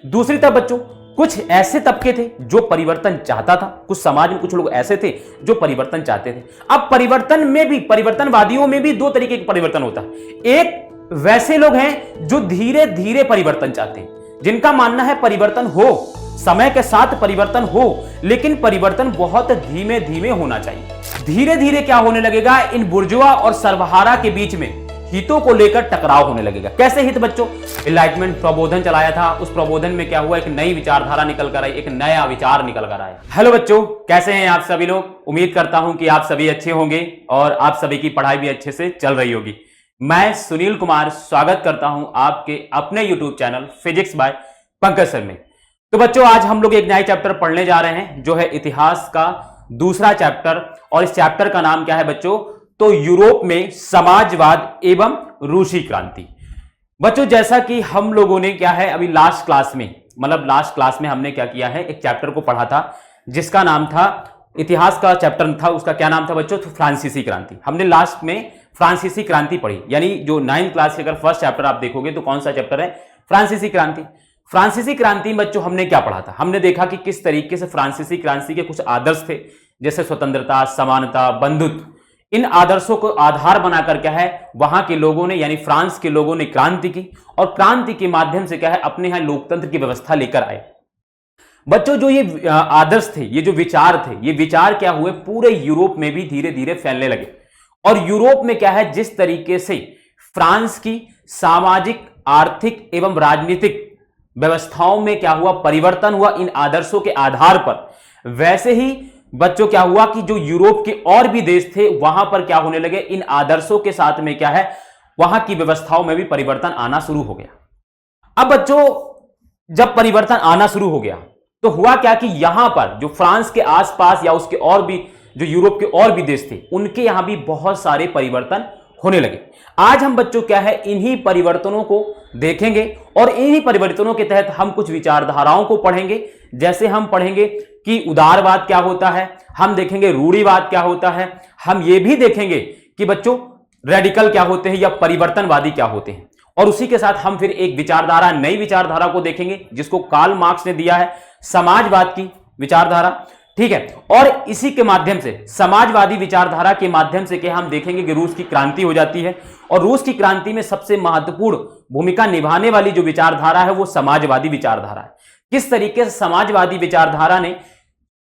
दूसरी तरफ बच्चों कुछ ऐसे तबके थे जो परिवर्तन चाहता था, कुछ समाज में कुछ लोग ऐसे थे जो परिवर्तन चाहते थे। अब परिवर्तन में भी, परिवर्तनवादियों में भी दो तरीके का परिवर्तन होता है। एक वैसे लोग हैं जो धीरे धीरे परिवर्तन चाहते हैं, जिनका मानना है परिवर्तन हो, समय के साथ परिवर्तन हो, लेकिन परिवर्तन बहुत धीमे धीमे होना चाहिए। धीरे धीरे क्या होने लगेगा, इन बुर्जुआ और सर्वहारा के बीच में हितों को लेकर टकराव होने लगेगा। कैसे हित बच्चों? एनलाइटमेंट प्रबोधन चलाया था, उस प्रबोधन में क्या हुआ, एक नई विचारधारा निकल कर आई, एक नया विचार निकल कर आया। हेलो बच्चों, कैसे हैं आप सभी लोग? उम्मीद करता हूं कि आप सभी अच्छे होंगे और आप सभी की पढ़ाई भी अच्छे से चल रही होगी। मैं सुनील कुमार स्वागत करता हूं आपके अपने YouTube channel physics bye Pankaj sir में। तो बच्चों आज हम लोग एक नया चैप्टर पढ़ने जा रहे हैं जो है इतिहास का दूसरा चैप्टर, और इस चैप्टर का नाम क्या है बच्चों? तो यूरोप में समाजवाद एवं रूसी क्रांति। बच्चों जैसा कि हम लोगों ने क्या है अभी लास्ट क्लास में हमने क्या किया है, एक चैप्टर को पढ़ा था जिसका नाम था, इतिहास का चैप्टर था, उसका क्या नाम था बच्चों? तो फ्रांसीसी क्रांति। हमने लास्ट में फ्रांसीसी क्रांति पढ़ी, यानी जो 9th क्लास के अगर फर्स्ट चैप्टर आप देखोगे तो कौन सा चैप्टर है? फ्रांसीसी क्रांति। फ्रांसीसी क्रांति में बच्चों हमने क्या पढ़ा था? हमने देखा कि किस तरीके से फ्रांसीसी क्रांति के कुछ आदर्श थे, जैसे स्वतंत्रता, समानता, बंधुत्व। इन आदर्शों को आधार बनाकर क्या है वहां के लोगों ने, यानी फ्रांस के लोगों ने क्रांति की, और क्रांति के माध्यम से क्या है अपने यहां लोकतंत्र की व्यवस्था लेकर आए। बच्चों जो ये आदर्श थे, ये जो विचार थे, ये विचार क्या हुए पूरे यूरोप में भी धीरे धीरे फैलने लगे। और यूरोप में क्या है, जिस तरीके से फ्रांस की सामाजिक, आर्थिक एवं राजनीतिक व्यवस्थाओं में क्या हुआ, परिवर्तन हुआ इन आदर्शों के आधार पर, वैसे ही बच्चों क्या हुआ कि जो यूरोप के और भी देश थे वहां पर क्या होने लगे, इन आदर्शों के साथ में क्या है वहां की व्यवस्थाओं में भी परिवर्तन आना शुरू हो गया। अब बच्चों जब परिवर्तन आना शुरू हो गया तो हुआ क्या कि यहां पर जो फ्रांस के आसपास या उसके और भी जो यूरोप के और भी देश थे उनके यहां भी बहुत सारे परिवर्तन होने लगे। आज हम बच्चों क्या है इन्हीं परिवर्तनों को देखेंगे और इन्हीं परिवर्तनों के तहत हम कुछ विचारधाराओं को पढ़ेंगे। जैसे हम पढ़ेंगे कि उदारवाद क्या होता है, हम देखेंगे रूढ़िवाद क्या होता है, हम ये भी देखेंगे कि बच्चों रेडिकल क्या होते हैं या परिवर्तनवादी क्या होते हैं, और उसी के साथ हम फिर एक विचारधारा, नई विचारधारा को देखेंगे जिसको कार्ल मार्क्स ने दिया है, समाजवाद की विचारधारा। ठीक है, और इसी के माध्यम से, समाजवादी विचारधारा के माध्यम से क्या हम देखेंगे कि रूस की क्रांति हो जाती है, और रूस की क्रांति में सबसे महत्वपूर्ण भूमिका निभाने वाली जो विचारधारा है वो समाजवादी विचारधारा है। किस तरीके से समाजवादी विचारधारा ने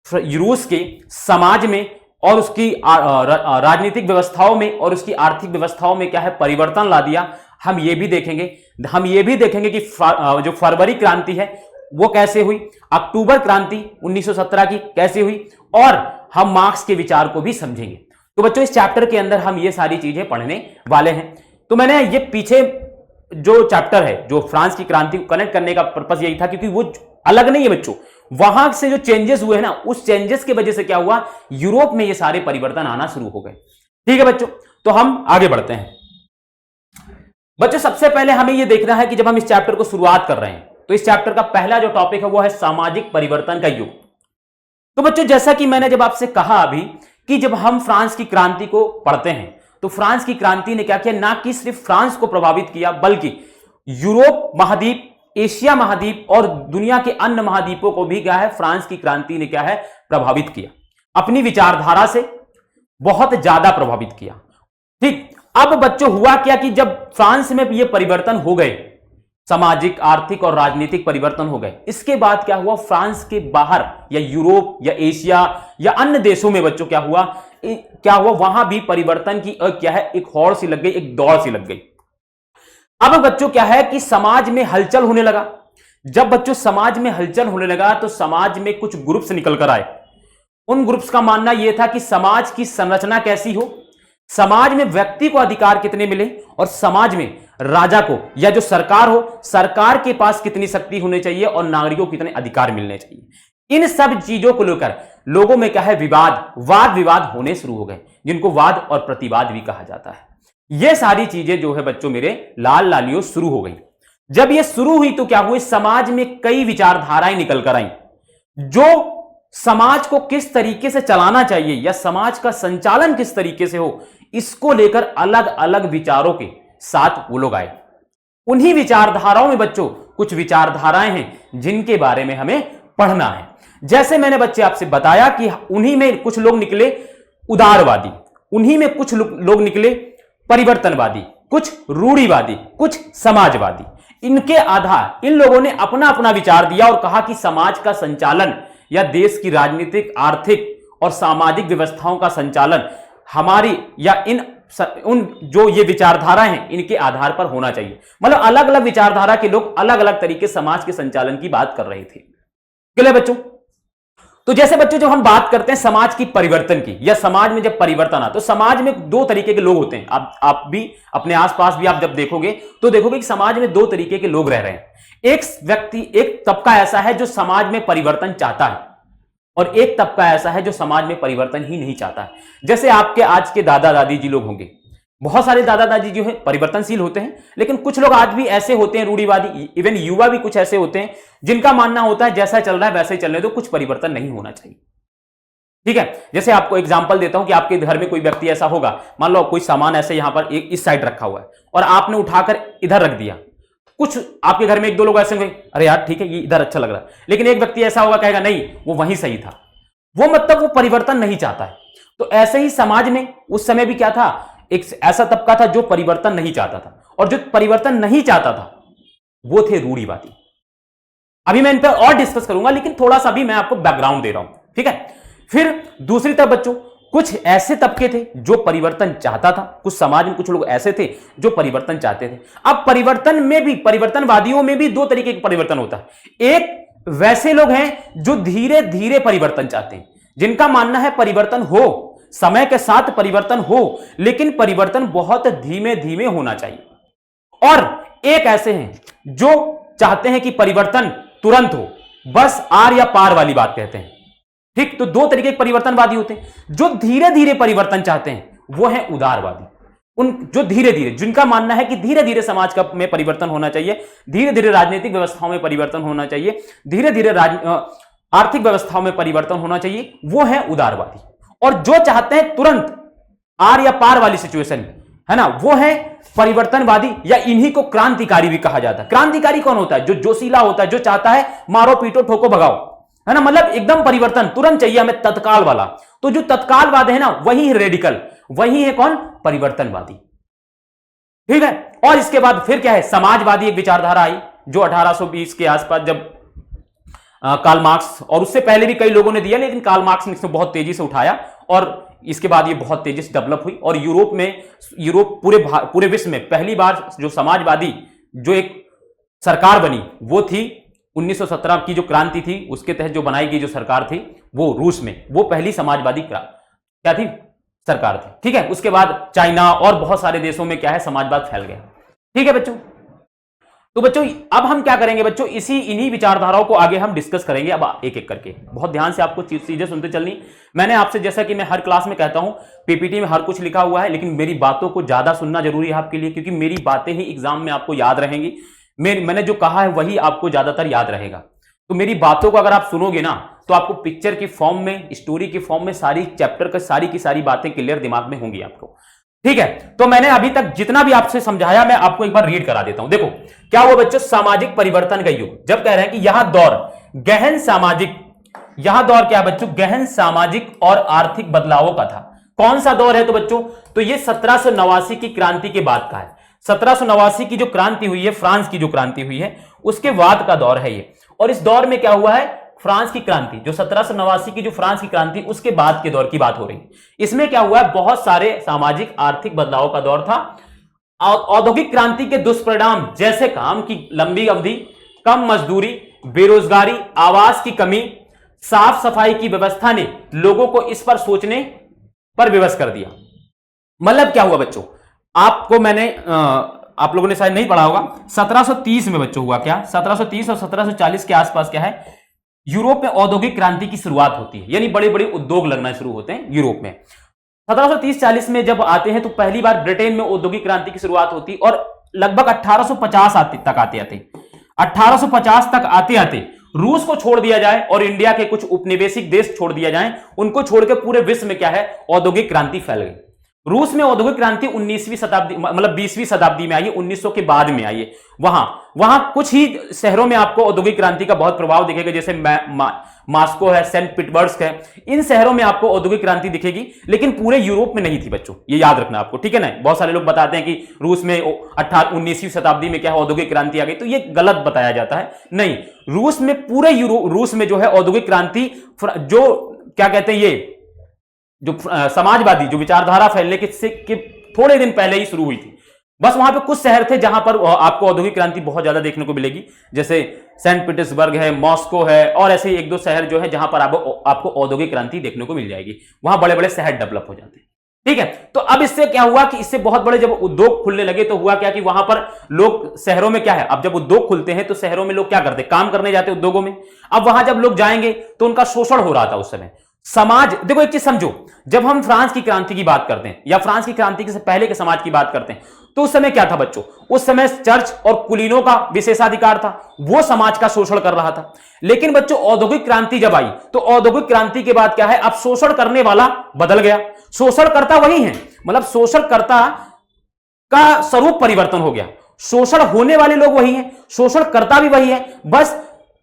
रूस के समाज में और उसकी राजनीतिक व्यवस्थाओं में और उसकी आर्थिक व्यवस्थाओं में क्या है परिवर्तन ला दिया, हम ये भी देखेंगे। हम ये भी देखेंगे कि जो फरवरी क्रांति है वो कैसे हुई, अक्टूबर क्रांति 1917 की कैसे हुई, और हम मार्क्स के विचार को भी समझेंगे। तो बच्चों इस चैप्टर के अंदर हम ये सारी चीजें पढ़ने वाले हैं। तो मैंने ये पीछे जो चैप्टर है जो फ्रांस की क्रांति को कनेक्ट करने का पर्पस यही था क्योंकि वो अलग नहीं है बच्चों, वहां से जो चेंजेस हुए हैं ना, उस चेंजेस की वजह से क्या हुआ, यूरोप में ये सारे परिवर्तन आना शुरू हो गए। ठीक है बच्चों, तो हम आगे बढ़ते हैं। बच्चों सबसे पहले हमें यह देखना है कि जब हम इस चैप्टर को शुरुआत कर रहे हैं तो इस चैप्टर का पहला जो टॉपिक है वो है सामाजिक परिवर्तन का युग। तो बच्चों जैसा कि मैंने जब आपसे कहा अभी कि जब हम फ्रांस की क्रांति को पढ़ते हैं तो फ्रांस की क्रांति ने क्या किया, ना कि सिर्फ फ्रांस को प्रभावित किया बल्कि यूरोप महाद्वीप, एशिया महाद्वीप और दुनिया के अन्य महाद्वीपों को भी क्या है फ्रांस की क्रांति ने क्या है प्रभावित किया, अपनी विचारधारा से बहुत ज्यादा प्रभावित किया। ठीक, अब बच्चों हुआ क्या कि जब फ्रांस में ये परिवर्तन हो गए, सामाजिक, आर्थिक और राजनीतिक परिवर्तन हो गए, इसके बाद क्या हुआ, फ्रांस के बाहर या यूरोप या एशिया या अन्य देशों में बच्चों क्या हुआ वहां भी परिवर्तन की क्या है एक होड़ सी लग गई, एक दौड़ सी लग गई। अब बच्चों क्या है कि समाज में हलचल होने लगा। जब बच्चों समाज में हलचल होने लगा तो समाज में कुछ ग्रुप्स निकल कर आए। उन ग्रुप्स का मानना यह था कि समाज की संरचना कैसी हो, समाज में व्यक्ति को अधिकार कितने मिले, और समाज में राजा को या जो सरकार हो, सरकार के पास कितनी शक्ति होनी चाहिए और नागरिकों को कितने अधिकार मिलने चाहिए। इन सब चीजों को लेकर लोगों में क्या है वाद विवाद होने शुरू हो गए, जिनको वाद और प्रतिवाद भी कहा जाता है। ये सारी चीजें जो है बच्चों मेरे लाल लालियों शुरू हो गई। जब ये शुरू हुई तो क्या हुई, समाज में कई विचारधाराएं निकल कर आई जो समाज को किस तरीके से चलाना चाहिए या समाज का संचालन किस तरीके से हो, इसको लेकर अलग अलग विचारों के साथ वो लोग आए। उन्हीं विचारधाराओं में बच्चों कुछ विचारधाराएं हैं जिनके बारे में हमें पढ़ना है। जैसे मैंने बच्चे आपसे बताया कि उन्हीं में कुछ लोग निकले उदारवादी, उन्हीं में कुछ लोग निकले परिवर्तनवादी, कुछ रूढ़िवादी, कुछ समाजवादी। इनके आधार इन लोगों ने अपना अपना विचार दिया और कहा कि समाज का संचालन या देश की राजनीतिक, आर्थिक और सामाजिक व्यवस्थाओं का संचालन हमारी या उन जो ये विचारधारा हैं इनके आधार पर होना चाहिए। मतलब अलग अलग विचारधारा के लोग अलग अलग तरीके समाज के संचालन की बात कर रहे थे। क्लियर बच्चों? तो जैसे बच्चों जब हम बात करते हैं समाज की परिवर्तन की या समाज में जब परिवर्तन आता तो समाज में दो तरीके के लोग होते हैं। आप भी अपने आसपास भी आप जब देखोगे तो देखोगे कि समाज में दो तरीके के लोग रह रहे हैं। एक व्यक्ति, एक तबका ऐसा है जो समाज में परिवर्तन चाहता है और एक तबका ऐसा है जो समाज में परिवर्तन ही नहीं चाहता है। जैसे आपके आज के दादा दादी जी लोग होंगे, बहुत सारे दादा दादी जो है परिवर्तनशील होते हैं, लेकिन कुछ लोग आज भी ऐसे होते हैं रूढ़िवादी, इवन युवा भी कुछ ऐसे होते हैं जिनका मानना होता है जैसा चल रहा है वैसे ही चलने दो, कुछ परिवर्तन नहीं होना चाहिए। ठीक है, जैसे आपको एग्जांपल देता हूं कि आपके घर में कोई व्यक्ति ऐसा होगा, मान लो कोई सामान ऐसे यहां पर एक इस साइड रखा हुआ है और आपने उठाकर इधर रख दिया। कुछ आपके घर में एक दो लोग ऐसे होंगे, अरे यार ठीक है ये इधर अच्छा लग रहा है, लेकिन एक व्यक्ति ऐसा होगा कहेगा नहीं वो वहीं सही था। वो मतलब वो परिवर्तन नहीं चाहता है। तो ऐसे ही समाज में उस समय भी क्या था, एक ऐसा तबका था जो परिवर्तन नहीं चाहता था, और जो परिवर्तन नहीं चाहता था वो थे रूढ़िवादी। अभी मैं इन पर और डिस्कस करूंगा, लेकिन थोड़ा सा भी मैं आपको बैकग्राउंड दे रहा हूं। ठीक है, फिर दूसरी तरफ बच्चों कुछ ऐसे तबके थे जो परिवर्तन चाहता था, कुछ समाज में कुछ लोग ऐसे थे जो परिवर्तन चाहते थे। अब परिवर्तन में भी, परिवर्तनवादियों में भी दो तरीके का परिवर्तन होता है। एक वैसे लोग हैं जो धीरे धीरे परिवर्तन चाहते हैं, जिनका मानना है परिवर्तन हो, समय के साथ परिवर्तन हो, लेकिन परिवर्तन बहुत धीमे धीमे होना चाहिए। और एक ऐसे हैं जो चाहते हैं कि परिवर्तन तुरंत हो, बस आर या पार वाली बात कहते हैं। ठीक, तो दो तरीके के परिवर्तनवादी होते हैं। जो धीरे धीरे परिवर्तन चाहते हैं वो है उदारवादी। उन जो धीरे धीरे, जिनका मानना है कि धीरे धीरे समाज का में परिवर्तन होना चाहिए, धीरे धीरे राजनीतिक व्यवस्थाओं में परिवर्तन होना चाहिए, धीरे धीरे आर्थिक व्यवस्थाओं में परिवर्तन होना चाहिए, वो है उदारवादी। और जो चाहते हैं तुरंत आर या पार वाली सिचुएशन, है ना, वो है परिवर्तनवादी, या इन्हीं को क्रांतिकारी भी कहा जाता है। क्रांतिकारी कौन होता है? जो जोशीला होता है, जो चाहता है मारो पीटो ठोको भगाओ, है ना, मतलब एकदम परिवर्तन तुरंत चाहिए हमें, तत्काल वाला। तो जो तत्कालवाद है ना, वही है रेडिकल, वही है कौन? परिवर्तनवादी। ठीक है, और इसके बाद फिर क्या है, समाजवादी एक विचारधारा आई जो 1820 के आसपास, जब कार्ल मार्क्स, और उससे पहले भी कई लोगों ने दिया, लेकिन कार्ल मार्क्स ने इसको बहुत तेजी से उठाया और इसके बाद ये बहुत तेजी से डेवलप हुई। और यूरोप पूरे विश्व में पहली बार जो समाजवादी जो एक सरकार बनी वो थी 1917 की जो क्रांति थी उसके तहत जो बनाई गई जो सरकार थी वो रूस में, वो पहली समाजवादी क्या थी? सरकार थी। ठीक है, उसके बाद चाइना और बहुत सारे देशों में क्या है, समाजवाद फैल गया। ठीक है बच्चों, तो बच्चों अब हम क्या करेंगे बच्चों, इन्हीं विचारधाराओं को आगे हम डिस्कस करेंगे। अब एक एक करके बहुत ध्यान से आपको चीजें सुनते चलनी। मैंने आपसे, जैसा कि मैं हर क्लास में कहता हूं, पीपीटी में हर कुछ लिखा हुआ है, लेकिन मेरी बातों को ज्यादा सुनना जरूरी है आपके लिए, क्योंकि मेरी बातें ही एग्जाम में आपको याद रहेंगी। मैंने जो कहा है वही आपको ज्यादातर याद रहेगा। तो मेरी बातों को अगर आप सुनोगे ना तो आपको पिक्चर की फॉर्म में, स्टोरी की फॉर्म में सारी चैप्टर की सारी बातें क्लियर दिमाग में होंगी आपको। ठीक है, तो मैंने अभी तक जितना भी आपसे समझाया मैं आपको एक बार रीड करा देता हूं। देखो क्या हुआ बच्चों, सामाजिक परिवर्तन का युग। जब कह रहे हैं कि यह दौर गहन सामाजिक, यह दौर क्या बच्चों, गहन सामाजिक और आर्थिक बदलावों का था। कौन सा दौर है तो बच्चों, तो ये 1789 की क्रांति के बाद का है। 1789 की जो क्रांति हुई है, फ्रांस की जो क्रांति हुई है, उसके बाद का दौर है ये। और इस दौर में क्या हुआ है, फ्रांस की क्रांति, जो 1789 की जो फ्रांस की क्रांति, उसके बाद के दौर की बात हो रही है। इसमें क्या हुआ है, बहुत सारे सामाजिक आर्थिक बदलावों का दौर था। औद्योगिक क्रांति के दुष्परिणाम जैसे काम की लंबी अवधि, कम मजदूरी, बेरोजगारी, आवास की कमी, साफ सफाई की व्यवस्था ने लोगों को इस पर सोचने पर विवश कर दिया। मतलब क्या हुआ बच्चों, आपको मैंने आप लोगों ने शायद नहीं पढ़ा होगा, 1730 में बच्चों हुआ क्या, 1730 और 1740 के आसपास क्या है, यूरोप में औद्योगिक क्रांति की शुरुआत होती है, यानी बड़े बड़े उद्योग लगना शुरू होते हैं यूरोप में। 1730-40 में जब आते हैं तो पहली बार ब्रिटेन में औद्योगिक क्रांति की शुरुआत होती, और लगभग 1850 तक आते 1850 तक आते रूस को छोड़ दिया जाए और इंडिया के कुछ उपनिवेशिक देश छोड़ दिया जाए, उनको छोड़ के पूरे विश्व में क्या है, औद्योगिक क्रांति फैल गई। रूस में औद्योगिक क्रांति 19वीं शताब्दी मतलब 20वीं शताब्दी में आई है, 1900 के बाद में आई है। वहां वहां कुछ ही शहरों में आपको औद्योगिक क्रांति का बहुत प्रभाव दिखेगा, जैसे मास्को है, सेंट पीटर्सबर्ग है, इन शहरों में आपको औद्योगिक क्रांति दिखेगी, लेकिन पूरे यूरोप में नहीं थी बच्चों, ये याद रखना आपको, ठीक है ना। बहुत सारे लोग बताते हैं कि रूस में 19वीं शताब्दी में क्या है औद्योगिक क्रांति आ गई, तो ये गलत बताया जाता है। नहीं, रूस में पूरे रूस में जो है औद्योगिक क्रांति जो क्या कहते हैं, ये जो समाजवादी जो विचारधारा फैलने के थोड़े दिन पहले ही शुरू हुई थी। बस वहां पे कुछ शहर थे जहां पर आपको औद्योगिक क्रांति बहुत ज्यादा देखने को मिलेगी, जैसे सेंट पीटर्सबर्ग है, मॉस्को है, और ऐसे एक दो शहर जो है जहां पर आपको औद्योगिक क्रांति देखने को मिल जाएगी। वहां बड़े बड़े शहर डेवलप हो जाते हैं, ठीक है। तो अब इससे क्या हुआ कि इससे बहुत बड़े जब उद्योग खुलने लगे तो हुआ क्या कि वहां पर लोग, शहरों में क्या है, अब जब उद्योग खुलते हैं तो शहरों में लोग क्या करते, काम करने जाते उद्योगों में। अब वहां जब लोग जाएंगे तो उनका शोषण हो रहा था उस समय। समाज, देखो एक चीज समझो, जब हम फ्रांस की क्रांति की बात करते हैं या फ्रांस की क्रांति से पहले के समाज की बात करते हैं, तो उस समय क्या था बच्चों, उस समय चर्च और कुलीनों का विशेषाधिकार था, वो समाज का शोषण कर रहा था। लेकिन बच्चों औद्योगिक क्रांति जब आई तो औद्योगिक क्रांति के बाद क्या है, अब शोषण करने वाला बदल गया, शोषणकर्ता वही है, मतलब शोषणकर्ता का स्वरूप परिवर्तन हो गया, शोषण होने वाले लोग वही हैं, शोषणकर्ता भी वही है, बस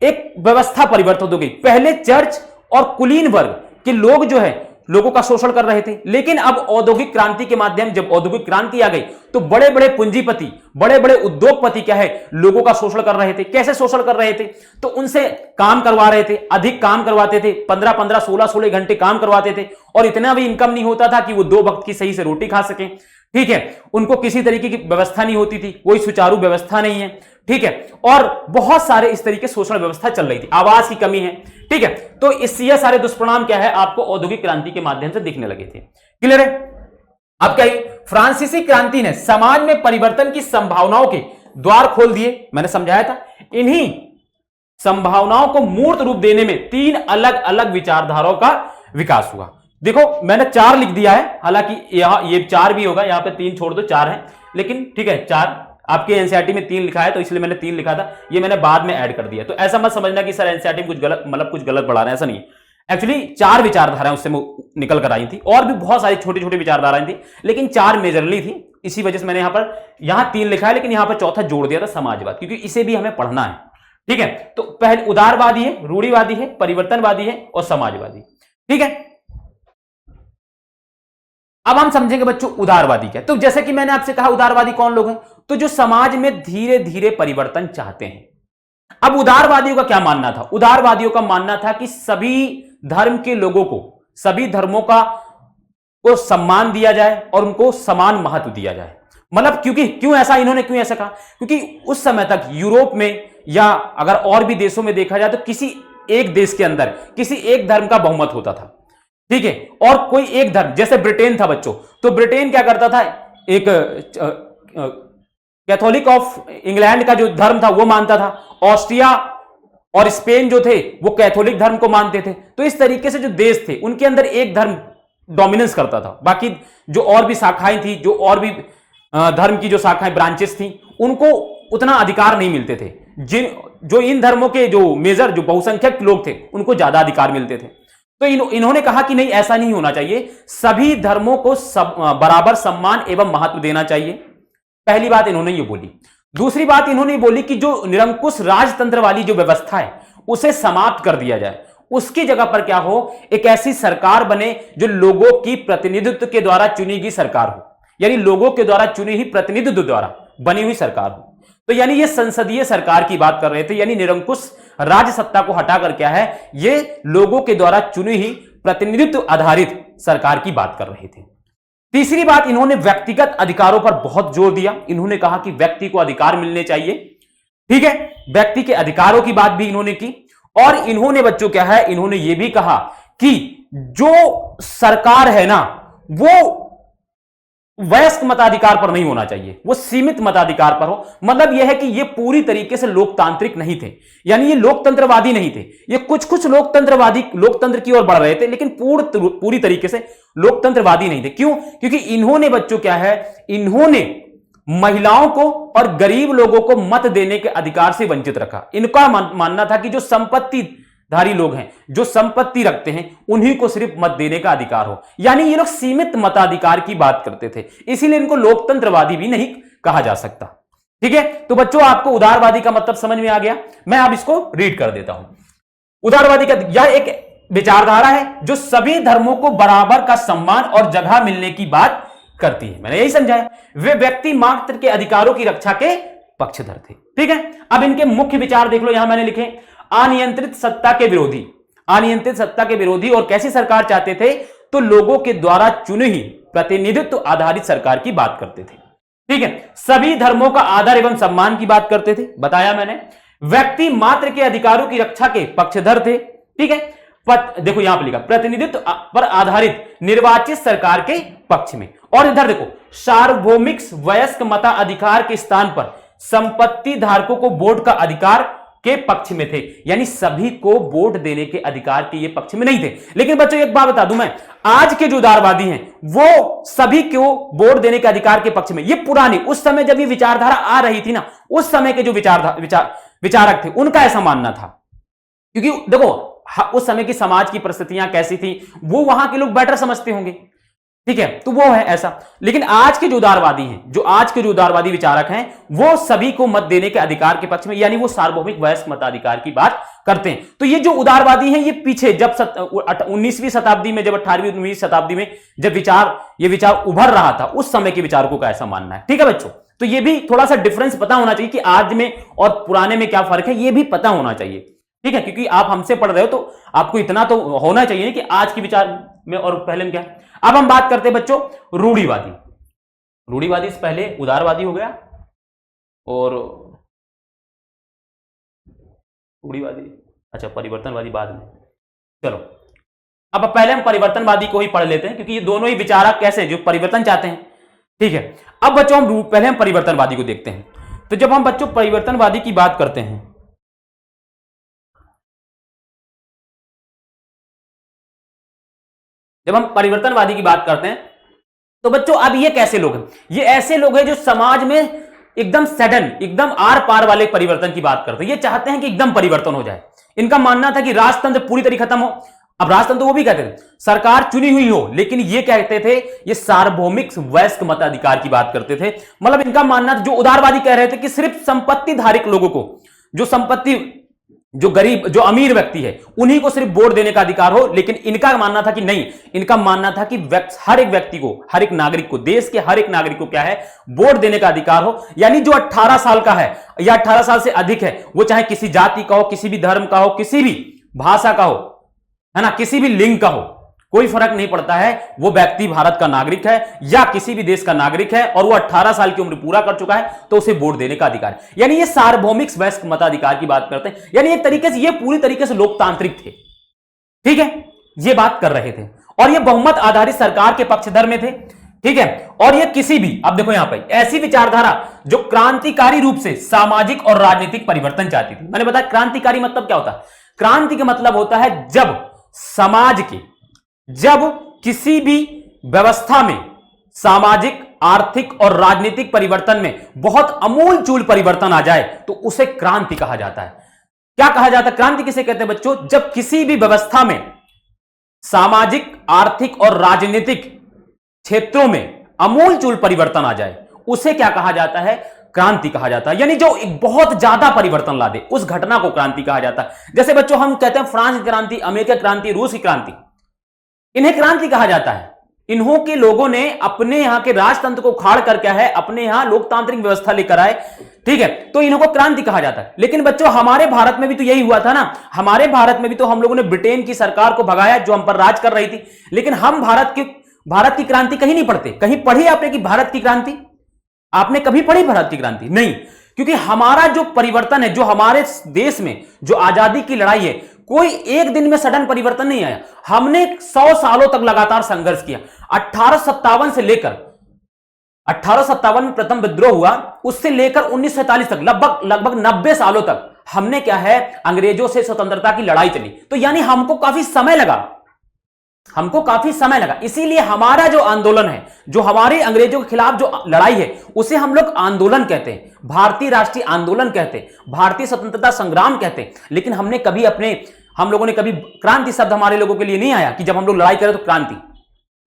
एक व्यवस्था परिवर्तित हो गई। पहले चर्च और कुलीन वर्ग के लोग जो है लोगों का शोषण कर रहे थे, लेकिन अब औद्योगिक क्रांति के माध्यम, जब औद्योगिक क्रांति आ गई तो बड़े बड़े पूंजीपति, बड़े बड़े उद्योगपति क्या है लोगों का शोषण कर रहे थे। कैसे शोषण कर रहे थे, तो उनसे काम करवा रहे थे, अधिक काम करवाते थे, 15-15, 16-16 घंटे काम करवाते थे, और इतना भी इनकम नहीं होता था कि वो 2 वक्त की सही से रोटी खा सकें, ठीक है। उनको किसी तरीके की व्यवस्था नहीं होती थी, कोई सुचारू व्यवस्था नहीं है, ठीक है। और बहुत सारे इस तरीके शोषण व्यवस्था चल रही थी, आवास की कमी है, ठीक है। तो इससे सारे दुष्परिणाम क्या है आपको औद्योगिक क्रांति के माध्यम से दिखने लगे थे। क्लियर है। अब क्या, फ्रांसीसी क्रांति ने समाज में परिवर्तन की संभावनाओं के द्वार खोल दिए। मैंने समझाया था, इन्हीं संभावनाओं को मूर्त रूप देने में 3 अलग अलग विचारधाराओं का विकास हुआ। देखो मैंने 4 लिख दिया है, हालांकि यहां ये 4 भी होगा, यहां पे 3 छोड़ दो, 4 है, लेकिन ठीक है 4 आपके एनसीईआरटी में 3 लिखा है तो इसलिए मैंने 3 लिखा था, ये मैंने बाद में ऐड कर दिया। तो ऐसा मत समझना कि सर एनसीईआरटी में कुछ गलत, मतलब कुछ गलत पढ़ा रहे हैं, ऐसा नहीं है। एक्चुअली 4 विचारधाराएं उससे निकल कर आई थी, और भी बहुत सारी छोटी छोटी विचारधाराएं थी, लेकिन 4 मेजरली थी, इसी वजह से मैंने यहां 3 लिखा है, लेकिन यहां पर चौथा जोड़ दिया था समाजवाद, क्योंकि इसे भी हमें पढ़ना है, ठीक है। तो पहले उदारवादी है, रूढ़िवादी है, परिवर्तनवादी है और समाजवादी, ठीक है। अब हम समझेंगे बच्चों उदारवादी क्या। तो जैसे कि मैंने आपसे कहा उदारवादी कौन लोग हैं, तो जो समाज में धीरे धीरे परिवर्तन चाहते हैं। अब उदारवादियों का क्या मानना था, उदारवादियों का मानना था कि सभी धर्म के लोगों को, सभी धर्मों को सम्मान दिया जाए और उनको समान महत्व दिया जाए। मतलब क्यों ऐसा कहा, क्योंकि उस समय तक यूरोप में या अगर और भी देशों में देखा जाए तो किसी एक देश के अंदर किसी एक धर्म का बहुमत होता था, ठीक है। और कोई एक धर्म, जैसे ब्रिटेन था बच्चों, तो ब्रिटेन क्या करता था, एक कैथोलिक ऑफ इंग्लैंड का जो धर्म था वो मानता था, ऑस्ट्रिया और स्पेन जो थे वो कैथोलिक धर्म को मानते थे। तो इस तरीके से जो देश थे उनके अंदर एक धर्म डोमिनेंस करता था, बाकी जो और भी शाखाएं थी, जो और भी धर्म की जो शाखाएं ब्रांचेस थी, उनको उतना अधिकार नहीं मिलते थे। जो इन धर्मों के जो मेजर, जो बहुसंख्यक लोग थे, उनको ज्यादा अधिकार मिलते थे। तो इन्होंने कहा कि नहीं, ऐसा नहीं होना चाहिए, सभी धर्मों को बराबर सम्मान एवं महत्व देना चाहिए। पहली बात इन्होंने ये बोली। दूसरी बात इन्होंने बोली कि जो निरंकुश राजतंत्र वाली जो व्यवस्था है उसे समाप्त कर दिया जाए, उसकी जगह पर क्या हो, एक ऐसी सरकार बने जो लोगों की प्रतिनिधित्व के द्वारा चुनी गई सरकार हो, यानी लोगों के द्वारा चुनी हुई प्रतिनिधित्व द्वारा बनी हुई सरकार हो। तो यानी ये संसदीय सरकार की बात कर रहे थे, यानी निरंकुश राज्य सत्ता को हटाकर क्या है, ये लोगों के द्वारा चुनी हुई प्रतिनिधित्व आधारित सरकार की बात कर रहे थे। तीसरी बात, इन्होंने व्यक्तिगत अधिकारों पर बहुत जोर दिया। इन्होंने कहा कि व्यक्ति को अधिकार मिलने चाहिए, ठीक है, व्यक्ति के अधिकारों की बात भी इन्होंने की। और इन्होंने बच्चों क्या है, इन्होंने यह भी कहा कि जो सरकार है ना, वो वयस्क मताधिकार पर नहीं होना चाहिए, वो सीमित मताधिकार पर हो। मतलब यह है कि ये पूरी तरीके से लोकतांत्रिक नहीं थे, यानी ये लोकतंत्रवादी नहीं थे। ये कुछ लोकतंत्रवादी लोकतंत्र की ओर बढ़ रहे थे, लेकिन पूरी तरीके से लोकतंत्रवादी नहीं थे। क्यों? क्योंकि इन्होंने बच्चों क्या है, इन्होंने महिलाओं को और गरीब लोगों को मत देने के अधिकार से वंचित रखा। इनका मानना था कि जो संपत्ति धारी लोग हैं, जो संपत्ति रखते हैं, उन्हीं को सिर्फ मत देने का अधिकार हो। यानी ये लोग सीमित मताधिकार की बात करते थे, इसीलिए इनको लोकतंत्रवादी भी नहीं कहा जा सकता। ठीक है, तो बच्चों आपको उदारवादी का मतलब समझ में आ गया। मैं अब इसको रीड कर देता हूं। उदारवादी का यह एक विचारधारा है जो सभी धर्मों को बराबर का सम्मान और जगह मिलने की बात करती है। मैंने यही समझाया। वे व्यक्ति मात्र के अधिकारों की रक्षा के पक्षधर थे। ठीक है, अब इनके मुख्य विचार देख लो, यहां मैंने लिखे अनियंत्रित सत्ता के विरोधी। अनियंत्रित सत्ता के विरोधी और कैसी सरकार चाहते थे, तो लोगों के द्वारा चुनी हुई प्रतिनिधित्व आधारित सरकार की बात करते थे। ठीक है, सभी धर्मों का आदर एवं सम्मान की बात करते थे, बताया मैंने। व्यक्ति मात्र के अधिकारों की रक्षा के पक्षधर थे। ठीक है, देखो यहां पर लिखा प्रतिनिधित्व पर आधारित निर्वाचित सरकार के पक्ष में। और इधर देखो सार्वभौमिक वयस्क मताधिकार के स्थान पर संपत्ति धारकों को वोट का अधिकार के पक्ष में थे। यानी सभी को वोट देने के अधिकार के ये पक्ष में नहीं थे। लेकिन बच्चों एक बात बता दूं मैं, आज के जो उदारवादी हैं वो सभी को वोट देने के अधिकार के पक्ष में। ये पुरानी उस समय जब ये विचारधारा आ रही थी ना, उस समय के जो विचारक थे उनका ऐसा मानना था। क्योंकि देखो उस समय की समाज की परिस्थितियां कैसी थी वो वहां के लोग बेटर समझते होंगे। ठीक है, तो वो है ऐसा। लेकिन आज के जो उदारवादी हैं, जो आज के जो उदारवादी विचारक हैं, वो सभी को मत देने के अधिकार के पक्ष में, यानी वो सार्वभौमिक वयस्क मताधिकार की बात करते हैं। तो ये जो उदारवादी हैं, ये पीछे जब 19वीं शताब्दी में, जब 18वीं 19वीं शताब्दी में जब ये विचार उभर रहा था, उस समय के विचारकों का ऐसा मानना है। ठीक है बच्चों, तो ये भी थोड़ा सा डिफरेंस पता होना चाहिए कि आज में और पुराने में क्या फर्क है, ये भी पता होना चाहिए। ठीक है, क्योंकि आप हमसे पढ़ रहे हो तो आपको इतना तो होना चाहिए कि आज के विचार में और पहले में क्या है। अब हम बात करते हैं बच्चों रूढ़िवादी। रूढ़िवादी से पहले उदारवादी हो गया और रूढ़िवादी, अच्छा परिवर्तनवादी बाद में। चलो अब पहले हम परिवर्तनवादी को ही पढ़ लेते हैं, क्योंकि ये दोनों ही विचारक कैसे हैं, जो परिवर्तन चाहते हैं। ठीक है, अब बच्चों हम पहले हम परिवर्तनवादी को देखते हैं। तो जब हम बच्चों परिवर्तनवादी की बात करते हैं, जब हम परिवर्तनवादी की बात करते हैं तो बच्चों अब ये कैसे लोग हैं, ये ऐसे लोग हैं जो समाज में एकदम सडन, एकदम आर पार वाले परिवर्तन की बात करते हैं। ये चाहते हैं कि एकदम परिवर्तन हो जाए। इनका मानना था कि राजतंत्र पूरी तरीके खत्म हो। अब राजतंत्र वो भी कहते थे सरकार चुनी हुई हो, लेकिन ये कहते थे ये सार्वभौमिक वयस्क मताधिकार की बात करते थे। मतलब इनका मानना, जो उदारवादी कह रहे थे कि सिर्फ संपत्ति धारक लोगों को, जो संपत्ति, जो गरीब, जो अमीर व्यक्ति है, उन्हीं को सिर्फ वोट देने का अधिकार हो। लेकिन इनका मानना था कि नहीं, इनका मानना था कि हर एक व्यक्ति को, हर एक नागरिक को, देश के हर एक नागरिक को क्या है, वोट देने का अधिकार हो। यानी जो 18 साल का है या 18 साल से अधिक है, वो चाहे किसी जाति का हो, किसी भी धर्म का हो, किसी भी भाषा का हो, है ना, किसी भी लिंग का हो, कोई फर्क नहीं पड़ता है। वो व्यक्ति भारत का नागरिक है या किसी भी देश का नागरिक है और वो 18 साल की उम्र पूरा कर चुका है, तो उसे वोट देने का अधिकार है। यानी ये सार्वभौमिक वयस्क मताधिकार की बात करते हैं। यानी एक तरीके से ये पूरी तरीके से लोकतांत्रिक थे। ठीक है, ये बात कर रहे थे और ये बहुमत आधारित सरकार के पक्षधर में थे। ठीक है, और ये किसी भी, अब देखो यहां पर ऐसी विचारधारा जो क्रांतिकारी रूप से सामाजिक और राजनीतिक परिवर्तन चाहती थी। मैंने बताया क्रांतिकारी मतलब क्या होता है। क्रांति का मतलब होता है जब समाज के, जब किसी भी व्यवस्था में सामाजिक, आर्थिक और राजनीतिक परिवर्तन में बहुत अमूलचूल परिवर्तन आ जाए, तो उसे क्रांति कहा जाता है। क्या कहा जाता है, क्रांति किसे कहते हैं बच्चों, जब किसी भी व्यवस्था में सामाजिक, आर्थिक और राजनीतिक क्षेत्रों में अमूलचूल परिवर्तन आ जाए, उसे क्या कहा जाता है, क्रांति कहा जाता है। यानी जो एक बहुत ज्यादा परिवर्तन ला दे, उस घटना को क्रांति कहा जाता है। जैसे बच्चों हम कहते हैं फ्रांस की क्रांति, अमेरिका क्रांति, रूस की क्रांति, इन्हें क्रांति कहा जाता है। इन्हों के लोगों ने अपने यहां के राजतंत्र को उखाड़ कर क्या है, अपने यहां लोकतांत्रिक व्यवस्था लेकर आए। ठीक है, तो इन्हों को क्रांति कहा जाता है। लेकिन बच्चों हमारे भारत में भी तो यही हुआ था ना। हमारे भारत में भी तो हम लोगों ने ब्रिटेन की सरकार को भगाया जो हम पर राज कर रही थी। लेकिन हम भारत की क्रांति कहीं नहीं पढ़ते। कहीं पढ़ी आपने कि भारत की क्रांति? आपने कभी पढ़ी भारत की क्रांति? नहीं, क्योंकि हमारा जो परिवर्तन है, जो हमारे देश में जो आजादी की लड़ाई है, कोई एक दिन में सडन परिवर्तन नहीं आया। हमने 100 सालों तक लगातार संघर्ष किया। 1857 से लेकर 1857 में प्रथम विद्रोह हुआ, उससे लेकर 1947 तक लगभग 90 सालों तक हमने क्या है, अंग्रेजों से स्वतंत्रता की लड़ाई चली। तो यानी हमको काफी समय लगा। इसीलिए हमारा जो आंदोलन है, जो हमारे अंग्रेजों के खिलाफ जो लड़ाई है, उसे हम लोग आंदोलन कहते हैं, भारतीय राष्ट्रीय आंदोलन कहते हैं, भारतीय स्वतंत्रता संग्राम कहते हैं। लेकिन हमने कभी अपने हम लोगों ने कभी क्रांति शब्द हमारे लोगों के लिए नहीं आया कि जब हम लोग लड़ाई करें तो क्रांति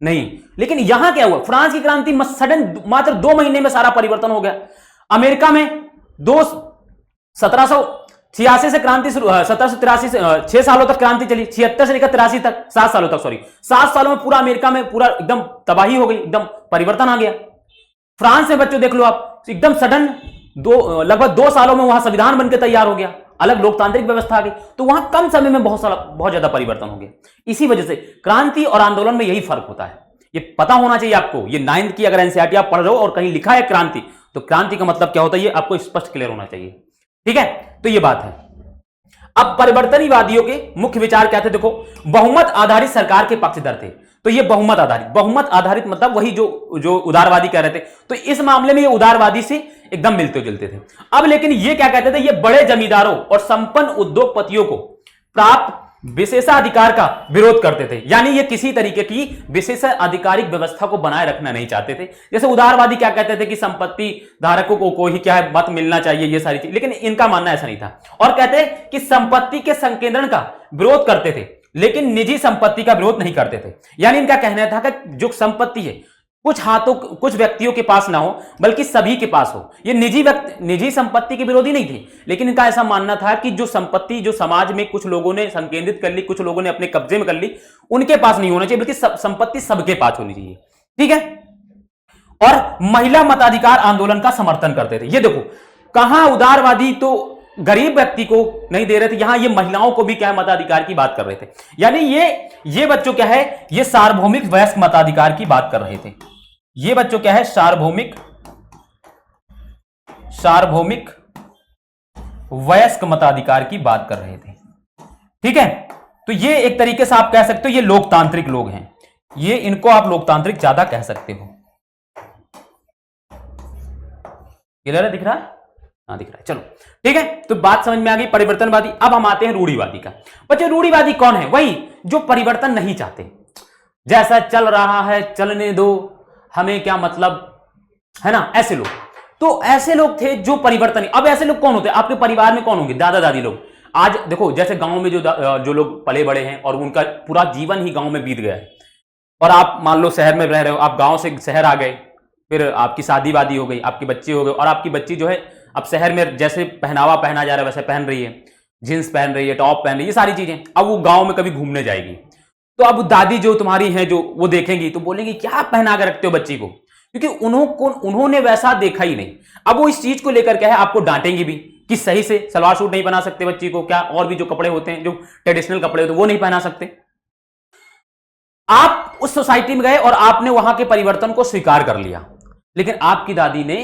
नहीं। लेकिन यहां क्या हुआ, फ्रांस की क्रांति सडन मात्र 2 महीने में सारा परिवर्तन हो गया। अमेरिका में 1786 से क्रांति शुरू, 1783 से 6 सालों तक क्रांति चली, 76 से लेकर 83 तक, 7 सालों तक, सॉरी 7 सालों में पूरा अमेरिका में पूरा एकदम तबाही हो गई, एकदम परिवर्तन आ गया। फ्रांस में बच्चों देख लो आप, एकदम सडन लगभग 2 सालों में वहां संविधान बनकर तैयार हो गया, अलग लोकतांत्रिक व्यवस्था आ गई। तो वहां कम समय में बहुत ज्यादा परिवर्तन हो गया। इसी वजह से क्रांति और आंदोलन में यही फर्क होता है, ये पता होना चाहिए आपको। ये 9th की अगर एनसीईआरटी आप पढ़ रहे हो और कहीं लिखा है क्रांति, तो क्रांति का मतलब क्या होता है ये आपको स्पष्ट क्लियर होना चाहिए, ठीक है। तो ये बात है। अब परिवर्तनवादियों के मुख्य विचार क्या थे, देखो बहुमत आधारित सरकार के पक्षधर थे। तो ये बहुमत आधारित मतलब वही जो उदारवादी कह रहे थे। तो इस मामले में ये उदारवादी से एकदम मिलते जुलते थे। अब लेकिन ये क्या कहते थे, ये बड़े जमींदारों और संपन्न उद्योगपतियों को प्राप्त विशेषाधिकार का विरोध करते थे। यानी ये किसी तरीके की विशेषाधिकारिक व्यवस्था को बनाए रखना नहीं चाहते थे। जैसे उदारवादी क्या कहते थे कि संपत्ति धारकों को ही क्या है मत मिलना चाहिए, ये सारी चीज, लेकिन इनका मानना ऐसा नहीं था। और कहते कि संपत्ति के संकेंद्रण का विरोध करते थे, लेकिन निजी संपत्ति का विरोध नहीं करते थे। यानी इनका कहना था कि जो संपत्ति है कुछ व्यक्तियों के पास ना हो, बल्कि सभी के पास हो। ये निजी संपत्ति के विरोधी नहीं थे, लेकिन इनका ऐसा मानना था कि जो संपत्ति जो समाज में कुछ लोगों ने संकेंद्रित कर ली, कुछ लोगों ने अपने कब्जे में कर ली, उनके पास नहीं होना चाहिए, बल्कि संपत्ति सबके पास होनी चाहिए, ठीक है। और महिला मताधिकार आंदोलन का समर्थन करते थे। ये देखो कहां उदारवादी तो गरीब व्यक्ति को नहीं दे रहे थे, यहां ये महिलाओं को भी क्या है मताधिकार की बात कर रहे थे। यानी ये बच्चों क्या है, ये सार्वभौमिक वयस्क मताधिकार की बात कर रहे थे। ये बच्चों क्या है, सार्वभौमिक वयस्क मताधिकार की बात कर रहे थे, ठीक है। तो ये एक तरीके से आप कह सकते हो ये लोकतांत्रिक लोग हैं, ये इनको आप लोकतांत्रिक ज्यादा कह सकते हो। क्लियर है, दिख रहा है? हाँ दिख रहा है, चलो ठीक है। तो बात समझ में आ गई परिवर्तनवादी। अब हम आते हैं रूढ़िवादी का। बच्चों रूढ़िवादी कौन है, वही जो परिवर्तन नहीं चाहते, जैसा चल रहा है चलने दो, हमें क्या मतलब है ना, ऐसे लोग। तो ऐसे लोग थे जो परिवर्तन। अब ऐसे लोग कौन होते हैं, आपके परिवार में कौन होंगे, दादा दादी लोग। आज देखो जैसे गांव में जो लोग पले बड़े हैं और उनका पूरा जीवन ही गांव में बीत गया है, और आप मान लो शहर में रह रहे हो, आप गांव से शहर आ गए, फिर आपकी शादी वादी हो गई, आपके बच्चे हो गए, और आपकी बच्ची जो है अब शहर में जैसे पहनावा पहना जा रहा है वैसे पहन रही है, जींस पहन रही है, टॉप पहन रही है, ये सारी चीजें। अब वो गांव में कभी घूमने जाएगी, तो अब दादी जो तुम्हारी हैं जो वो देखेंगी तो बोलेंगी क्या पहना कर रखते हो बच्ची को, क्योंकि उन्होंने वैसा देखा ही नहीं। अब वो इस चीज को लेकर क्या है आपको डांटेंगी भी कि सही से सलवार सूट नहीं बना सकते बच्ची को, क्या और भी जो कपड़े होते हैं जो ट्रेडिशनल कपड़े होते हैं वो नहीं पहना सकते। आप उस सोसाइटी में गए और आपने वहां के परिवर्तन को स्वीकार कर लिया, लेकिन आपकी दादी ने,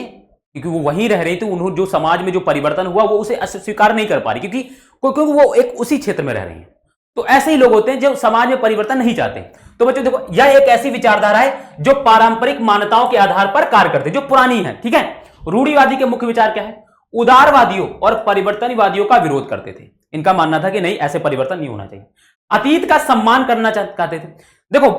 क्योंकि वो वहीं रह रही थी, उन्होंने जो समाज में जो परिवर्तन हुआ वो उसे स्वीकार नहीं कर पा रही, क्योंकि वो एक उसी क्षेत्र में रह रही है। तो ऐसे ही लोग होते हैं जो समाज में परिवर्तन नहीं चाहते। तो बच्चों देखो यह एक ऐसी विचारधारा है जो पारंपरिक मान्यताओं के आधार पर कार्य करते हैं, जो पुरानी है, ठीक है। रूढ़िवादी के मुख्य विचार क्या है, उदारवादियों और परिवर्तनवादियों का विरोध करते थे। इनका मानना था कि नहीं ऐसे परिवर्तन नहीं होना चाहिए, अतीत का सम्मान करना चाहते थे। देखो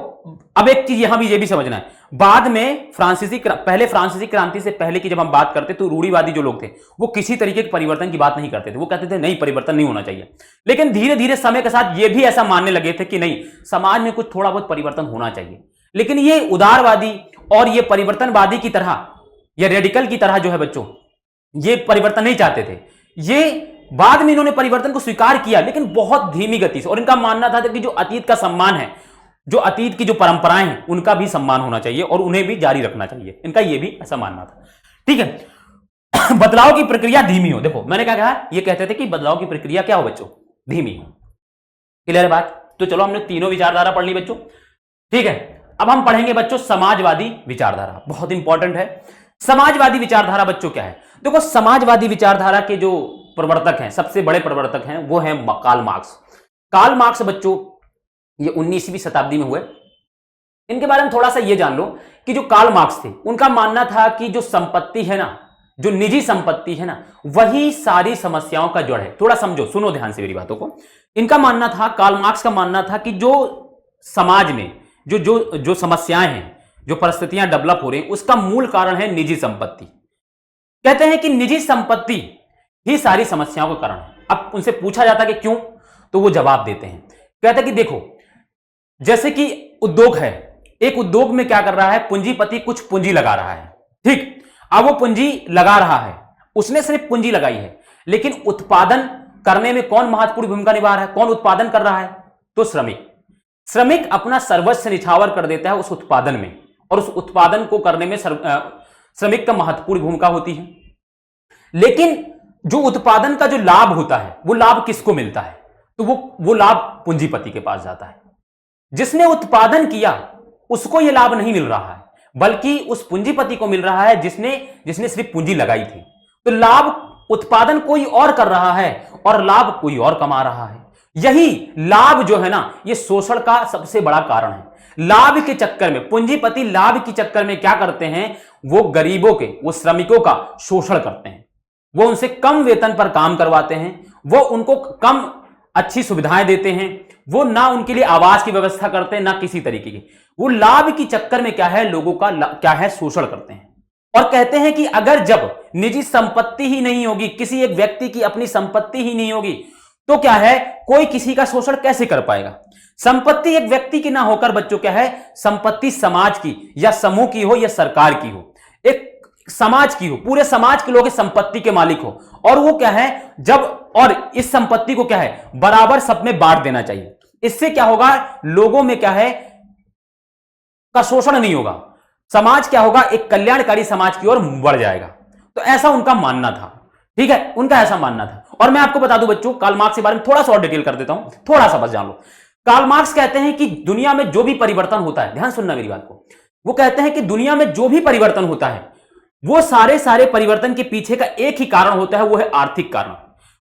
अब एक चीज यहां भी ये भी समझना है, बाद में पहले फ्रांसीसी क्रांति से पहले की जब हम बात करते तो रूढ़िवादी जो लोग थे वो किसी तरीके के परिवर्तन की बात नहीं करते थे, वो कहते थे नहीं परिवर्तन नहीं होना चाहिए। लेकिन धीरे धीरे समय के साथ ये भी ऐसा मानने लगे थे कि नहीं समाज में कुछ थोड़ा बहुत परिवर्तन होना चाहिए। लेकिन ये उदारवादी और ये परिवर्तनवादी की तरह या रेडिकल की तरह जो है बच्चों, ये परिवर्तन नहीं चाहते थे। ये बाद में इन्होंने परिवर्तन को स्वीकार किया, लेकिन बहुत धीमी गति से। और इनका मानना था कि जो अतीत का सम्मान है, जो अतीत की जो परंपराएं हैं उनका भी सम्मान होना चाहिए और उन्हें भी जारी रखना चाहिए। इनका ये भी ऐसा मानना था, ठीक है। बदलाव की प्रक्रिया धीमी हो। देखो मैंने क्या कहा, ये कहते थे कि बदलाव की प्रक्रिया क्या हो बच्चों, धीमी हो। क्लियर है बात? तो चलो हमने तीनों विचारधारा पढ़ ली बच्चों, ठीक है। अब हम पढ़ेंगे बच्चों समाजवादी विचारधारा, बहुत इंपॉर्टेंट है। समाजवादी विचारधारा बच्चों क्या है, देखो समाजवादी विचारधारा के जो प्रवर्तक हैं, सबसे बड़े प्रवर्तक हैं, वो हैं कार्ल मार्क्स। कार्ल मार्क्स बच्चों ये 19वीं शताब्दी में हुए। इनके बारे में थोड़ा सा ये जान लो कि जो कार्ल मार्क्स थे उनका मानना था कि जो संपत्ति है ना, जो निजी संपत्ति है ना, वही सारी समस्याओं का जड़ है। थोड़ा समझो, सुनो ध्यान से मेरी बातों को। इनका मानना था, कार्ल मार्क्स का मानना था कि जो समाज में जो समस्याएं हैं, जो परिस्थितियां डेवलप हो रही हैं, उसका मूल कारण है निजी संपत्ति। कहते हैं कि निजी संपत्ति ही सारी समस्याओं का कारण है। अब उनसे पूछा जाता कि क्यों, तो वो जवाब देते हैं, कहते हैं कि देखो जैसे कि उद्योग है, एक उद्योग में क्या कर रहा है, पूंजीपति कुछ पूंजी लगा रहा है, ठीक। अब वो पूंजी लगा रहा है, उसने सिर्फ पूंजी लगाई है, लेकिन उत्पादन करने में कौन महत्वपूर्ण भूमिका निभा रहा है, कौन उत्पादन कर रहा है, तो श्रमिक। श्रमिक अपना सर्वस्व निछावर कर देता है उस उत्पादन में, और उस उत्पादन को करने में श्रमिक का महत्वपूर्ण भूमिका होती है। लेकिन जो उत्पादन का जो लाभ होता है, वो लाभ किसको मिलता है, तो वो लाभ पूंजीपति के पास जाता है। जिसने उत्पादन किया उसको यह लाभ नहीं मिल रहा है, बल्कि उस पूंजीपति को मिल रहा है जिसने सिर्फ पूंजी लगाई थी। तो लाभ उत्पादन कोई और कर रहा है और लाभ कोई और कमा रहा है। यही लाभ जो है ना, ये शोषण का सबसे बड़ा कारण है। लाभ के चक्कर में पूंजीपति लाभ के चक्कर में क्या करते हैं, वो गरीबों के, वो श्रमिकों का शोषण करते हैं। वो उनसे कम वेतन पर काम करवाते हैं, वो उनको कम अच्छी सुविधाएं देते हैं, वो ना उनके लिए आवास की व्यवस्था करते हैं, ना किसी तरीके की। वो लाभ की चक्कर में क्या है, लोगों का क्या है, शोषण करते हैं। और कहते हैं कि अगर जब निजी संपत्ति ही नहीं होगी, किसी एक व्यक्ति की अपनी संपत्ति ही नहीं होगी, तो क्या है, कोई किसी का शोषण कैसे कर पाएगा। संपत्ति एक व्यक्ति की ना होकर बच्चों क्या है, संपत्ति समाज की या समूह की हो या सरकार की हो, एक समाज की हो, पूरे समाज के लोग इस संपत्ति के मालिक हो, और वो क्या है, जब और इस संपत्ति को क्या है, बराबर सब में बांट देना चाहिए। इससे क्या होगा, लोगों में क्या है, का शोषण नहीं होगा, समाज क्या होगा, एक कल्याणकारी समाज की ओर बढ़ जाएगा। तो ऐसा उनका मानना था, ठीक है, उनका ऐसा मानना था। और मैं आपको बता दूं बच्चों, कार्ल मार्क्स के बारे में थोड़ा सा और डिटेल कर देता हूं, थोड़ा सा बस जान लो। कार्ल मार्क्स कहते हैं कि दुनिया में जो भी परिवर्तन होता है, ध्यान सुनना मेरी बात को, वो कहते हैं कि दुनिया में जो भी परिवर्तन होता है, वो सारे परिवर्तन के पीछे का एक ही कारण होता है, वो है आर्थिक कारण।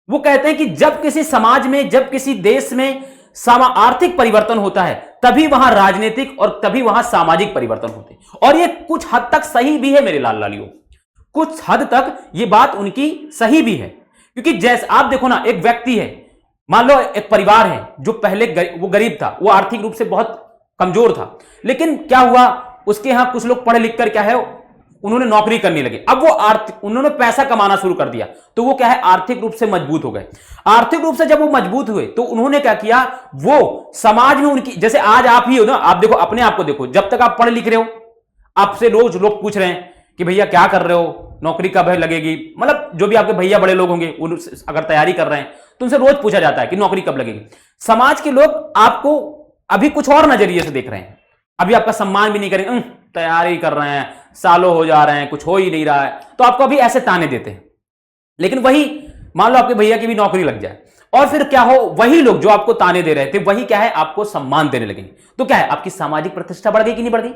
वो कहते हैं कि जब किसी समाज में, जब किसी देश में आर्थिक परिवर्तन होता है, तभी वहां राजनीतिक और तभी वहां सामाजिक परिवर्तन होते हैं। और ये कुछ हद तक सही भी है मेरे लाल लालियों, कुछ हद तक ये बात उनकी सही भी है। क्योंकि जैसे आप देखो ना, एक व्यक्ति है, मान लो एक परिवार है जो पहले वो गरीब था, वो आर्थिक रूप से बहुत कमजोर था, लेकिन क्या हुआ, उसके यहां कुछ लोग पढ़ लिख कर क्या है, उन्होंने नौकरी करने लगे। अब वो उन्होंने पैसा कमाना शुरू कर दिया, तो वो क्या है, आर्थिक रूप से मजबूत हो गए। आर्थिक रूप से जब वो मजबूत हुए, तो उन्होंने क्या किया, वो समाज में उनकी, जैसे आज आप ही हो ना, आप देखो अपने आप को देखो, जब तक आप पढ़ लिख रहे हो, आपसे रोज लोग पूछ रहे हैं कि भैया क्या कर रहे हो, नौकरी कब है लगेगी, मतलब जो भी आपके भैया बड़े लोग होंगे, अगर तैयारी कर रहे हैं तो उनसे रोज पूछा जाता है कि नौकरी कब लगेगी। समाज के लोग आपको अभी कुछ और नजरिए से देख रहे हैं, अभी आपका सम्मान भी नहीं करेंगे, तैयारी कर रहे हैं, सालों हो जा रहे हैं, कुछ हो ही नहीं रहा है, तो आपको अभी ऐसे ताने देते हैं। लेकिन वही मान लो आपके भैया की भी नौकरी लग जाए, और फिर क्या हो, वही लोग जो आपको ताने दे रहे थे, वही क्या है, आपको सम्मान देने लगेंगे। तो क्या है, आपकी सामाजिक प्रतिष्ठा बढ़ गई कि नहीं बढ़ गई,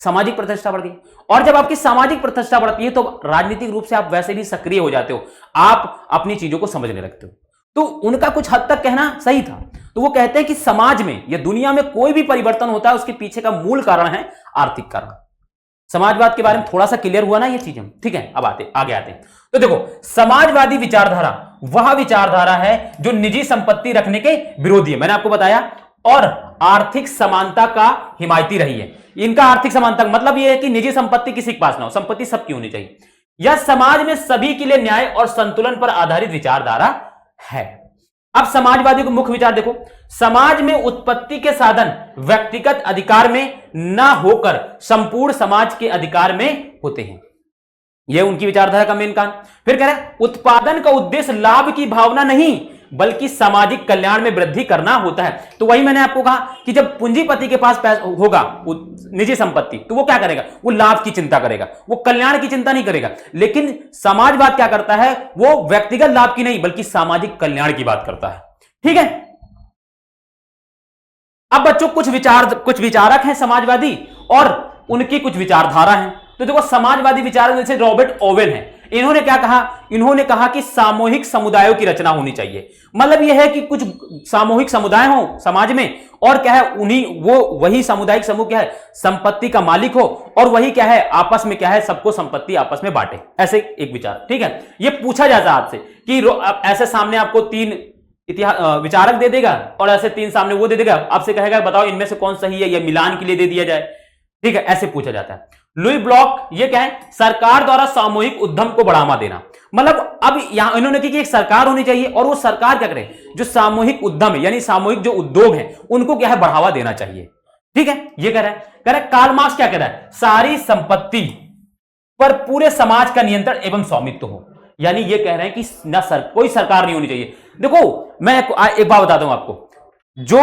सामाजिक प्रतिष्ठा बढ़ गई। और जब आपकी सामाजिक प्रतिष्ठा बढ़ती है, तो राजनीतिक रूप से आप वैसे भी सक्रिय हो जाते हो, आप अपनी चीजों को समझने लगते हो। तो उनका कुछ हद तक कहना सही था। तो वो कहते हैं कि समाज में या दुनिया में कोई भी परिवर्तन होता है, उसके पीछे का मूल कारण है आर्थिक कारण। समाजवाद के बारे में थोड़ा सा क्लियर हुआ ना ये चीज, ठीक है। अब आगे आते हैं। तो देखो, समाजवादी विचारधारा वह विचारधारा है जो निजी संपत्ति रखने के विरोधी है, मैंने आपको बताया, और आर्थिक समानता का हिमायती रही है। इनका आर्थिक समानता मतलब यह है कि निजी संपत्ति किसी के पास ना हो, संपत्ति सबकी होनी चाहिए। यह समाज में सभी के लिए न्याय और संतुलन पर आधारित विचारधारा है। अब समाजवादी को मुख्य विचार देखो, समाज में उत्पत्ति के साधन व्यक्तिगत अधिकार में ना होकर संपूर्ण समाज के अधिकार में होते हैं। यह उनकी विचारधारा का मेन कारण। फिर कह रहे हैं, उत्पादन का उद्देश्य लाभ की भावना नहीं बल्कि सामाजिक कल्याण में वृद्धि करना होता है। तो वही मैंने आपको कहा कि जब पूंजीपति के पास पैसा होगा, निजी संपत्ति, तो वो क्या करेगा, वो लाभ की चिंता करेगा, वो कल्याण की चिंता नहीं करेगा। लेकिन समाजवाद क्या करता है, वो व्यक्तिगत लाभ की नहीं बल्कि सामाजिक कल्याण की बात करता है, ठीक है। अब बच्चों कुछ विचारक हैं समाजवादी और उनकी कुछ विचारधारा है। तो देखो, समाजवादी विचारक जैसे रॉबर्ट ओवेन है, इन्होंने क्या कहा, इन्होंने कहा कि सामूहिक समुदायों की रचना होनी चाहिए। मतलब यह है कि कुछ सामूहिक समुदाय हो समाज में, और क्या है, वही सामुदायिक समूह क्या है, संपत्ति का मालिक हो, और वही क्या है, आपस में क्या है, सबको संपत्ति आपस में बांटे। ऐसे एक विचार, ठीक है। यह पूछा जाता है आपसे कि ऐसे सामने आपको 3 विचारक दे देगा और ऐसे 3 सामने वो दे देगा, आपसे कहेगा बताओ इनमें से कौन सही है, या मिलान के लिए दे दिया जाए, ठीक है, ऐसे पूछा जाता है। लुई ब्लॉक ये क्या है, सरकार द्वारा सामूहिक उद्यम को बढ़ावा देना। मतलब अब यहां इन्होंने की कि एक सरकार होनी चाहिए और वो सरकार क्या करे, जो सामूहिक उद्यम है यानी सामूहिक जो उद्योग है उनको क्या है बढ़ावा देना चाहिए। ठीक है, ये कह रहा है कार्ल मार्क्स क्या कह रहा है, सारी संपत्ति पर पूरे समाज का नियंत्रण एवं स्वामित्व हो। यानी ये कह रहे हैं कि ना कोई सरकार नहीं होनी चाहिए। देखो मैं एक बात बताता हूं आपको, जो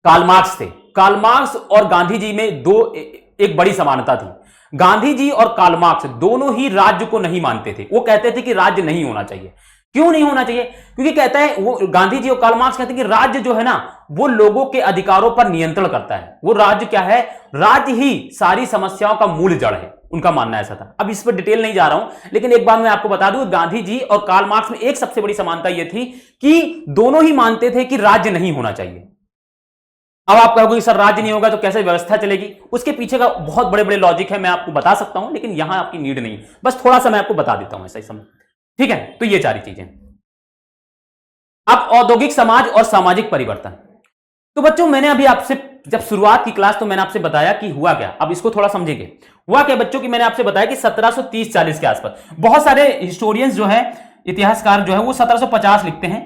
कार्ल मार्क्स थे, कार्ल मार्क्स और गांधी जी में एक बड़ी समानता थी। गांधी जी और कार्ल मार्क्स दोनों ही राज्य को नहीं मानते थे। वो कहते थे कि राज्य नहीं होना चाहिए। क्यों नहीं होना चाहिए? क्योंकि कहता है वो गांधी जी और कार्ल मार्क्स कहते हैं कि राज्य जो है ना वो लोगों के अधिकारों पर नियंत्रण करता है। वो राज्य क्या है, राज्य ही सारी समस्याओं का मूल जड़ है। उनका मानना ऐसा था। अब इस पर डिटेल नहीं जा रहा हूं, लेकिन एक बात मैं आपको बता दूं, गांधी जी और कार्ल मार्क्स में एक सबसे बड़ी समानता यह थी कि दोनों ही मानते थे कि राज्य नहीं होना चाहिए। अब आप कहोगे सर राज्य नहीं होगा तो कैसे व्यवस्था चलेगी? उसके पीछे का बहुत बड़े बड़े लॉजिक है, मैं आपको बता सकता हूं, लेकिन यहां आपकी नीड नहीं, बस थोड़ा सा मैं आपको बता देता हूं ऐसा ही समझ। ठीक है, तो ये सारी चीजें। अब औद्योगिक समाज और सामाजिक परिवर्तन। तो बच्चों मैंने अभी आपसे जब शुरुआत की क्लास तो मैंने आपसे बताया कि हुआ क्या। अब इसको थोड़ा समझेंगे। हुआ क्या बच्चों की मैंने आपसे बताया कि 1730-40 के आसपास बहुत सारे हिस्टोरियंस जो है, इतिहासकार जो है वो 1750 लिखते हैं।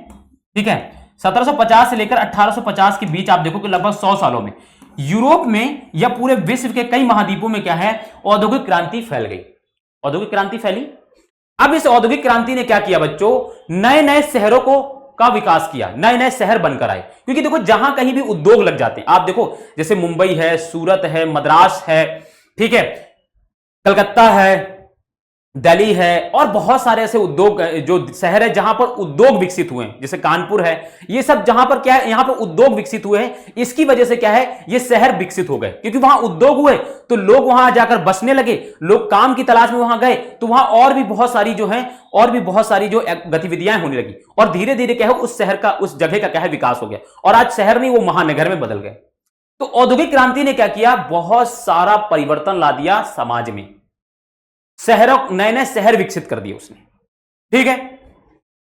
ठीक है, 1750 से लेकर 1850 के बीच आप देखो कि लगभग 100 सालों में यूरोप में या पूरे विश्व के कई महाद्वीपों में क्या है, औद्योगिक क्रांति फैल गई। औद्योगिक क्रांति फैली। अब इस औद्योगिक क्रांति ने क्या किया बच्चों, नए नए शहरों का विकास किया, नए नए शहर बनकर आए। क्योंकि देखो जहां कहीं भी उद्योग लग जाते हैं, आप देखो जैसे मुंबई है, सूरत है, मद्रास है, ठीक है, कलकत्ता है, दिल्ली है, और बहुत सारे ऐसे उद्योग जो शहर है जहां पर उद्योग विकसित हुए हैं, जैसे कानपुर है, ये सब जहां पर क्या है, यहां पर उद्योग विकसित हुए हैं। इसकी वजह से क्या है, ये शहर विकसित हो गए, क्योंकि वहां उद्योग हुए तो लोग वहां जाकर बसने लगे, लोग काम की तलाश में वहां गए, तो वहां और भी बहुत सारी जो है, और भी बहुत सारी जो गतिविधियां होने लगी, और धीरे धीरे क्या है उस शहर का, उस जगह का क्या है विकास हो गया, और आज शहर नहीं वो महानगर में बदल गए। तो औद्योगिक क्रांति ने क्या किया, बहुत सारा परिवर्तन ला दिया समाज में, शहरों, नए नए शहर विकसित कर दिए उसने। ठीक है,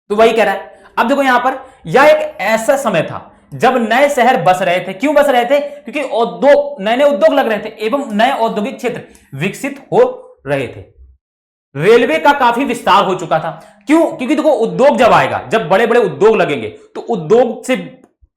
तो वही कह रहा है। अब देखो यहां पर यह एक ऐसा समय था जब नए शहर बस रहे थे। क्यों बस रहे थे? क्योंकि उद्योग, नए नए उद्योग लग रहे थे एवं नए औद्योगिक क्षेत्र विकसित हो रहे थे। रेलवे का काफी विस्तार हो चुका था। क्यों? क्योंकि देखो उद्योग जब आएगा, जब बड़े बड़े उद्योग लगेंगे तो उद्योग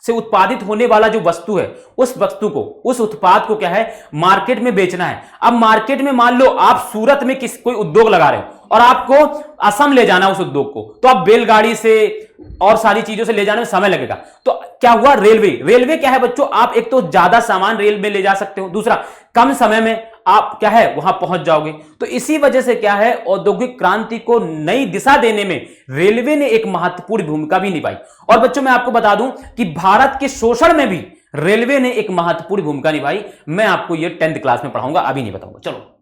से उत्पादित होने वाला जो वस्तु है, उस वस्तु को, उस उत्पाद को क्या है, मार्केट में बेचना है। अब मार्केट में मान लो आप सूरत में कोई उद्योग लगा रहे हो और आपको असम ले जाना उस उद्योग को, तो आप बैलगाड़ी से और सारी चीजों से ले जाने में समय लगेगा। तो क्या हुआ, रेलवे क्या है बच्चों, आप एक तो ज्यादा सामान रेल में ले जा सकते हो, दूसरा कम समय में आप क्या है वहां पहुंच जाओगे। तो इसी वजह से क्या है, औद्योगिक क्रांति को नई दिशा देने में रेलवे ने एक महत्वपूर्ण भूमिका भी निभाई। और बच्चों मैं आपको बता दूं कि भारत के शोषण में भी रेलवे ने एक महत्वपूर्ण भूमिका निभाई। मैं आपको यह 10th क्लास में पढ़ाऊंगा, अभी नहीं बताऊंगा। चलो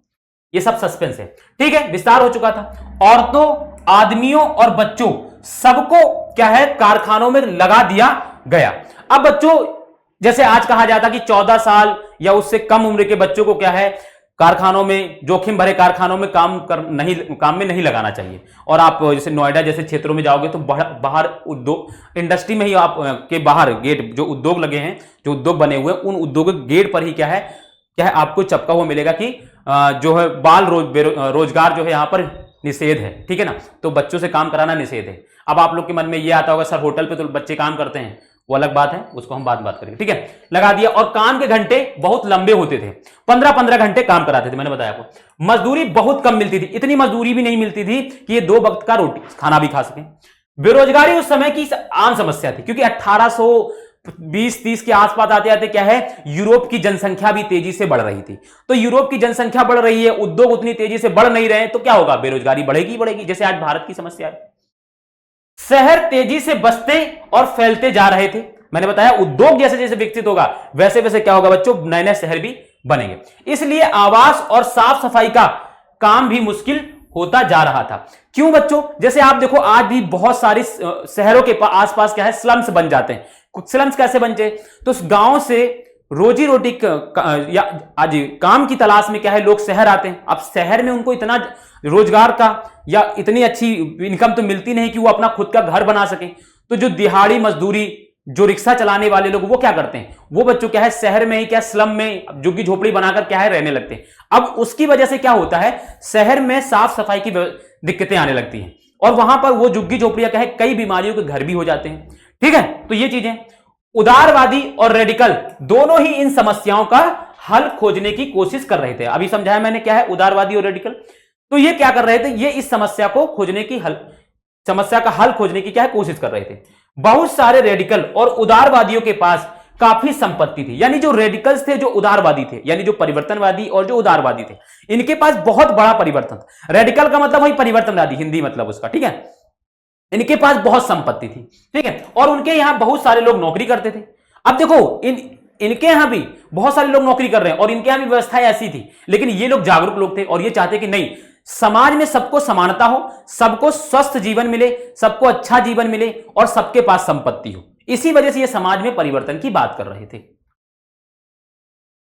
ये सब सस्पेंस है। ठीक है, विस्तार हो चुका था। औरतों, आदमियों और बच्चों सबको क्या है, कारखानों में लगा दिया गया। अब बच्चों जैसे आज कहा जाता कि 14 साल या उससे कम उम्र के बच्चों को क्या है, कारखानों में, जोखिम भरे कारखानों में काम में नहीं लगाना चाहिए। और आप जैसे नोएडा जैसे क्षेत्रों में जाओगे तो बाहर उद्योग, इंडस्ट्री में ही आप के बाहर गेट जो उद्योग लगे हैं, जो उद्योग बने हुए हैं, उन उद्योग के गेट पर ही क्या है आपको चपका हुआ मिलेगा कि जो है बाल रोजगार जो है यहाँ पर निषेध है। ठीक है ना, तो बच्चों से काम कराना निषेध है। अब आप लोग के मन में ये आता होगा सर होटल पे तो बच्चे काम करते हैं, वो अलग बात है, उसको हम बात करेंगे। ठीक है, लगा दिया। और काम के घंटे बहुत लंबे होते थे, 15-15 घंटे काम कराते थे। मैंने बताया आपको मजदूरी बहुत कम मिलती थी, इतनी मजदूरी भी नहीं मिलती थी कि ये 2 वक्त का रोटी खाना भी खा सके। बेरोजगारी उस समय की आम समस्या थी, क्योंकि 1820-30 के आसपास आते आते क्या है, यूरोप की जनसंख्या भी तेजी से बढ़ रही थी। तो यूरोप की जनसंख्या बढ़ रही है, उद्योग उतनी तेजी से बढ़ नहीं रहे, तो क्या होगा, बेरोजगारी बढ़ेगी, जैसे आज भारत की समस्या है। शहर तेजी से बसते और फैलते जा रहे थे। मैंने बताया उद्योग जैसे जैसे विकसित होगा वैसे वैसे क्या होगा बच्चों, नए नए शहर भी बनेंगे। इसलिए आवास और साफ सफाई का काम भी मुश्किल होता जा रहा था। क्यों बच्चों, जैसे आप देखो आज भी बहुत सारी शहरों के आसपास क्या है, स्लम्स बन जाते हैं। कुछ स्लम्स कैसे बनते, तो उस गांव से रोजी रोटी या आज काम की तलाश में क्या है लोग शहर आते हैं। अब शहर में उनको इतना रोजगार का या इतनी अच्छी इनकम तो मिलती नहीं कि वो अपना खुद का घर बना सके। तो जो दिहाड़ी मजदूरी, जो रिक्शा चलाने वाले लोग, वो क्या करते हैं, वो बच्चों क्या है शहर में ही क्या स्लम में झुग्गी झोपड़ी बनाकर क्या है रहने लगते हैं। अब उसकी वजह से क्या होता है, शहर में साफ सफाई की दिक्कतें आने लगती हैं और वहां पर वो झुग्गी झोपड़ियां कहे कई बीमारियों के घर भी हो जाते हैं। ठीक है, तो ये चीजें उदारवादी और रेडिकल दोनों ही इन समस्याओं का हल खोजने की कोशिश कर रहे थे। अभी समझाया मैंने क्या है उदारवादी और रेडिकल। तो ये क्या कर रहे थे, ये इस समस्या को खोजने की समस्या का हल खोजने की क्या है कोशिश कर रहे थे। बहुत सारे रेडिकल और उदारवादियों के पास काफी संपत्ति थी, यानी जो रेडिकल्स थे, जो उदारवादी थे, यानी जो परिवर्तनवादी और जो उदारवादी थे, इनके पास बहुत बड़ा परिवर्तन था। रेडिकल का मतलब वही परिवर्तनवादी, हिंदी मतलब उसका, ठीक है। इनके पास बहुत संपत्ति थी, ठीक है, और उनके यहां बहुत सारे लोग नौकरी करते थे। अब देखो इनके यहां भी बहुत सारे लोग नौकरी कर रहे हैं और इनके यहां भी व्यवस्था ऐसी थी, लेकिन ये लोग जागरूक लोग थे और ये चाहते कि नहीं, समाज में सबको समानता हो, सबको स्वस्थ जीवन मिले, सबको अच्छा जीवन मिले और सबके पास संपत्ति हो। इसी वजह से ये समाज में परिवर्तन की बात कर रहे थे।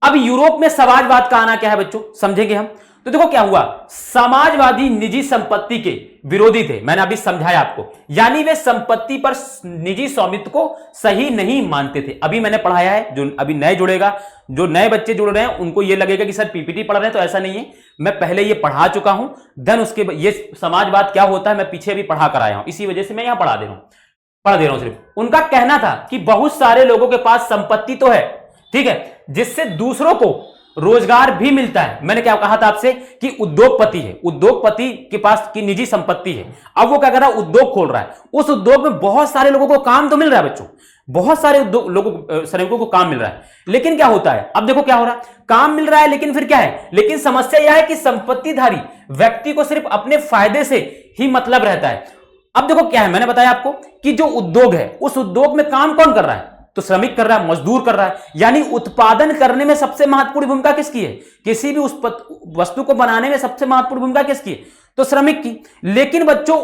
अब यूरोप में समाजवाद का आना क्या है बच्चों, समझेंगे हम। तो देखो क्या हुआ, समाजवादी निजी संपत्ति के विरोधी थे, मैंने अभी समझाया आपको, यानी वे संपत्ति पर निजी स्वामित्व को सही नहीं मानते थे। अभी मैंने पढ़ाया है, जो अभी नए जुड़ेगा, जो नए बच्चे जुड़ रहे हैं उनको ये लगेगा कि सर पीपीटी पढ़ रहे हैं, तो ऐसा नहीं है, मैं पहले ये पढ़ा चुका हूं, देन उसके ये समाजवाद क्या होता है मैं पीछे भी पढ़ा कर आया हूं, इसी वजह से मैं यहां पढ़ दे रहा हूं। सिर्फ उनका कहना था कि बहुत सारे लोगों के पास संपत्ति तो है, ठीक है, जिससे दूसरों को रोजगार भी मिलता है। मैंने क्या कहा था आपसे कि उद्योगपति है, उद्योगपति के पास की निजी संपत्ति है, अब वो क्या कर रहा है, उद्योग खोल रहा है, उस उद्योग में बहुत सारे लोगों को काम तो मिल रहा है बच्चों, बहुत सारे लोगों श्रमिकों को काम मिल रहा है, लेकिन क्या होता है, अब देखो क्या हो रहा है, काम मिल रहा है लेकिन फिर क्या है, लेकिन समस्या यह है कि संपत्तिधारी व्यक्ति को सिर्फ अपने फायदे से ही मतलब रहता है। अब देखो क्या है, मैंने बताया आपको कि जो उद्योग है उस उद्योग में काम कौन कर रहा है, तो श्रमिक कर रहा है, मजदूर कर रहा है, यानी उत्पादन करने में सबसे महत्वपूर्ण भूमिका किसकी है, किसी भी उस वस्तु को बनाने में सबसे महत्वपूर्ण भूमिका किसकी है, तो श्रमिक की। लेकिन बच्चों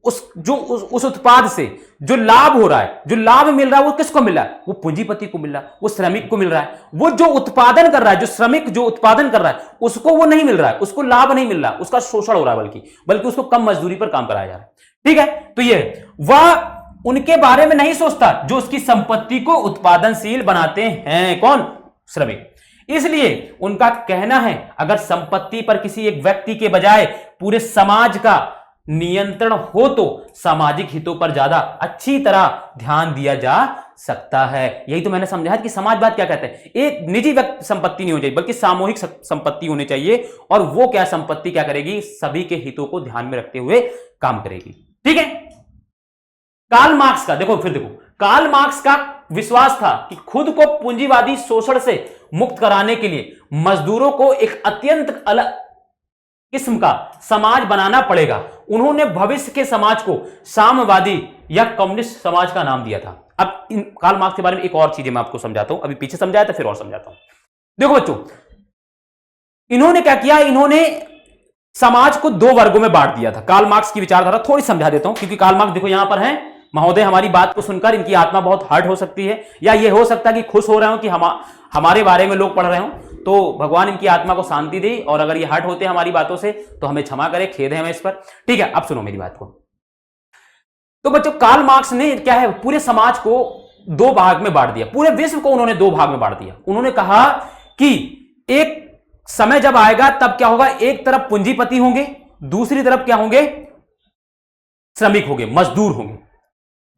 उस उत्पाद से जो लाभ हो रहा है, जो लाभ मिल रहा है वो किसको मिल रहा है, वो पूंजीपति को मिल रहा है, वो श्रमिक को मिल रहा है। वो जो उत्पादन कर रहा है, जो श्रमिक जो उत्पादन कर रहा है उसको वो नहीं मिल रहा है, उसको लाभ नहीं मिल रहा, उसका शोषण हो रहा है, बल्कि उसको कम मजदूरी पर काम कराया जा रहा है। ठीक है, तो ये वह उनके बारे में नहीं सोचता जो उसकी संपत्ति को उत्पादनशील बनाते हैं, कौन, श्रमिक। इसलिए उनका कहना है अगर संपत्ति पर किसी एक व्यक्ति के बजाय पूरे समाज का नियंत्रण हो तो सामाजिक हितों पर ज्यादा अच्छी तरह ध्यान दिया जा सकता है। यही तो मैंने समझाया कि समाजवाद क्या कहते हैं, एक निजी व्यक्ति संपत्ति नहीं होनी चाहिए बल्कि सामूहिक संपत्ति होनी चाहिए, और वो क्या संपत्ति क्या करेगी, सभी के हितों को ध्यान में रखते हुए काम करेगी। ठीक है, कार्ल मार्क्स का देखो कार्ल मार्क्स का विश्वास था कि खुद को पूंजीवादी शोषण से मुक्त कराने के लिए मजदूरों को एक अत्यंत अलग किस्म का समाज बनाना पड़ेगा। उन्होंने भविष्य के समाज को साम्यवादी या कम्युनिस्ट समाज का नाम दिया था। अब इन कार्ल मार्क्स के बारे में एक और चीजें मैं आपको समझाता हूं, अभी पीछे समझाया था फिर और समझाता हूं। देखो बच्चों, इन्होंने क्या किया, इन्होंने समाज को दो वर्गों में बांट दिया था। कार्ल मार्क्स की विचारधारा थोड़ी समझा देता हूं, क्योंकि कार्ल मार्क्स देखो यहां पर हैं महोदय, हमारी बात को सुनकर इनकी आत्मा बहुत हर्ट हो सकती है, या ये हो सकता है कि खुश हो रहे हो कि हमारे बारे में लोग पढ़ रहे हो, तो भगवान इनकी आत्मा को शांति दे, और अगर ये हर्ट होते हैं हमारी बातों से तो हमें क्षमा करे, खेद है हमें इस पर। ठीक है, अब सुनो मेरी बात को। तो बच्चों, कार्ल मार्क्स ने क्या है, पूरे समाज को दो भाग में बांट दिया, पूरे विश्व को उन्होंने दो भाग में बांट दिया। उन्होंने कहा कि एक समय जब आएगा तब क्या होगा, एक तरफ पूंजीपति होंगे, दूसरी तरफ क्या होंगे, श्रमिक होंगे, मजदूर होंगे।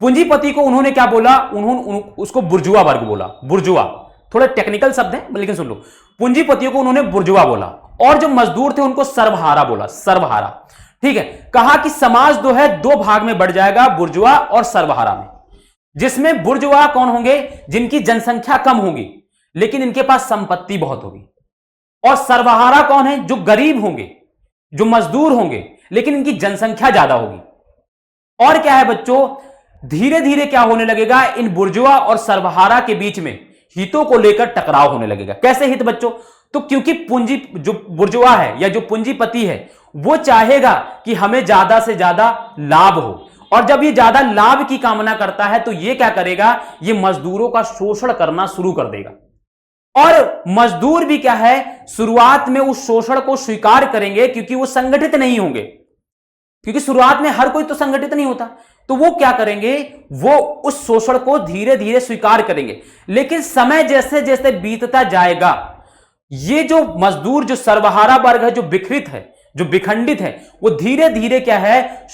पूंजीपति को उन्होंने क्या बोला, उन्होंने उसको बुर्जुआ वर्ग बोला। बुर्जुआ थोड़े टेक्निकल शब्द है लेकिन सुन लो, पूंजीपतियों को उन्होंने बुर्जुआ बोला, और जो मजदूर थे उनको सर्वहारा बोला, सर्वहारा। ठीक है, कहा कि समाज जो है दो भाग में बढ़ जाएगा, बुर्जुआ और सर्वहारा में, जिसमें बुर्जुआ कौन होंगे, जिनकी जनसंख्या कम होगी लेकिन इनके पास संपत्ति बहुत होगी, और सर्वहारा कौन है, जो गरीब होंगे, जो मजदूर होंगे लेकिन इनकी जनसंख्या ज्यादा होगी। और क्या है बच्चों, धीरे धीरे क्या होने लगेगा, इन बुर्जुआ और सर्वहारा के बीच में हितों को लेकर टकराव होने लगेगा। कैसे हित बच्चों, तो क्योंकि पूंजी जो बुर्जुआ है या जो पूंजीपति है वो चाहेगा कि हमें ज्यादा से ज्यादा लाभ हो, और जब ये ज्यादा लाभ की कामना करता है तो ये क्या करेगा, ये मजदूरों का शोषण करना शुरू कर देगा। और मजदूर भी क्या है, शुरुआत में उस शोषण को स्वीकार करेंगे क्योंकि वो संगठित नहीं होंगे, क्योंकि शुरुआत में हर कोई तो संगठित नहीं होता, तो वो क्या करेंगे, वो उस शोषण को धीरे धीरे स्वीकार करेंगे। लेकिन समय जैसे जैसे बीतता जाएगा, ये जो मजदूर, जो सर्वहारा वर्ग है, जो विकृत है, जो विखंडित है, वो धीरे धीरे क्या है,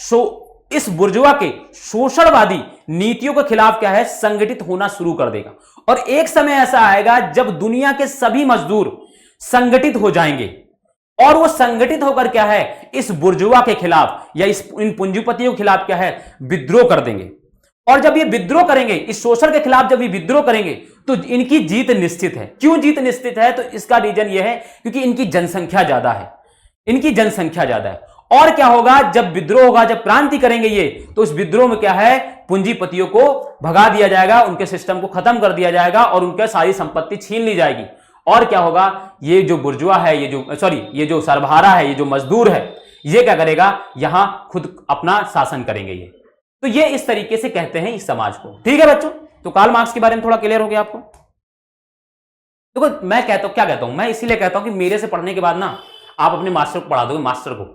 इस बुर्जुआ के शोषणवादी नीतियों के खिलाफ क्या है, संगठित होना शुरू कर देगा। और एक समय ऐसा आएगा जब दुनिया के सभी मजदूर संगठित हो जाएंगे और वो संगठित होकर क्या है, इस बुर्जुआ के खिलाफ या इन पूंजीपतियों के खिलाफ क्या है, विद्रोह कर देंगे। और जब ये विद्रोह करेंगे, इस शोषण के खिलाफ जब ये विद्रोह करेंगे, तो इनकी जीत निश्चित है। क्यों जीत निश्चित है? तो इसका रीजन ये है क्योंकि इनकी जनसंख्या ज्यादा है, इनकी जनसंख्या ज्यादा है। और क्या होगा, जब विद्रोह होगा, जब क्रांति करेंगे ये, तो उस विद्रोह में क्या है, पूंजीपतियों को भगा दिया जाएगा, उनके सिस्टम को खत्म कर दिया जाएगा और उनकी सारी संपत्ति छीन ली जाएगी। और क्या होगा, ये जो बुर्जुआ है, ये जो सरबहारा है, ये जो मजदूर है, ये क्या करेगा, यहां खुद अपना शासन करेंगे ये। तो ये इस तरीके से कहते हैं इस समाज को। ठीक है बच्चों, तो कार्ल मार्क्स के बारे में थोड़ा क्लियर हो गया आपको। देखो मैं कहता हूं, क्या कहता हूं, मैं इसीलिए कहता हूं कि मेरे से पढ़ने के बाद ना आप अपने मास्टर को पढ़ा दोगे, मास्टर को।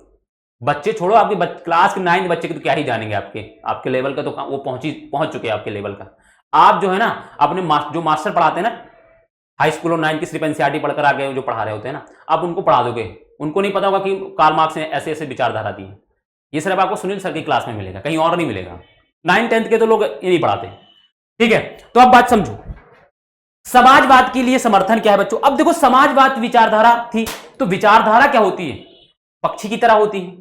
बच्चे छोड़ो, आपके क्लास के 9th बच्चे की तो क्या ही जानेंगे, आपके लेवल का तो वो पहुंच चुके हैं आपके लेवल का। आप जो है ना अपने जो मास्टर पढ़ाते हैं ना हाई स्कूल और 9th की सिर्फ एनसीईआरटी पढ़कर आ गए जो पढ़ा रहे होते हैं ना, आप उनको पढ़ा दोगे, उनको नहीं पता होगा कि कार्ल मार्क्स ने ऐसे ऐसे विचारधारा दी है। ये सिर्फ आपको सुनील सर की क्लास में मिलेगा, कहीं और नहीं मिलेगा। 9th 10th के तो लोग ये नहीं पढ़ाते। ठीक है, तो अब बात समझो, समाजवाद के लिए समर्थन क्या है बच्चों। अब देखो, समाजवाद विचारधारा थी, तो विचारधारा क्या होती है, पक्षी की तरह होती है।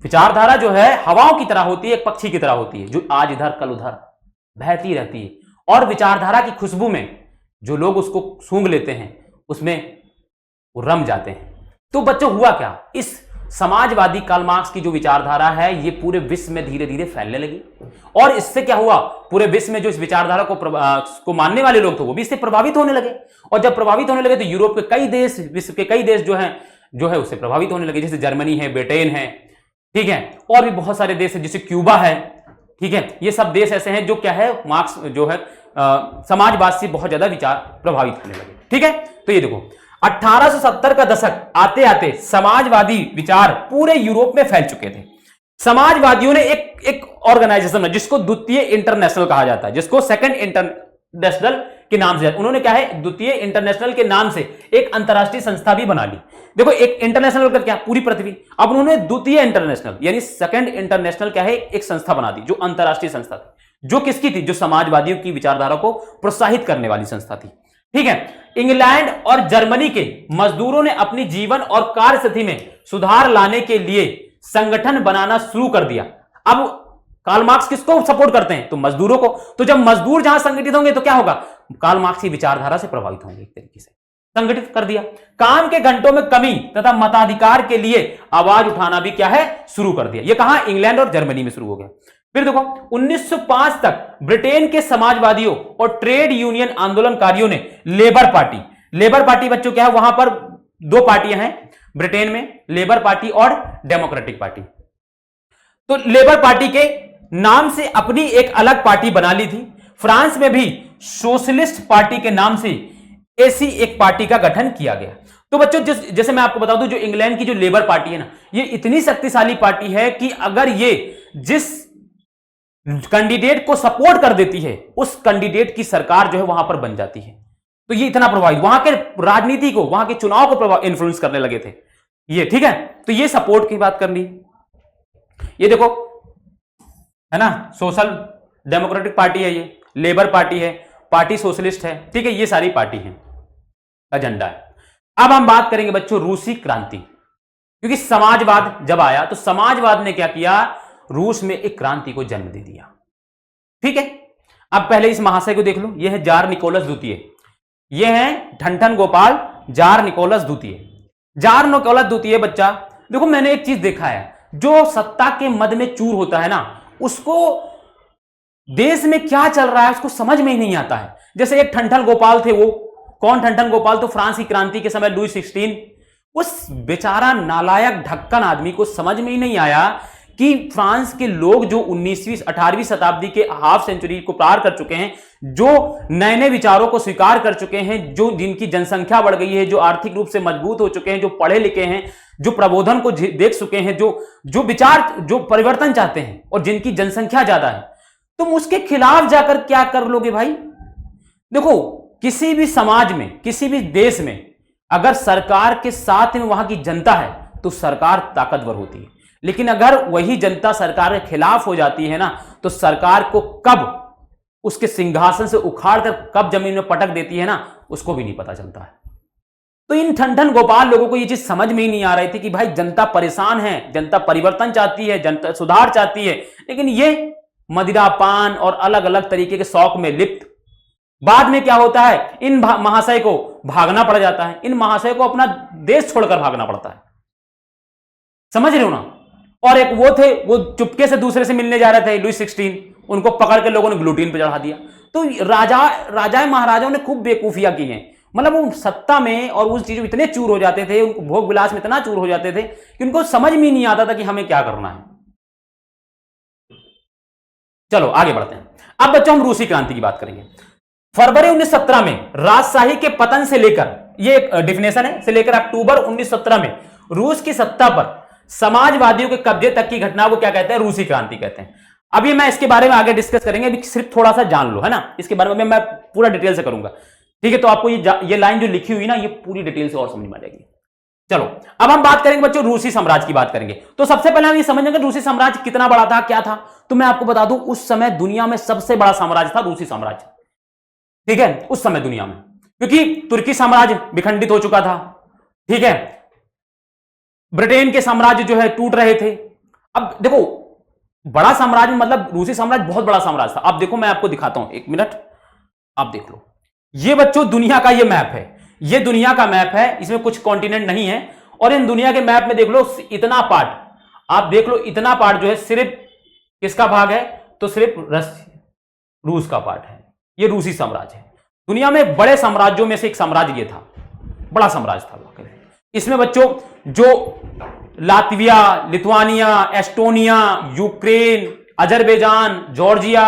विचारधारा जो है हवाओं की तरह होती है, एक पक्षी की तरह होती है, जो आज इधर कल उधर बहती रहती है। और विचारधारा की खुशबू में जो लोग उसको सूंघ लेते हैं, उसमें वो रम जाते हैं। तो बच्चों हुआ क्या, इस समाजवादी कार्ल मार्क्स की जो विचारधारा है, ये पूरे विश्व में धीरे धीरे फैलने लगी। और इससे क्या हुआ, पूरे विश्व में जो इस विचारधारा को मानने वाले लोग थे, वो भी इससे प्रभावित होने लगे। और जब प्रभावित होने लगे, तो यूरोप के कई देश, विश्व के कई देश जो है उससे प्रभावित होने लगे। जैसे जर्मनी है, ब्रिटेन है, ठीक है, और भी बहुत सारे देश है, जैसे क्यूबा है। ठीक है, ये सब देश ऐसे हैं जो क्या है, मार्क्स जो है समाजवाद से बहुत ज्यादा विचार प्रभावित होने लगे। ठीक है, तो ये देखो 1870 का दशक आते आते समाजवादी विचार पूरे यूरोप में फैल चुके थे। समाजवादियों ने एक ऑर्गेनाइजेशन है जिसको द्वितीय इंटरनेशनल कहा जाता है, जिसको सेकंड इंटरनेशनल के नाम से, उन्होंने क्या है, द्वितीय इंटरनेशनल के नाम से एक अंतरराष्ट्रीय संस्था भी बना ली। देखो, एक इंटरनेशनल का क्या, पूरी पृथ्वी। अब उन्होंने द्वितीय इंटरनेशनल यानी सेकंड इंटरनेशनल क्या है, एक संस्था बना दी, जो अंतरराष्ट्रीय संस्था थी, जो किसकी थी, जो समाजवादियों की विचारधारा को प्रोत्साहित करने वाली संस्था थी। ठीक है, इंग्लैंड और जर्मनी के मजदूरों ने अपनी जीवन और कार्य स्थिति में सुधार लाने के लिए संगठन बनाना शुरू कर दिया। अब कार्ल मार्क्स किसको सपोर्ट करते हैं, तो मजदूरों को। तो जब मजदूर जहां संगठित होंगे, तो क्या होगा, कार्ल मार्क्स की विचारधारा से प्रभावित होंगे, एक तरीके से संगठित कर दिया। काम के घंटों में कमी तथा मताधिकार के लिए आवाज उठाना भी क्या है, शुरू कर दिया। यह कहां, इंग्लैंड और जर्मनी में शुरू हो गया। फिर देखो 1905 तक ब्रिटेन के समाजवादियों और ट्रेड यूनियन आंदोलनकारियों ने लेबर पार्टी बच्चों क्या है, वहां पर दो पार्टियां हैं ब्रिटेन में, लेबर पार्टी और डेमोक्रेटिक पार्टी। तो लेबर पार्टी के नाम से अपनी एक अलग पार्टी बना ली थी। फ्रांस में भी सोशलिस्ट पार्टी के नाम से ऐसी एक पार्टी का गठन किया गया। तो बच्चों जैसे मैं आपको बता दूं, जो इंग्लैंड की जो लेबर पार्टी है ना, ये इतनी शक्तिशाली पार्टी है कि अगर ये जिस कैंडिडेट को सपोर्ट कर देती है, उस कैंडिडेट की सरकार जो है वहां पर बन जाती है। तो ये इतना प्रभावित, वहां के राजनीति को, वहां के चुनाव को इन्फ्लुएंस करने लगे थे ये। ठीक है, तो ये सपोर्ट की बात कर ली। ये देखो है ना, सोशल डेमोक्रेटिक पार्टी है, ये लेबर पार्टी है, पार्टी सोशलिस्ट है। ठीक है, ये सारी पार्टी है, एजेंडा है। अब हम बात करेंगे बच्चों रूसी क्रांति, क्योंकि समाजवाद जब आया तो समाजवाद ने क्या किया, रूस में एक क्रांति को जन्म दे दिया। ठीक है, अब पहले इस महाशय को देख लो, यह है जार निकोलस द्वितीय, यह है ठनठन गोपाल जार निकोलस द्वितीय। जार निकोलस द्वितीय बच्चा, देखो मैंने एक चीज देखा है, जो सत्ता के मद में चूर होता है ना, उसको देश में क्या चल रहा है उसको समझ में ही नहीं आता है। जैसे एक ठनठन गोपाल थे, वो कौन ठनठन गोपाल, तो फ्रांस की क्रांति के समय लुई 16, उस बेचारा नालायक ढक्कन आदमी को समझ में ही नहीं आया कि फ्रांस के लोग जो 19वीं 18वीं शताब्दी के हाफ सेंचुरी को पार कर चुके हैं, जो नए नए विचारों को स्वीकार कर चुके हैं, जो जिनकी जनसंख्या बढ़ गई है, जो आर्थिक रूप से मजबूत हो चुके हैं, जो पढ़े लिखे हैं, जो प्रबोधन को देख चुके हैं, जो विचार, जो परिवर्तन चाहते हैं, और जिनकी जनसंख्या ज्यादा है, तुम उसके खिलाफ जाकर क्या कर लोगे भाई। देखो, किसी भी समाज में, किसी भी देश में अगर सरकार के साथ में वहां की जनता है, तो सरकार ताकतवर होती है। लेकिन अगर वही जनता सरकार के खिलाफ हो जाती है ना, तो सरकार को कब उसके सिंहासन से उखाड़ कर कब जमीन में पटक देती है ना, उसको भी नहीं पता चलता है। तो इन ठंडन गोपाल लोगों को यह चीज समझ में ही नहीं आ रही थी कि भाई जनता परेशान है, जनता परिवर्तन चाहती है, जनता सुधार चाहती है, लेकिन ये मदिरा पान और अलग अलग तरीके के शौक में लिप्त। बाद में क्या होता है, इन महाशय को भागना पड़ जाता है, इन महाशय को अपना देश छोड़कर भागना पड़ता है। समझ रहे हो ना। और एक वो थे, वो चुपके से दूसरे से मिलने जा रहे थे, लुई 16, उनको पकड़ के लोगों ने गिलोटिन पे चढ़ा दिया। तो राजाएं महाराजाओं ने खूब बेवकूफियां की हैं। मतलब वो सत्ता में और उस चीजों इतने चूर हो जाते थे, उनको भोग विलास में इतना चूर हो जाते थे कि उनको समझ में नहीं आता था कि हमें क्या करना है। चलो आगे बढ़ते हैं। अब बच्चों हम रूसी क्रांति की बात करेंगे। फरवरी 1917 में राजशाही के पतन से लेकर, ये एक डिफिनेशन है, से लेकर अक्टूबर 1917 में रूस की सत्ता पर समाजवादियों के कब्जे तक की घटना को क्या कहते हैं, रूसी क्रांति कहते हैं। अभी मैं इसके बारे में आगे डिस्कस करेंगे, अभी सिर्फ थोड़ा सा जान लो, है ना। इसके बारे में मैं पूरा डिटेल से करूंगा, ठीक है। तो आपको ये लाइन जो लिखी हुई ना, ये पूरी डिटेल से और समझ में आ जाएगी। चलो अब हम बात करेंगे बच्चों, रूसी साम्राज्य की बात करेंगे। तो सबसे पहले हम ये समझेंगे रूसी साम्राज्य कितना बड़ा था, क्या था। तो मैं आपको बता दूं, उस समय दुनिया में सबसे बड़ा साम्राज्य था रूसी साम्राज्य, ठीक है, उस समय दुनिया में। क्योंकि तुर्की साम्राज्य विखंडित हो चुका था, ठीक है, ब्रिटेन के साम्राज्य जो है टूट रहे थे। अब देखो, बड़ा साम्राज्य मतलब रूसी साम्राज्य बहुत बड़ा साम्राज्य था। अब देखो मैं आपको दिखाता हूं, एक मिनट, आप देख लो। ये बच्चों दुनिया का ये मैप है, ये दुनिया का मैप है, इसमें कुछ कॉन्टिनेंट नहीं है। और इन दुनिया के मैप में देख लो, इतना पार्ट आप देख लो, इतना पार्ट जो है सिर्फ किसका भाग है, तो सिर्फ रूस का पार्ट है। ये रूसी साम्राज्य है। दुनिया में बड़े साम्राज्यों में से एक साम्राज्य ये था, बड़ा साम्राज्य था। इसमें बच्चों जो Latvia, Lithuania, Estonia, Ukraine, Azerbaijan, Georgia,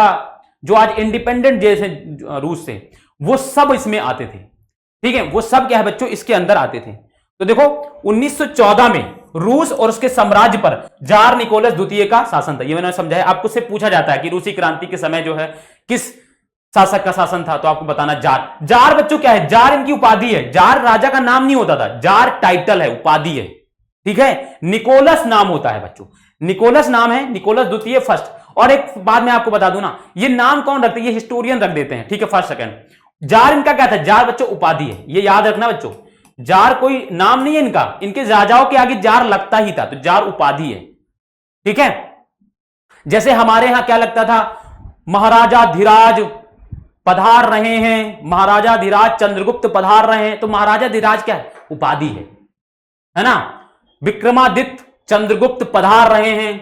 जो आज इंडिपेंडेंट जैसे रूस से, वो सब इसमें आते थे, ठीक है। वो सब क्या है बच्चों, इसके अंदर आते थे। तो देखो 1914 में रूस और उसके साम्राज्य पर जार निकोलस द्वितीय का शासन था। ये मैंने समझाया। आपको से पूछा जाता है कि रूसी क्रांति के समय जो है किस शासक का शासन था, तो आपको बताना जार। जार बच्चों क्या है, जार इनकी उपाधि है। जार राजा का नाम नहीं होता था, जार टाइटल है, उपाधि है, ठीक है। निकोलस नाम होता है बच्चों, निकोलस नाम है, निकोलस द्वितीय फर्स्ट। और एक बात मैं आपको बता दूं ना, ये नाम कौन रखते हैं, ये हिस्टोरियन रख देते हैं, ठीक है, फर्स्ट सेकंड। जार इनका क्या था, जार बच्चों उपाधि है, ये याद रखना बच्चों। जार कोई नाम नहीं है इनका, इनके राजाओं के आगे जार लगता ही था, तो जार उपाधि है, ठीक है। जैसे हमारे यहां क्या लगता था, महाराजा धीराज पधार रहे हैं, महाराजा धीराज चंद्रगुप्त पधार रहे हैं, तो महाराजा धीराज क्या है, उपाधि है ना। विक्रमादित्य चंद्रगुप्त पधार रहे हैं,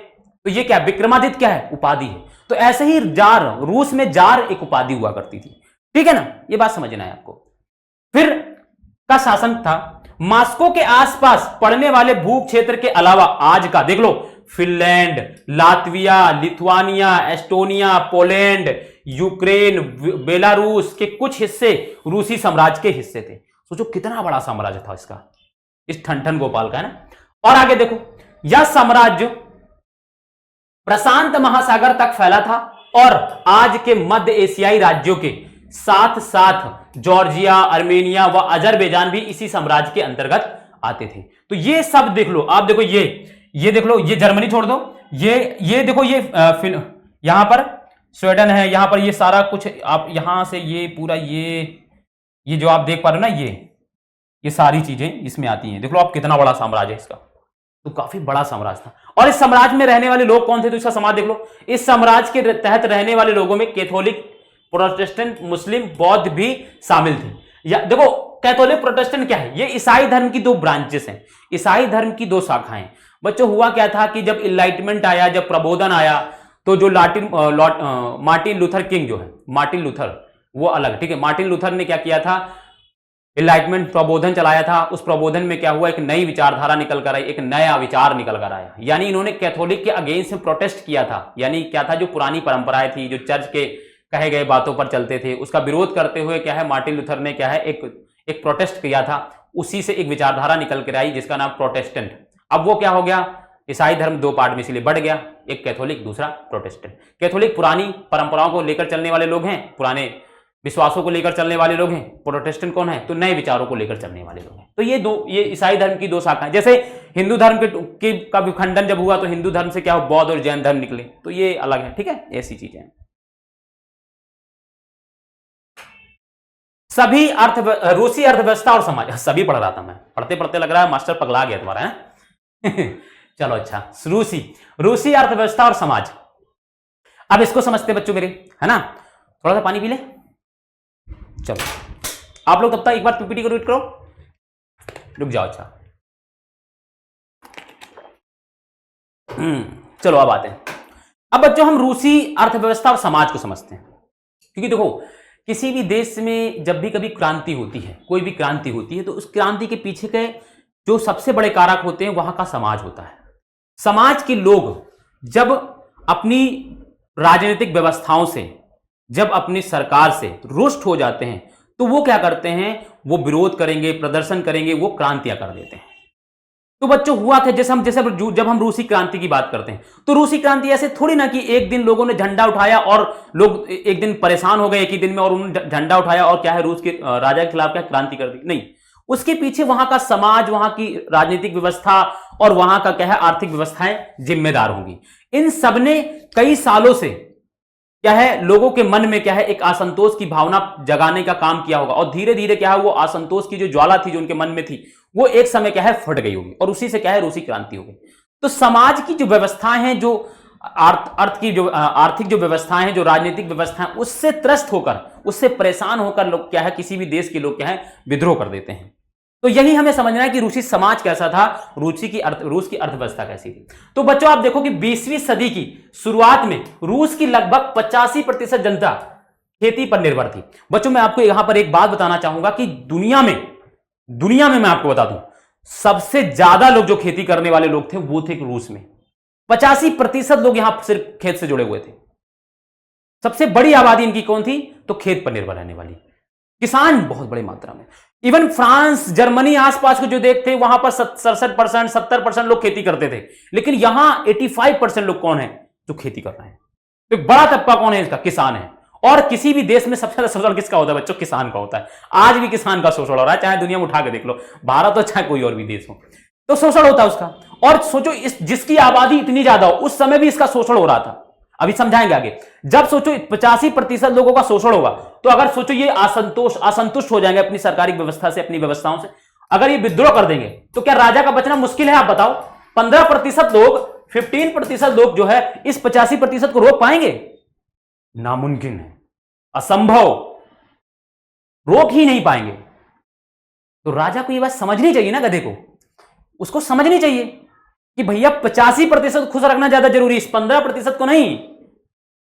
तो ये क्या, विक्रमादित्य क्या है, उपाधि है। तो ऐसे ही जार, रूस में जार एक उपाधि हुआ करती थी, ठीक है ना। ये बात समझना है आपको। फिर का शासन था, मॉस्को के आसपास पड़ने वाले भू क्षेत्र के अलावा आज का देख लो, Finland, Latvia, Lithuania, Estonia, Poland, Ukraine, Belarus के कुछ हिस्से रूसी साम्राज्य के हिस्से थे। सोचो कितना बड़ा साम्राज्य था इसका, इस ठनठन गोपाल का, है ना। और आगे देखो, यह साम्राज्य प्रशांत महासागर तक फैला था और आज के मध्य एशियाई राज्यों के साथ साथ जॉर्जिया, अर्मेनिया व अजरबैजान भी इसी साम्राज्य के अंतर्गत आते थे। तो ये सब देख लो, आप देखो, ये देख लो, ये जर्मनी छोड़ दो, ये देखो, ये यहां पर स्वीडन है, यहां पर ये सारा कुछ, आप यहां से ये पूरा ये जो आप देख पा रहे हो ना, ये सारी चीजें इसमें आती हैं। देख लो आप कितना बड़ा साम्राज्य है इसका, तो काफी बड़ा साम्राज्य था। और इस साम्राज्य में रहने वाले लोग कौन थे, तो इसका समाज देख लो। इस साम्राज्य के तहत रहने वाले लोगों में कैथोलिक, प्रोटेस्टेंट, मुस्लिम, बौद्ध भी शामिल थे। या देखो कैथोलिक प्रोटेस्टेंट क्या है, ये ईसाई धर्म की दो ब्रांचेस हैं, ईसाई धर्म की दो शाखाएं। बच्चों हुआ क्या था कि जब इनलाइटमेंट आया, जब प्रबोधन आया, तो जो मार्टिन लूथर किंग जो है, मार्टिन लूथर वो अलग, ठीक है। मार्टिन लूथर ने क्या किया था, इनलाइटमेंट प्रबोधन चलाया था। उस प्रबोधन में क्या हुआ, एक नई विचारधारा निकल कर आई, एक नया विचार निकल कर आया। यानी इन्होंने कैथोलिक के अगेंस्ट में प्रोटेस्ट किया था। यानी क्या था, जो पुरानी परंपराएं थी, जो चर्च के कहे गए बातों पर चलते थे, उसका विरोध करते हुए क्या है, मार्टिन लूथर ने क्या है, एक प्रोटेस्ट किया था। उसी से एक विचारधारा निकल कर आई जिसका नाम प्रोटेस्टेंट। अब वो क्या हो गया, ईसाई धर्म दो पार्ट में इसलिए बढ़ गया, एक कैथोलिक, दूसरा प्रोटेस्टेंट। कैथोलिक पुरानी परंपराओं को लेकर चलने वाले लोग हैं, पुराने विश्वासों को लेकर चलने वाले लोग हैं। प्रोटेस्टेंट कौन है, तो नए विचारों को लेकर चलने वाले लोग हैं। तो ये ईसाई धर्म की दो शाखाएं। जैसे हिंदू धर्म का विखंडन जब हुआ तो हिंदू धर्म से क्या हो, बौद्ध और जैन धर्म निकले, तो ये अलग है। ठीक है, ऐसी चीजें सभी रूसी अर्थव्यवस्था और समाज, सभी पढ़ रहा था मैं, पढ़ते पढ़ते लग रहा है मास्टर पगला गया तुम्हारा है। चलो अच्छा, रूसी अर्थव्यवस्था और समाज। अब इसको समझते बच्चों मेरे, है ना। थोड़ा सा पानी पी ले। चलो आप लोग तब तक एक बार पीपीटी को रीड करो, रुक जाओ। अच्छा चलो अब आते हैं। अब बच्चों हम रूसी अर्थव्यवस्था और समाज को समझते हैं, क्योंकि देखो किसी भी देश में जब भी कभी क्रांति होती है, कोई भी क्रांति होती है, तो उस क्रांति के पीछे के जो सबसे बड़े कारक होते हैं वहां का समाज होता है। समाज के लोग जब अपनी राजनीतिक व्यवस्थाओं से, जब अपनी सरकार से रुष्ट हो जाते हैं, तो वो क्या करते हैं, वो विरोध करेंगे, प्रदर्शन करेंगे, वो क्रांतियां कर देते हैं। तो बच्चों हुआ क्या, जब हम रूसी क्रांति की बात करते हैं, तो रूसी क्रांति ऐसे थोड़ी ना कि एक दिन लोगों ने झंडा उठाया और लोग एक दिन परेशान हो गए एक ही दिन में और उन्होंने झंडा उठाया और क्या है, रूस के राजा के खिलाफ क्या क्रांति कर दी। नहीं, उसके पीछे वहां का समाज, वहां की राजनीतिक व्यवस्था और वहां का क्या है, आर्थिक व्यवस्थाएं जिम्मेदार होंगी। इन सबने कई सालों से क्या है, लोगों के मन में क्या है, एक असंतोष की भावना जगाने का काम किया होगा, और धीरे धीरे क्या है, वो असंतोष की जो ज्वाला थी जो उनके मन में थी, वो एक समय क्या है फट गई होगी, और उसी से क्या है रूसी क्रांति हो गई। तो समाज की जो व्यवस्थाएं हैं, जो आर्थिक जो व्यवस्थाएं हैं, जो राजनीतिक व्यवस्थाएं, उससे त्रस्त होकर, उससे परेशान होकर लोग क्या है, किसी भी देश के लोग क्या है, विद्रोह कर देते हैं। तो यही हमें समझना है कि रूसी समाज कैसा था, रूस की अर्थव्यवस्था कैसी थी। तो बच्चों आप देखो कि 20वीं सदी की शुरुआत में रूस की लगभग 85% जनता खेती पर निर्भर थी। बच्चों मैं आपको यहां पर एक बात बताना चाहूंगा कि दुनिया में मैं आपको बता दूं, सबसे ज्यादा लोग जो खेती करने वाले लोग थे वो थे रूस में। 85% लोग यहां सिर्फ खेत से जुड़े हुए थे। सबसे बड़ी आबादी इनकी कौन थी, तो खेत पर निर्भर रहने वाली, किसान बहुत बड़ी मात्रा में। इवन फ्रांस, जर्मनी आसपास को जो देखते वहां पर 67%, 70% लोग खेती करते थे, लेकिन यहां 85% लोग कौन है, जो खेती कर रहे हैं। तो बड़ा तबका कौन है इसका, किसान है। और किसी भी देश में सबसे ज्यादा शोषण किसका होता है बच्चों, किसान का होता है। आज भी किसान का शोषण हो रहा है, चाहे दुनिया में उठा के देख लो, भारत हो चाहे कोई और भी देश हो, तो शोषण होता है उसका। और सोचो जिसकी आबादी इतनी ज्यादा हो, उस समय भी इसका शोषण हो रहा था। अभी समझाएंगे आगे। जब सोचो 85% लोगों का शोषण होगा, तो अगर सोचो ये असंतुष्ट हो जाएंगे अपनी सरकारी व्यवस्था से, अपनी व्यवस्थाओं से, अगर ये विद्रोह कर देंगे, तो क्या राजा का बचना मुश्किल है, आप बताओ। 15% लोग, 15% लोग जो है इस 85% को रोक पाएंगे, नामुमकिन है, असंभव, रोक ही नहीं पाएंगे। तो राजा को यह बात समझनी चाहिए ना, गधे को, उसको समझनी चाहिए कि भैया 85% खुश रखना ज्यादा जरूरी, इस 15% को नहीं।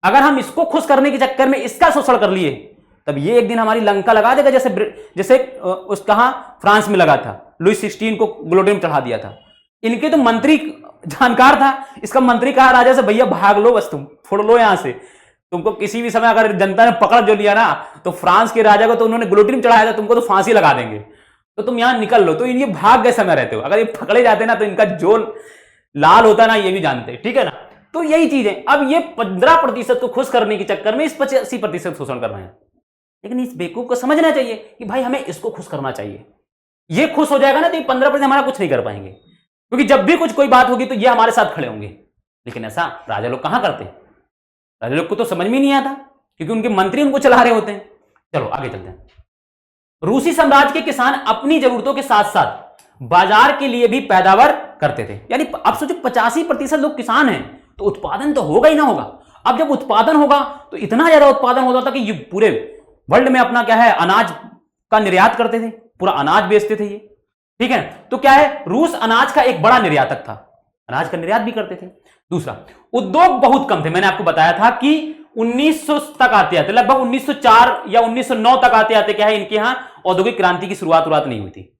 अगर हम इसको खुश करने के चक्कर में इसका शोषण कर लिए, तब ये एक दिन हमारी लंका लगा देगा, जैसे उस कहां फ्रांस में लगा था, लुई 16 को गुलोटिन में चढ़ा दिया था। इनके तो मंत्री जानकार था, इसका मंत्री कहा राजा से, भैया भाग लो, बस तुम फोड़ लो यहां से, तुमको किसी भी समय अगर जनता ने पकड़ जो लिया ना, तो फ्रांस के राजा को तो उन्होंने गुलोटिन में चढ़ाया था, तुमको तो फांसी लगा देंगे, तो तुम यहां निकल लो। तो ये भाग गए समय रहते हो, अगर ये पकड़े जाते ना तो इनका जो लाल होता ना, ये भी जानते, ठीक है ना। तो यही चीज है। अब ये 15% को खुश करने के चक्कर में इस 85% शोषण कर रहे हैं। लेकिन इस बेवकूफ को समझना चाहिए कि भाई हमें इसको खुश करना चाहिए, ये खुश हो जाएगा ना तो ये 15% हमारा कुछ नहीं कर पाएंगे, क्योंकि जब भी कोई बात होगी तो ये हमारे साथ खड़े होंगे। लेकिन ऐसा राजा लोग कहां करते, राजा लोग को तो समझ में नहीं आता, क्योंकि उनके मंत्री उनको चला रहे होते हैं। चलो आगे चलते हैं। रूसी साम्राज्य के किसान अपनी जरूरतों के साथ साथ बाजार के लिए भी पैदावार करते थे। यानी अब सोचो 85% लोग किसान हैं, तो उत्पादन तो होगा ही ना होगा। अब जब उत्पादन होगा तो इतना ज्यादा उत्पादन होता था कि ये पूरे वर्ल्ड में अपना क्या है, अनाज का निर्यात करते थे, पूरा अनाज बेचते थे ये, ठीक है। तो क्या है, रूस अनाज का एक बड़ा निर्यातक था, अनाज का निर्यात भी करते थे। दूसरा, उद्योग बहुत कम थे। मैंने आपको बताया था कि 1900 तक आते आते, लगभग 1904 या 1909 तक आते आते क्या है, इनके यहां औद्योगिक क्रांति की शुरुआत नहीं हुई थी।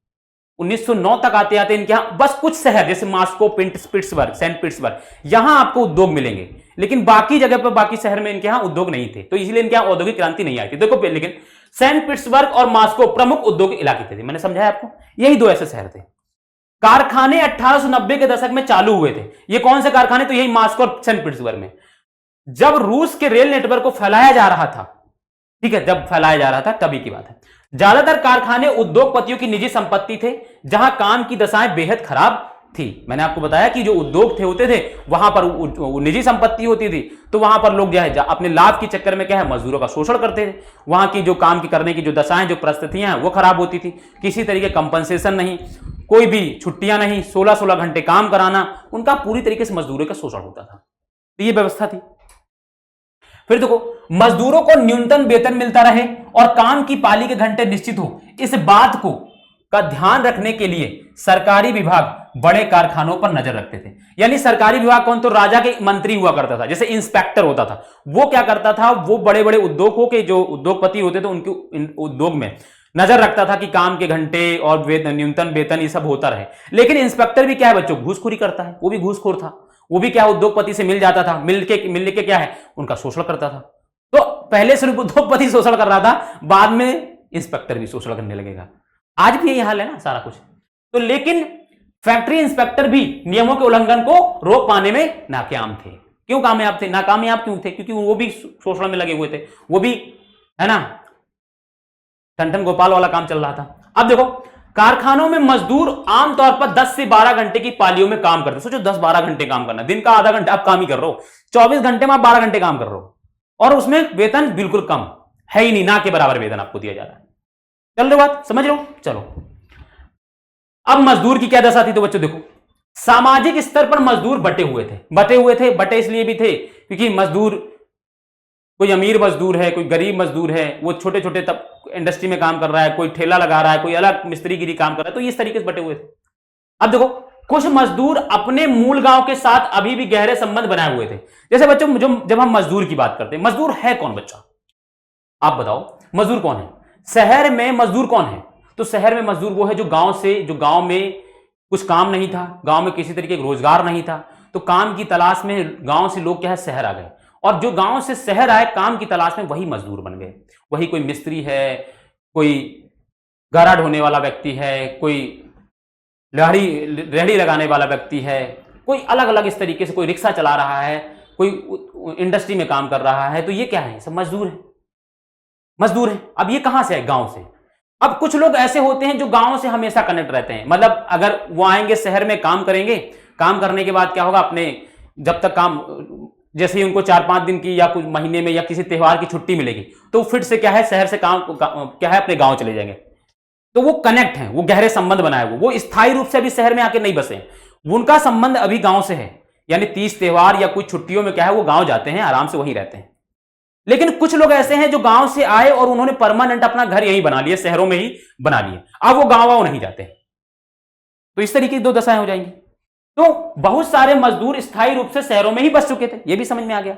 1909 तक आते आते इनके यहां बस कुछ शहर जैसे मॉस्को, पिट्सबर्ग, सेंट पिट्सबर्ग, यहां आपको उद्योग मिलेंगे, लेकिन बाकी जगह पर, बाकी शहर में इनके यहां उद्योग नहीं थे, तो इसलिए इनके यहां औद्योगिक क्रांति नहीं आई थी। देखो, लेकिन सेंट पिट्सबर्ग और मॉस्को प्रमुख उद्योग इलाके थे। मैंने समझाया आपको, यही दो ऐसे शहर थे। कारखाने 1890 के दशक में चालू हुए थे। ये कौन से कारखाने, तो यही मॉस्को और सेंट पिट्सबर्ग में। जब रूस के रेल नेटवर्क को फैलाया जा रहा था, ठीक है, जब फैलाया जा रहा था तभी की बात है। ज्यादातर कारखाने उद्योगपतियों की निजी संपत्ति थे, जहां काम की दशाएं बेहद खराब थी। मैंने आपको बताया कि जो उद्योग थे होते थे वहां पर निजी संपत्ति होती थी, तो वहां पर लोग जो है अपने लाभ के चक्कर में क्या है मजदूरों का शोषण करते थे। वहां की जो काम की करने की जो दशाएं जो परिस्थितियां हैं वो खराब होती थी, किसी तरीके कंपनसेशन नहीं, कोई भी छुट्टियां नहीं, 16-16 घंटे काम कराना, उनका पूरी तरीके से मजदूरों का शोषण होता था। तो ये व्यवस्था थी। फिर देखो, मजदूरों को न्यूनतम वेतन मिलता रहे और काम की पाली के घंटे निश्चित हो, इस बात को का ध्यान रखने के लिए सरकारी विभाग बड़े कारखानों पर नजर रखते थे। यानी सरकारी विभाग कौन? तो राजा के मंत्री हुआ करता था, जैसे इंस्पेक्टर होता था। वो क्या करता था, वो बड़े बड़े उद्योगों के जो उद्योगपति होते थे उनके उद्योग में नजर रखता था कि काम के घंटे और न्यूनतम वेतन ये सब होता रहे। लेकिन इंस्पेक्टर भी क्या है बच्चों, घूसखोरी करता है। वो भी घूसखोर था, वो भी क्या उद्योगपति से मिल जाता था, मिलने के क्या है उनका शोषण करता था। तो पहले सिर्फ उद्योगपति शोषण कर रहा था, बाद में इंस्पेक्टर भी शोषण करने लगेगा। आज भी यही हाल है ना सारा कुछ। तो लेकिन फैक्ट्री इंस्पेक्टर भी नियमों के उल्लंघन को रोक पाने में नाकाम थे। क्यों कामयाब थे? नाकामयाब क्यों थे? क्योंकि वो भी शोषण में लगे हुए थे, वो भी है ना, टंटन गोपाल वाला काम चल रहा था। अब देखो, कारखानों में मजदूर आमतौर पर 10 से 12 घंटे की पालियों में काम करते। सोचो 10-12 घंटे काम करना, दिन का आधा घंटा आप काम ही कर रहे हो, 24 घंटे में आप 12 घंटे काम कर रहे हो, और उसमें वेतन बिल्कुल कम है ही नहीं, ना के बराबर वेतन आपको दिया जा रहा है। चल रही बात, समझ रहे हो? चलो, अब मजदूर की क्या दशा थी? तो बच्चों देखो, सामाजिक स्तर पर मजदूर बटे इसलिए भी थे क्योंकि मजदूर, कोई अमीर मजदूर है, कोई गरीब मजदूर है, वो छोटे छोटे तब इंडस्ट्री में काम कर रहा है, कोई ठेला लगा रहा है, कोई अलग मिस्त्रीगिरी काम कर रहा है, तो इस तरीके से बटे हुए थे। अब देखो, कुछ मजदूर अपने मूल गांव के साथ अभी भी गहरे संबंध बनाए हुए थे। जैसे बच्चों, जब हम मजदूर की बात करते हैं, मजदूर है कौन बच्चा? आप बताओ, मजदूर कौन है? शहर में मजदूर कौन है? तो शहर में मजदूर वो है जो गांव में कुछ काम नहीं था, गांव में किसी तरीके का रोजगार नहीं था, तो काम की तलाश में गांव से लोग क्या है शहर आ गए, और जो गांव से शहर आए काम की तलाश में, वही मजदूर बन गए। वही कोई मिस्त्री है, कोई गारा ढोने वाला व्यक्ति है, कोई रेहड़ी लगाने वाला व्यक्ति है, कोई अलग अलग इस तरीके से, कोई रिक्शा चला रहा है, कोई इंडस्ट्री में काम कर रहा है, तो ये क्या है? सब मजदूर है, मजदूर है। अब ये कहां से है? गांव से। अब कुछ लोग ऐसे होते हैं जो गांव से हमेशा कनेक्ट रहते हैं, मतलब अगर वो आएंगे शहर में काम करेंगे, काम करने के बाद क्या होगा, अपने जब तक काम, जैसे ही उनको 4-5 दिन की या कुछ महीने में या किसी त्योहार की छुट्टी मिलेगी, तो फिर से क्या है शहर से क्या है अपने गांव चले जाएंगे। तो वो कनेक्ट हैं, वो गहरे संबंध बनाए हुए, वो स्थायी रूप से अभी शहर में आके नहीं बसे, उनका संबंध अभी गांव से है। यानी 30 त्योहार या कुछ छुट्टियों में क्या है वो गांव जाते हैं, आराम से वहीं रहते हैं। लेकिन कुछ लोग ऐसे हैं जो गांव से आए और उन्होंने परमानेंट अपना घर यहीं बना लिया, शहरों में ही बना लिए, अब वो गांव नहीं जाते। तो इस तरीके की दो दशाएं हो जाएंगी। तो बहुत सारे मजदूर स्थायी रूप से शहरों में ही बस चुके थे, ये भी समझ में आ गया।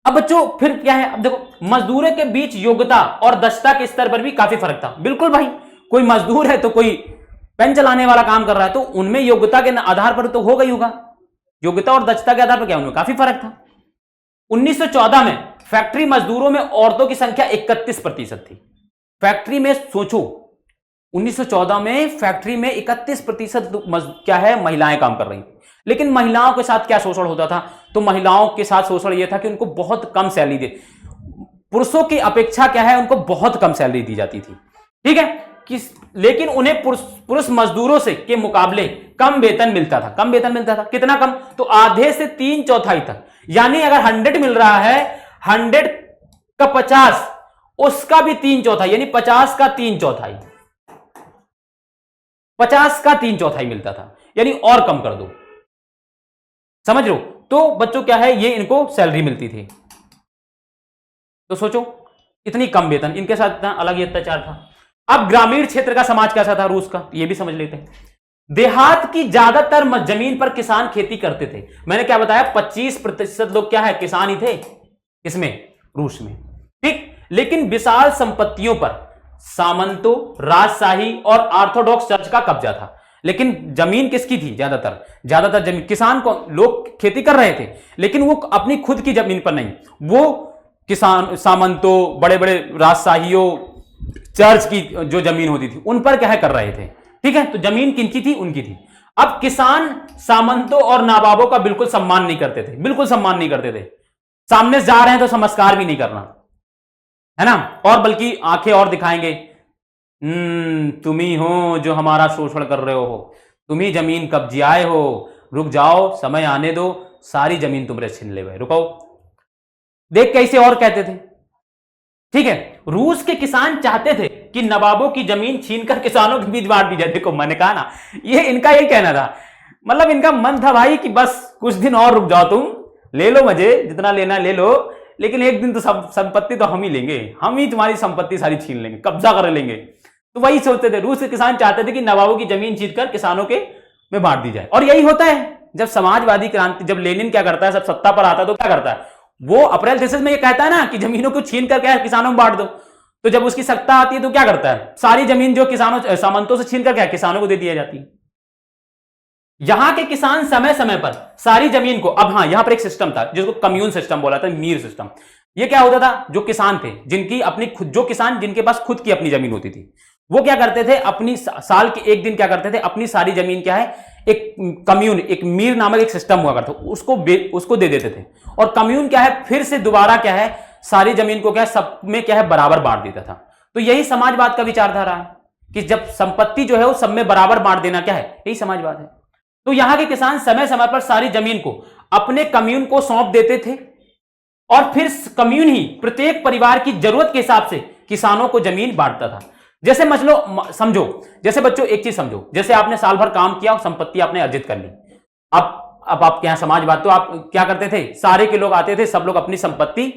अब बच्चों फिर क्या है, अब देखो, मजदूरों के बीच योग्यता और दक्षता के स्तर पर भी काफी फर्क था। बिल्कुल भाई, कोई मजदूर है तो कोई पेन चलाने वाला काम कर रहा है, तो उनमें योग्यता के आधार पर तो होगा ही होगा, योग्यता और दक्षता के आधार पर क्या उनमें काफी फर्क था। 1914 में फैक्ट्री मजदूरों में औरतों की संख्या 31% थी। फैक्ट्री में सोचो, 1914 में फैक्ट्री में 31% क्या है महिलाएं काम कर रही। लेकिन महिलाओं के साथ क्या शोषण होता था? तो महिलाओं के साथ शोषण यह था कि उनको बहुत कम सैलरी दे, पुरुषों की अपेक्षा क्या है उनको बहुत कम सैलरी दी जाती थी, ठीक है। लेकिन उन्हें पुरुष मजदूरों से के मुकाबले कम वेतन मिलता था। कम वेतन मिलता था, कितना कम? तो आधे से 3/4 तक। यानी अगर 100 मिल रहा है, 100 का 50, उसका भी 3/4, यानी 50 का 3/4, 50 का 3/4 मिलता था, यानी और कम कर दो, समझ लो। तो बच्चों क्या है, ये इनको सैलरी मिलती थी। तो सोचो इतनी कम वेतन, इनके साथ इतना अलग ही अत्याचार था। अब ग्रामीण क्षेत्र का समाज कैसा था रूस का, ये भी समझ लेते हैं। देहात की ज्यादातर जमीन पर किसान खेती करते थे। मैंने क्या बताया, 25% लोग क्या है किसान ही थे इसमें, रूस में, ठीक। लेकिन विशाल संपत्तियों पर सामंतों, राजशाही और ऑर्थोडॉक्स चर्च का कब्जा था। लेकिन जमीन किसकी थी? ज्यादातर जमीन किसान को, लोग खेती कर रहे थे लेकिन वो अपनी खुद की जमीन पर नहीं, वो किसान, सामंतों, बड़े बड़े राजशाहियों, चर्च की जो जमीन होती थी उन पर क्या है कर रहे थे, ठीक है। तो जमीन किनकी थी? उनकी थी। अब किसान सामंतों और नवाबों का बिल्कुल सम्मान नहीं करते थे, बिल्कुल सम्मान नहीं करते थे। सामने से जा रहे हैं तो नमस्कार भी नहीं करना, है ना, और बल्कि आंखें और दिखाएंगे, तुम ही हो जो हमारा शोषण कर रहे हो, तुम ही जमीन कब्जियाए हो, रुक जाओ, समय आने दो, सारी जमीन तुमरे छीन ले भाई, रुको। देख कैसे और कहते थे। ठीक है, रूस के किसान चाहते थे कि नवाबों की जमीन छीनकर किसानों के बीच बांट दी जाए। देखो मैंने कहा ना, ये इनका यही कहना था, मतलब इनका मन था भाई कि बस कुछ दिन और रुक जाओ, तुम ले लो मजे, जितना लेना ले लो, लेकिन एक दिन तो सब संपत्ति तो हम ही लेंगे, हम ही तुम्हारी संपत्ति सारी छीन लेंगे, कब्जा कर लेंगे। तो वही सोचते थे, रूस के किसान चाहते थे कि नवाबों की जमीन छीनकर किसानों के में बांट दी जाए। और यही होता है जब समाजवादी क्रांति, जब लेनिन क्या करता है, सब सत्ता पर आता है तो क्या करता है, वो अप्रैल थीसिस में ये कहता है ना कि जमीनों को छीन कर क्या किसानों में बांट दो। तो जब उसकी सत्ता आती है तो क्या करता है, सारी जमीन जो किसानों सामंतों से छीन कर क्या किसानों को दे दी जाती है। यहां के किसान समय समय पर सारी जमीन को, अब हाँ यहां पर एक सिस्टम था जिसको कम्यून सिस्टम बोला था, मीर सिस्टम। ये क्या होता था, जो किसान थे जिनकी अपनी खुद, जो किसान जिनके पास खुद की अपनी जमीन होती थी, वो क्या करते थे, अपनी साल के एक दिन क्या करते थे, अपनी सारी जमीन क्या है, एक कम्यून, एक मीर नामक एक सिस्टम हुआ करता, उसको दे देते थे। और कम्यून क्या है, फिर से दोबारा क्या है, सारी जमीन को क्या है, सब में क्या है, बराबर बांट देता था। तो यही समाजवाद का विचारधारा है कि जब संपत्ति जो है वो सब में बराबर बांट देना क्या है, यही समाजवाद है। तो यहां के किसान समय समय पर सारी जमीन को अपने कम्यून को सौंप देते थे और फिर कम्यून ही प्रत्येक परिवार की जरूरत के हिसाब से किसानों को जमीन बांटता था। जैसे समझो, जैसे बच्चों एक चीज समझो, जैसे आपने साल भर काम किया और संपत्ति आपने अर्जित कर ली। अब आपके यहां समाजवाद, तो आप क्या करते थे, सारे के लोग आते थे, सब लोग अपनी संपत्ति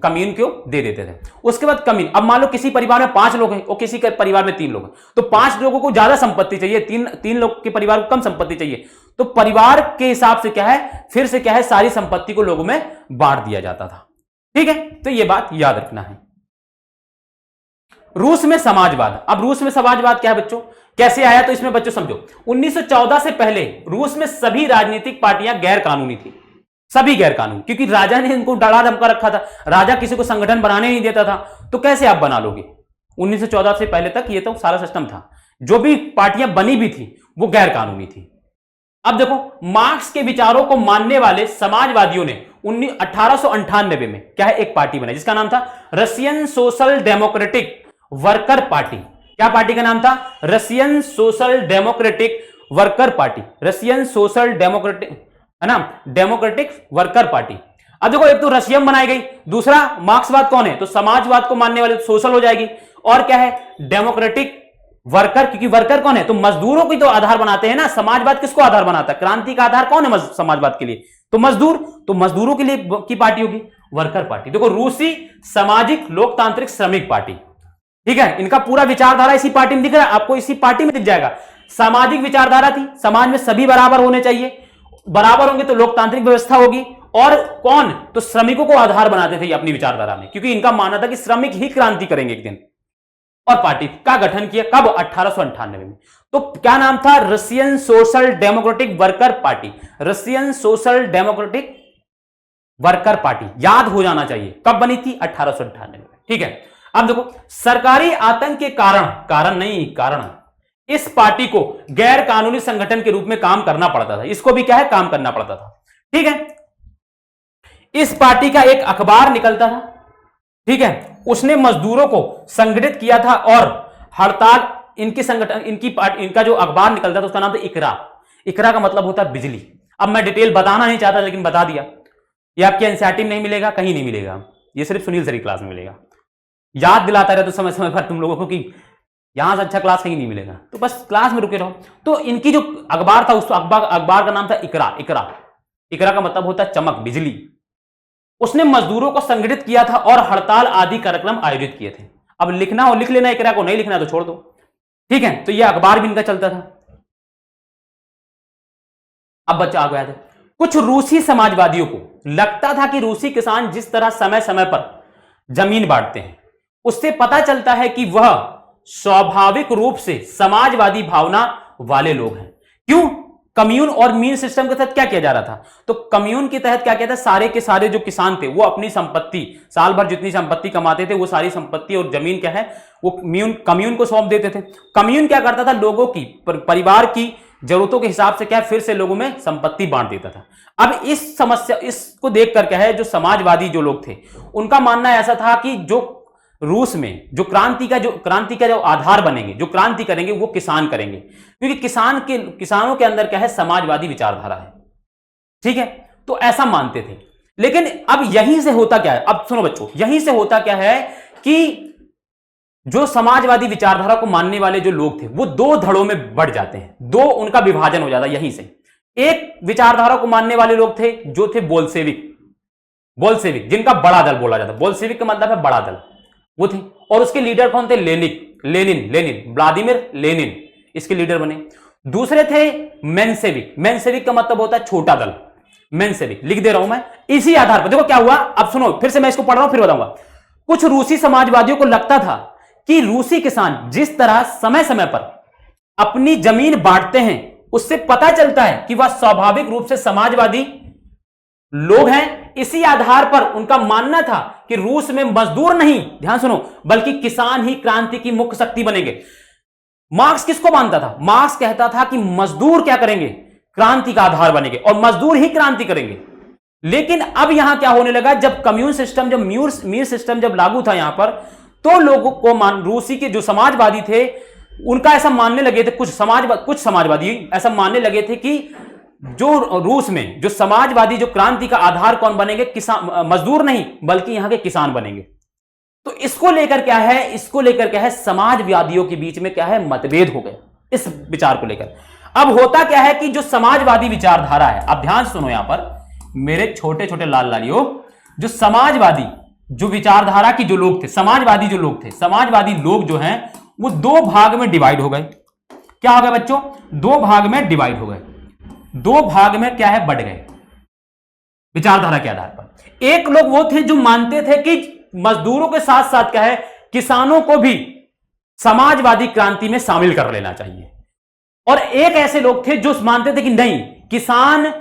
कम्यून को दे देते थे। उसके बाद कम्यून, अब मान लो किसी परिवार में 5 लोग हैं और किसी के परिवार में 3 लोग हैं, तो 5 लोगों को ज्यादा संपत्ति चाहिए, तीन लोग के परिवार को कम संपत्ति चाहिए, तो परिवार के हिसाब से क्या है, फिर से क्या है, सारी संपत्ति को लोगों में बांट दिया जाता था। ठीक है, तो यह बात याद रखना है। रूस में समाजवाद, अब रूस में समाजवाद क्या है बच्चों, कैसे आया, तो इसमें बच्चों समझो, 1914 से पहले रूस में सभी राजनीतिक पार्टियां गैर कानूनी थी, सभी गैर कानूनी, क्योंकि राजा ने इनको डरा धमका रखा था, राजा किसी को संगठन बनाने नहीं देता था, तो कैसे आप बना लोगे। 1914 से पहले तक ये तो सारा सिस्टम था, जो भी पार्टियां बनी भी थी वो गैर कानूनी थी। अब देखो, मार्क्स के विचारों को मानने वाले समाजवादियों ने 1898 में क्या है, एक पार्टी बनाई जिसका नाम था Russian social democratic worker party. क्या पार्टी का नाम था, Russian social democratic worker party, Russian social democratic, है ना, डेमोक्रेटिक वर्कर पार्टी। अब देखो, एक तो रशियन बनाई गई, दूसरा मार्क्सवाद कौन है, तो समाजवाद को मानने वाले सोशल हो जाएगी, और क्या है, डेमोक्रेटिक वर्कर, क्योंकि वर्कर कौन है, तो मजदूरों की तो आधार बनाते हैं ना। समाजवाद किसको आधार बनाता है, क्रांति का आधार कौन है समाजवाद के लिए, तो मजदूर, तो मजदूरों के लिए की पार्टी होगी वर्कर पार्टी। देखो, रूसी सामाजिक लोकतांत्रिक श्रमिक पार्टी, ठीक है, इनका पूरा विचारधारा इसी पार्टी में दिख रहा है आपको, इसी पार्टी में दिख जाएगा। सामाजिक विचारधारा थी, समाज में सभी बराबर होने चाहिए, बराबर होंगे तो लोकतांत्रिक व्यवस्था होगी, और कौन, तो श्रमिकों को आधार बनाते थे ये अपनी विचारधारा में, क्योंकि इनका मानना था कि श्रमिक ही क्रांति करेंगे एक दिन। और पार्टी का गठन किया कब, 1898 में। तो क्या नाम था, Russian social democratic worker party, Russian social democratic worker party, याद हो जाना चाहिए कब बनी थी, 1898 में। ठीक है, अब देखो, सरकारी आतंक के कारण इस पार्टी को गैर कानूनी संगठन के रूप में काम करना पड़ता था, इसको भी क्या है, काम करना पड़ता था। ठीक है, इस पार्टी का एक अखबार निकलता था, ठीक है, उसने मजदूरों को संगठित किया था, और हड़ताल, इनका जो अखबार निकलता था उसका नाम था इकरा। इकरा का मतलब होता है बिजली। अब मैं डिटेल बताना नहीं चाहता, लेकिन बता दिया, ये आपके एनसीईआरटी में नहीं मिलेगा, कहीं नहीं मिलेगा, ये सिर्फ सुनील सर की क्लास में मिलेगा। याद दिलाता रहे तो समय समय पर तुम लोगों को कि यहां से अच्छा क्लास कहीं नहीं मिलेगा, तो बस क्लास में रुके रहो। तो इनकी जो अखबार था, उस अखबार का नाम था इकरा। इकरा का मतलब होता है चमक, बिजली। उसने मजदूरों को संगठित किया था और हड़ताल आदि कार्यक्रम आयोजित किए थे। अब लिखना हो लिख लेना इकरा को, नहीं लिखना तो छोड़ दो। ठीक है, तो यह अखबार भी इनका चलता था। अब बच्चा आ गया था, कुछ रूसी समाजवादियों को लगता था कि रूसी किसान जिस तरह समय समय पर जमीन बांटते हैं, उससे पता चलता है कि वह स्वाभाविक रूप से समाजवादी भावना वाले लोग हैं। क्यों, कम्यून और मीन सिस्टम के तहत क्या किया जा रहा था, तो कम्यून के तहत क्या किया था, सारे के सारे जो किसान थे वो अपनी संपत्ति, साल भर जितनी संपत्ति कमाते थे वो सारी संपत्ति और जमीन क्या है, वो कम्यून को सौंप देते थे। कम्यून क्या करता था, लोगों की परिवार की जरूरतों के हिसाब से क्या फिर से लोगों में संपत्ति बांट देता था। अब इस समस्या, इसको देखकर क्या है, जो समाजवादी जो लोग थे उनका मानना ऐसा था कि जो रूस में जो क्रांति का जो आधार बनेंगे, जो क्रांति करेंगे, वो किसान करेंगे, क्योंकि किसानों के अंदर क्या है, समाजवादी विचारधारा है। ठीक है, तो ऐसा मानते थे। लेकिन अब यहीं से होता क्या है, अब सुनो बच्चों, यहीं से होता क्या है कि जो समाजवादी विचारधारा को मानने वाले जो लोग थे वो दो धड़ों में बढ़ जाते हैं, दो उनका विभाजन हो जाता है यहीं से। एक विचारधारा को मानने वाले लोग थे जो थे बोल्शेविक, जिनका बड़ा दल बोला जाता है। बोल्शेविक का मतलब है बड़ा दल, वो थे। और उसके लीडर कौन थे, लेनिन, व्लादिमीर लेनिन इसके लीडर बने। दूसरे थे मेंशेविक का मतलब होता है छोटा दल, मेंशेविक लिख दे रहा हूं मैं। इसी आधार पर देखो क्या हुआ, अब सुनो, फिर से मैं इसको पढ़ रहा हूं, फिर बताऊंगा। कुछ रूसी समाजवादियों को लगता था कि रूसी किसान जिस तरह समय समय पर अपनी जमीन बांटते हैं, उससे पता चलता है कि वह स्वाभाविक रूप से समाजवादी लोग हैं। इसी आधार पर उनका मानना था कि रूस में मजदूर नहीं, ध्यान सुनो, बल्कि किसान ही क्रांति की मुख्य शक्ति बनेंगे। मार्क्स किसको मानता था, मार्क्स कहता था कि मजदूर क्या करेंगे, क्रांति का आधार बनेंगे और मजदूर ही क्रांति करेंगे। लेकिन अब यहां क्या होने लगा, जब कम्यून सिस्टम, जब मीर सिस्टम जब लागू था यहां पर, तो लोगों को रूसी के जो समाजवादी थे उनका ऐसा मानने लगे थे, कुछ समाजवादी ऐसा मानने लगे थे कि जो रूस में जो समाजवादी जो क्रांति का आधार कौन बनेंगे, किसान, मजदूर नहीं बल्कि यहां के किसान बनेंगे। तो इसको लेकर क्या है, समाजवादियों के बीच में क्या है, मतभेद हो गए इस विचार को लेकर। अब होता क्या है कि जो समाजवादी विचारधारा है, अब ध्यान सुनो यहां पर मेरे छोटे छोटे लाल लालियों, जो समाजवादी जो विचारधारा की जो लोग थे, समाजवादी लोग जो हैं वो दो भाग में डिवाइड हो गए। क्या हो गया बच्चों, दो भाग में डिवाइड हो गए, दो भाग में क्या है, बढ़ गए विचारधारा के आधार पर। एक लोग वो थे जो मानते थे कि मजदूरों के साथ साथ क्या है, किसानों को भी समाजवादी क्रांति में शामिल कर लेना चाहिए। और एक ऐसे लोग थे जो मानते थे कि नहीं, किसान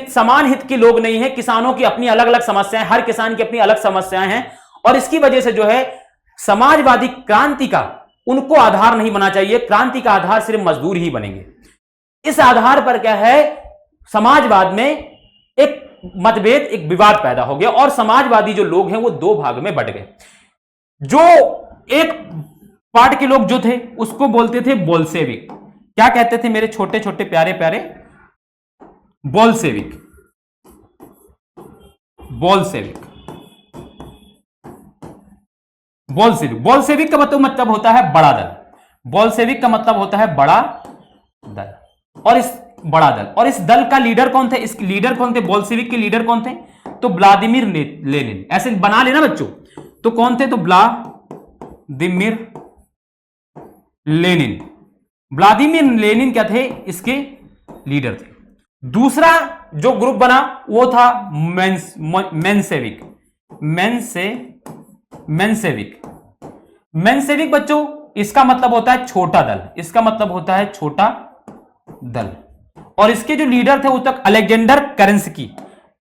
समान हित के लोग नहीं है, किसानों की अपनी अलग अलग समस्याएं, हर किसान की अपनी अलग समस्याएं हैं, और इसकी वजह से जो है समाजवादी क्रांति का उनको आधार नहीं बना चाहिए, क्रांति का आधार सिर्फ मजदूर ही बनेंगे। इस आधार पर क्या है, समाजवाद में एक मतभेद, एक विवाद पैदा हो गया और समाजवादी जो लोग हैं वो दो भाग में बंट गए। जो एक पार्ट के लोग जो थे उसको बोलते थे बोल्शेविक। क्या कहते थे मेरे छोटे छोटे प्यारे प्यारे, बोल्शेविक का मतलब होता है बड़ा दल, बोल्शेविक का मतलब होता है बड़ा दल। और इस दल का लीडर कौन थे, इसके लीडर कौन थे, बोल्शेविक के लीडर कौन थे, तो व्लादिमीर लेनिन। ऐसे बना लेना बच्चों, तो कौन थे, तो व्लादिमीर लेनिन क्या थे, इसके लीडर थे। दूसरा जो ग्रुप बना वो था मेंशेविक बच्चों, इसका मतलब होता है छोटा दल, और इसके जो लीडर थे वो तक अलेक्जेंडर केरेंस्की।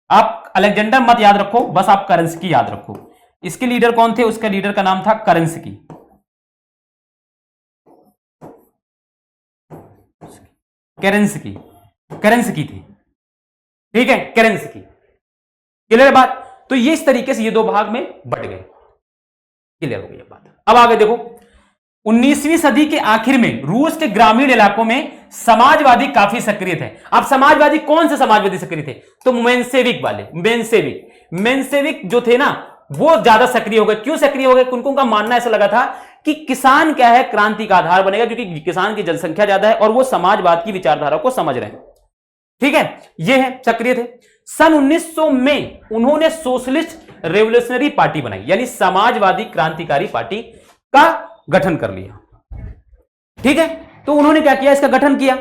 आप अलेक्जेंडर मत याद रखो, बस आप केरेंस्की याद रखो। इसके लीडर कौन थे, उसका लीडर का नाम था केरेंस्की थी, ठीक है, केरेंस्की। क्लियर बात, तो ये इस तरीके से ये दो भाग में बढ़ गए। क्लियर हो गई बात। अब आगे देखो, 19वीं सदी के आखिर में रूस के ग्रामीण इलाकों में समाजवादी काफी सक्रिय थे। अब समाजवादी, कौन से समाजवादी सक्रिय थे, तो मेंशेविक जो थे ना वो ज्यादा सक्रिय हो गए। क्यों सक्रिय हो गए, उनका मानना ऐसा लगा था कि किसान क्या है, क्रांति का आधार बनेगा, क्योंकि किसान की जनसंख्या ज्यादा है और वो समाजवाद की विचारधारा को समझ रहे हैं। ठीक है, ये है, सक्रिय थे। सन 1900 में उन्होंने सोशलिस्ट रेवोल्यूशनरी पार्टी बनाई, यानी समाजवादी क्रांतिकारी पार्टी का गठन कर लिया। ठीक है, तो उन्होंने क्या किया, इसका गठन किया।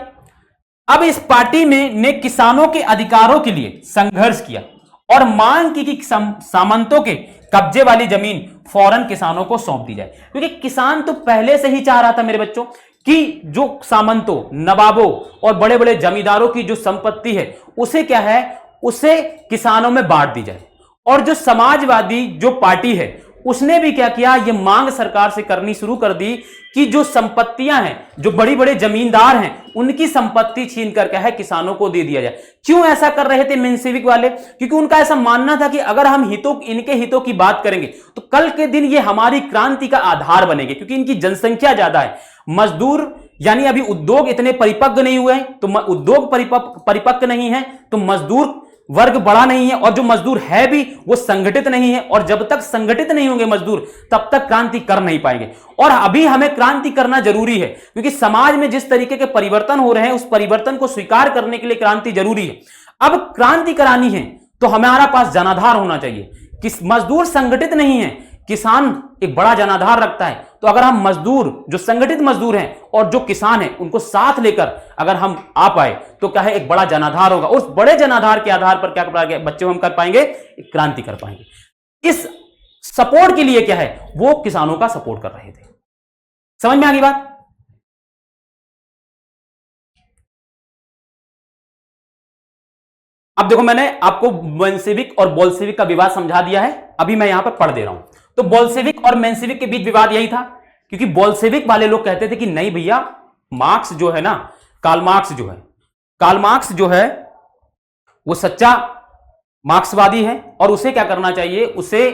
अब इस पार्टी में ने किसानों के अधिकारों के लिए संघर्ष किया और मांग की कि सामंतों के कब्जे वाली जमीन फौरन किसानों को सौंप दी जाए, क्योंकि किसान तो पहले से ही चाह रहा था मेरे बच्चों कि जो सामंतों, नवाबों और बड़े बड़े जमींदारों की जो संपत्ति है उसे क्या है, उसे किसानों में बांट दी जाए। और जो समाजवादी जो पार्टी है उसने भी क्या किया, ये मांग सरकार से करनी शुरू कर दी कि जो संपत्तियां हैं, जो बड़ी बड़े जमींदार हैं, उनकी संपत्ति छीन कर क्या है किसानों को दे दिया जाए। क्यों ऐसा कर रहे थे मेंशेविक वाले? क्योंकि उनका ऐसा मानना था कि अगर हम इनके हितों की बात करेंगे तो कल के दिन ये हमारी क्रांति का आधार बनेंगे, क्योंकि इनकी जनसंख्या ज्यादा है। मजदूर यानी अभी उद्योग इतने परिपक्व नहीं हुए हैं, तो उद्योग परिपक्व नहीं है, तो मजदूर वर्ग बड़ा नहीं है, और जो मजदूर है भी वो संगठित नहीं है, और जब तक संगठित नहीं होंगे मजदूर तब तक क्रांति कर नहीं पाएंगे। और अभी हमें क्रांति करना जरूरी है, क्योंकि समाज में जिस तरीके के परिवर्तन हो रहे हैं उस परिवर्तन को स्वीकार करने के लिए क्रांति जरूरी है। अब क्रांति करानी है तो हमारा पास जनाधार होना चाहिए। किस मजदूर संगठित नहीं है, किसान एक बड़ा जनाधार रखता है, तो अगर हम मजदूर, जो संगठित मजदूर हैं और जो किसान हैं, उनको साथ लेकर अगर हम आ पाए तो क्या है, एक बड़ा जनाधार होगा। उस बड़े जनाधार के आधार पर क्या बच्चे हम कर पाएंगे, एक क्रांति कर पाएंगे। इस सपोर्ट के लिए क्या है, वो किसानों का सपोर्ट कर रहे थे। समझ में आ गई बात? अब देखो, मैंने आपको मेंशेविक और बोल्शेविक का विवाद समझा दिया है, अभी मैं यहां पर पढ़ दे रहा हूं। तो बोल्शेविक और मेंशेविक के बीच विवाद यही था, क्योंकि बोल्शेविक वाले लोग कहते थे कि नहीं भैया, मार्क्स जो है ना, कार्ल मार्क्स जो है वो सच्चा मार्क्सवादी है, और उसे क्या करना चाहिए, उसे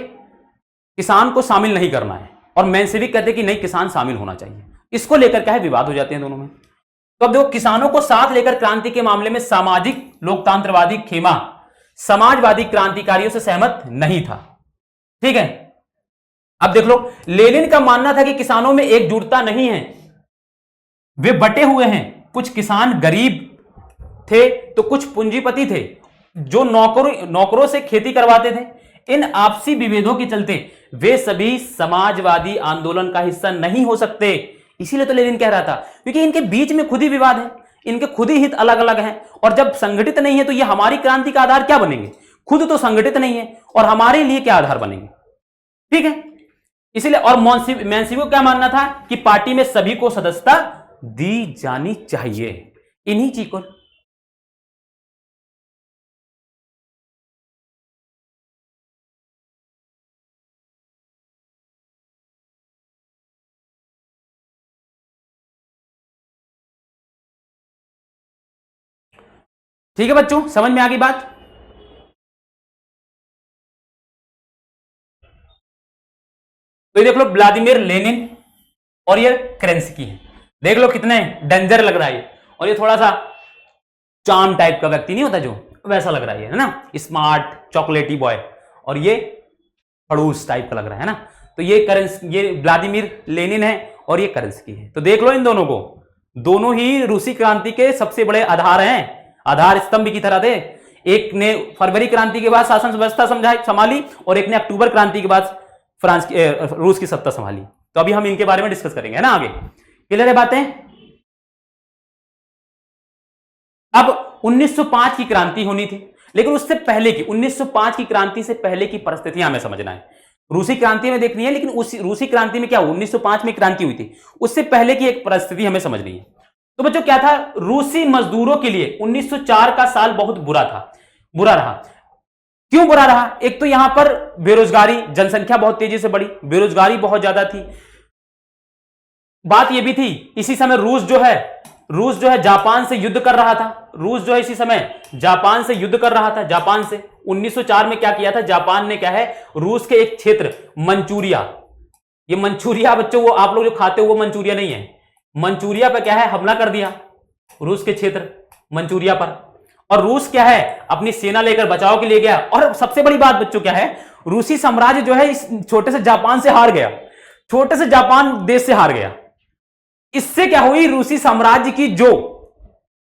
किसान को शामिल नहीं करना है। और मेंशेविक कहते कि नहीं, किसान शामिल होना चाहिए। इसको लेकर क्या है, विवाद हो जाते हैं दोनों में। तो अब देखो, किसानों को साथ लेकर क्रांति के मामले में सामाजिक लोकतंत्रवादी खेमा समाजवादी क्रांतिकारियों से सहमत नहीं था। ठीक है, अब देख लो, लेनिन का मानना था कि किसानों में एकजुटता नहीं है, वे बटे हुए हैं। कुछ किसान गरीब थे तो कुछ पूंजीपति थे जो नौकरों से खेती करवाते थे। इन आपसी विभेदों के चलते वे सभी समाजवादी आंदोलन का हिस्सा नहीं हो सकते। इसीलिए तो लेनिन कह रहा था, क्योंकि इनके बीच में खुद ही विवाद है, इनके खुद ही हित अलग अलग हैं, और जब संगठित नहीं है तो ये हमारी क्रांति का आधार क्या बनेंगे? खुद तो संगठित नहीं है और हमारे लिए क्या आधार बनेंगे? ठीक है, इसलिए। और मेंशेविक को क्या मानना था कि पार्टी में सभी को सदस्यता दी जानी चाहिए। इन्हीं चीज को ठीक है बच्चों, समझ में आ गई बात? तो ये देख लो, व्लादिमीर लेनिन और ये केरेंस्की है। देख लो कितने डेंजर लग रहा है, और ये थोड़ा सा चार्म टाइप का व्यक्ति नहीं होता जो, वैसा लग रहा है ना, स्मार्ट चॉकलेटी बॉय, और ये खड़ूस टाइप का लग रहा है ना। तो ये व्लादिमीर लेनिन है और ये केरेंस्की है। तो देख लो इन दोनों को, दोनों ही रूसी क्रांति के सबसे बड़े आधार हैं, आधार स्तंभ की तरह थे। एक ने फरवरी क्रांति के बाद शासन व्यवस्था संभाली, और एक ने अक्टूबर क्रांति के बाद रूस की सत्ता संभाली। तो अभी हम इनके बारे में डिस्कस करेंगे ना आगे। क्लियर है बातें? अब 1905 की क्रांति होनी थी, लेकिन उससे पहले की 1905 की क्रांति से पहले की परिस्थितियां हमें समझना है। रूसी क्रांति में देखनी है, लेकिन उस रूसी क्रांति में क्या 1905 में क्रांति हुई थी, उससे पहले की एक परिस्थिति हमें समझनी है। तो बच्चों क्या था, रूसी मजदूरों के लिए 1904 का साल बहुत बुरा रहा। क्यों बुरा रहा? एक तो यहां पर बेरोजगारी, जनसंख्या बहुत तेजी से बढ़ी, बेरोजगारी बहुत ज्यादा थी। बात यह भी थी, इसी समय रूस जो है जापान से युद्ध कर रहा था। रूस जो है इसी समय जापान से युद्ध कर रहा था। जापान से 1904 में क्या किया था, जापान ने क्या है, रूस के एक क्षेत्र मंचूरिया, ये मंचूरिया बच्चों वो आप लोग जो खाते हो वो मंचूरिया नहीं है, मंचूरिया पर क्या है हमला कर दिया, रूस के क्षेत्र मंचूरिया पर। और रूस क्या है अपनी सेना लेकर बचाव के लिए गया। और सबसे बड़ी बात बच्चों क्या है, रूसी साम्राज्य जो है इस छोटे से जापान से हार गया, छोटे से जापान देश से हार गया। इससे क्या हुई, रूसी साम्राज्य की जो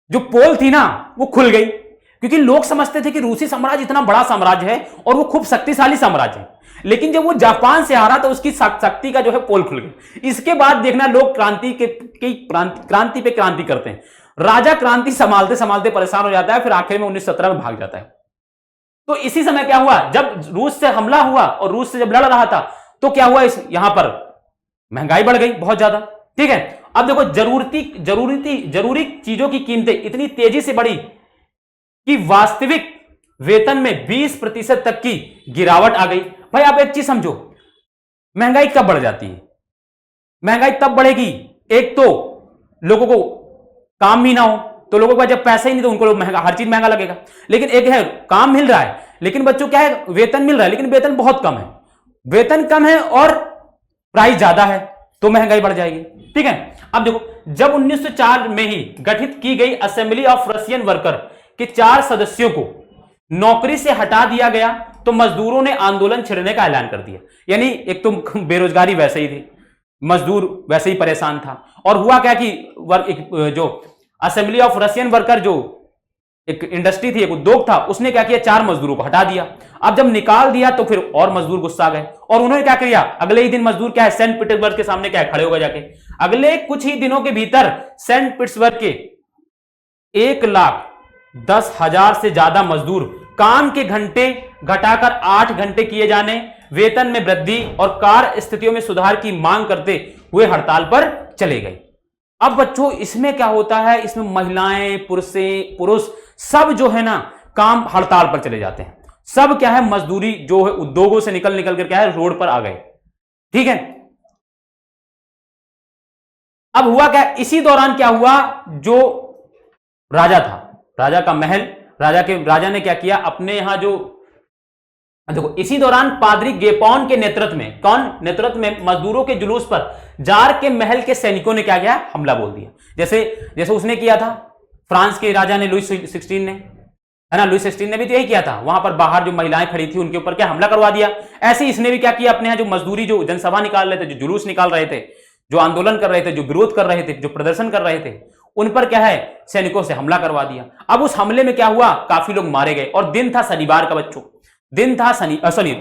पोल थी ना वो खुल गई, क्योंकि लोग समझते थे कि रूसी साम्राज्य इतना बड़ा साम्राज्य है और वो खूब शक्तिशाली साम्राज्य है, लेकिन जब वो जापान से हारा तो उसकी शक्ति का जो है पोल खुल गई। इसके बाद देखना लोग क्रांति पे क्रांति करते हैं, राजा क्रांति संभालते संभालते परेशान हो जाता है, फिर आखिर में 1917 में भाग जाता है। तो इसी समय क्या हुआ, जब रूस से हमला हुआ और रूस से जब लड़ रहा था तो क्या हुआ, इस यहां पर महंगाई बढ़ गई बहुत ज्यादा। ठीक है, अब देखो जरूरी चीजों की कीमतें इतनी तेजी से बढ़ी कि वास्तविक वेतन में 20% तक की गिरावट आ गई। भाई आप एक चीज समझो, महंगाई कब बढ़ जाती है? महंगाई तब बढ़ेगी, एक तो लोगों को काम भी ना हो, तो लोगों के पास जब पैसा ही नहीं तो उनको महंगा, हर चीज महंगा लगेगा। लेकिन एक है काम मिल रहा है, लेकिन बच्चों क्या है, वेतन मिल रहा है लेकिन वेतन बहुत कम है, वेतन कम है और प्राइस ज्यादा है, तो महंगाई बढ़ जाएगी। ठीक है, अब देखो, जब 1904 में ही गठित की गई असेंबली ऑफ रशियन वर्कर के 4 सदस्यों को नौकरी से हटा दिया गया, तो मजदूरों ने आंदोलन छेड़ने का ऐलान कर दिया। यानी एक तो बेरोजगारी वैसे ही थी, मजदूर वैसे ही परेशान था, और हुआ क्या कि जो असेंबली ऑफ रशियन वर्कर, जो एक इंडस्ट्री थी, एक उद्योग था, उसने क्या किया, 4 मजदूरों को हटा दिया। अब जब निकाल दिया तो फिर और मजदूर गुस्सा गए, और उन्होंने क्या किया, अगले ही दिन मजदूर क्या है, सेंट पीटर्सबर्ग के सामने क्या है, खड़े हो गए जाके। अगले कुछ ही दिनों के भीतर सेंट पीटर्सबर्ग के 1,10,000 से ज्यादा मजदूर काम के घंटे घटाकर 8 घंटे किए जाने, वेतन में वृद्धि और कार्य स्थितियों में सुधार की मांग करते हुए हड़ताल पर चले गए। अब बच्चों इसमें क्या होता है, इसमें महिलाएं, पुरुष सब जो है ना, काम हड़ताल पर चले जाते हैं। सब क्या है, मजदूरी जो है उद्योगों से निकल निकल कर क्या है, रोड पर आ गए। ठीक है, अब हुआ क्या, इसी दौरान क्या हुआ, जो राजा था, राजा का महल, राजा ने क्या किया, अपने यहां जो, देखो इसी दौरान पादरी गेपॉन के नेतृत्व में, कौन नेतृत्व में, मजदूरों के जुलूस पर जार के महल के सैनिकों ने क्या किया, हमला बोल दिया। जैसे उसने किया था फ्रांस के राजा ने, लुई 16 ने, है ना, लुई 16 ने भी तो यही किया था, वहां पर बाहर जो महिलाएं खड़ी थी उनके ऊपर क्या हमला करवा दिया। ऐसे इसने भी क्या किया, अपने यहां जो मजदूरी, जो जनसभा निकाल रहे थे, जो जुलूस निकाल रहे थे, जो आंदोलन कर रहे थे, जो विरोध कर रहे थे, जो प्रदर्शन कर रहे थे, उन पर क्या है, सैनिकों से हमला करवा दिया। अब उस हमले में क्या हुआ, काफी लोग मारे गए, और दिन था शनिवार का बच्चों, दिन था सॉरी,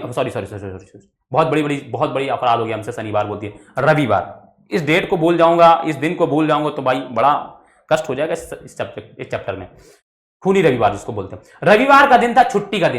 बहुत बड़ी अपराध हो गया हमसे, शनिवार बोलती है, रविवार। इस डेट को भूल जाऊंगा, इस दिन को भूल जाऊंगा तो भाई बड़ा कष्ट हो जाएगा इस चैप्टर में। खूनी रविवार जिसको बोलते हैं, रविवार का दिन था, छुट्टी का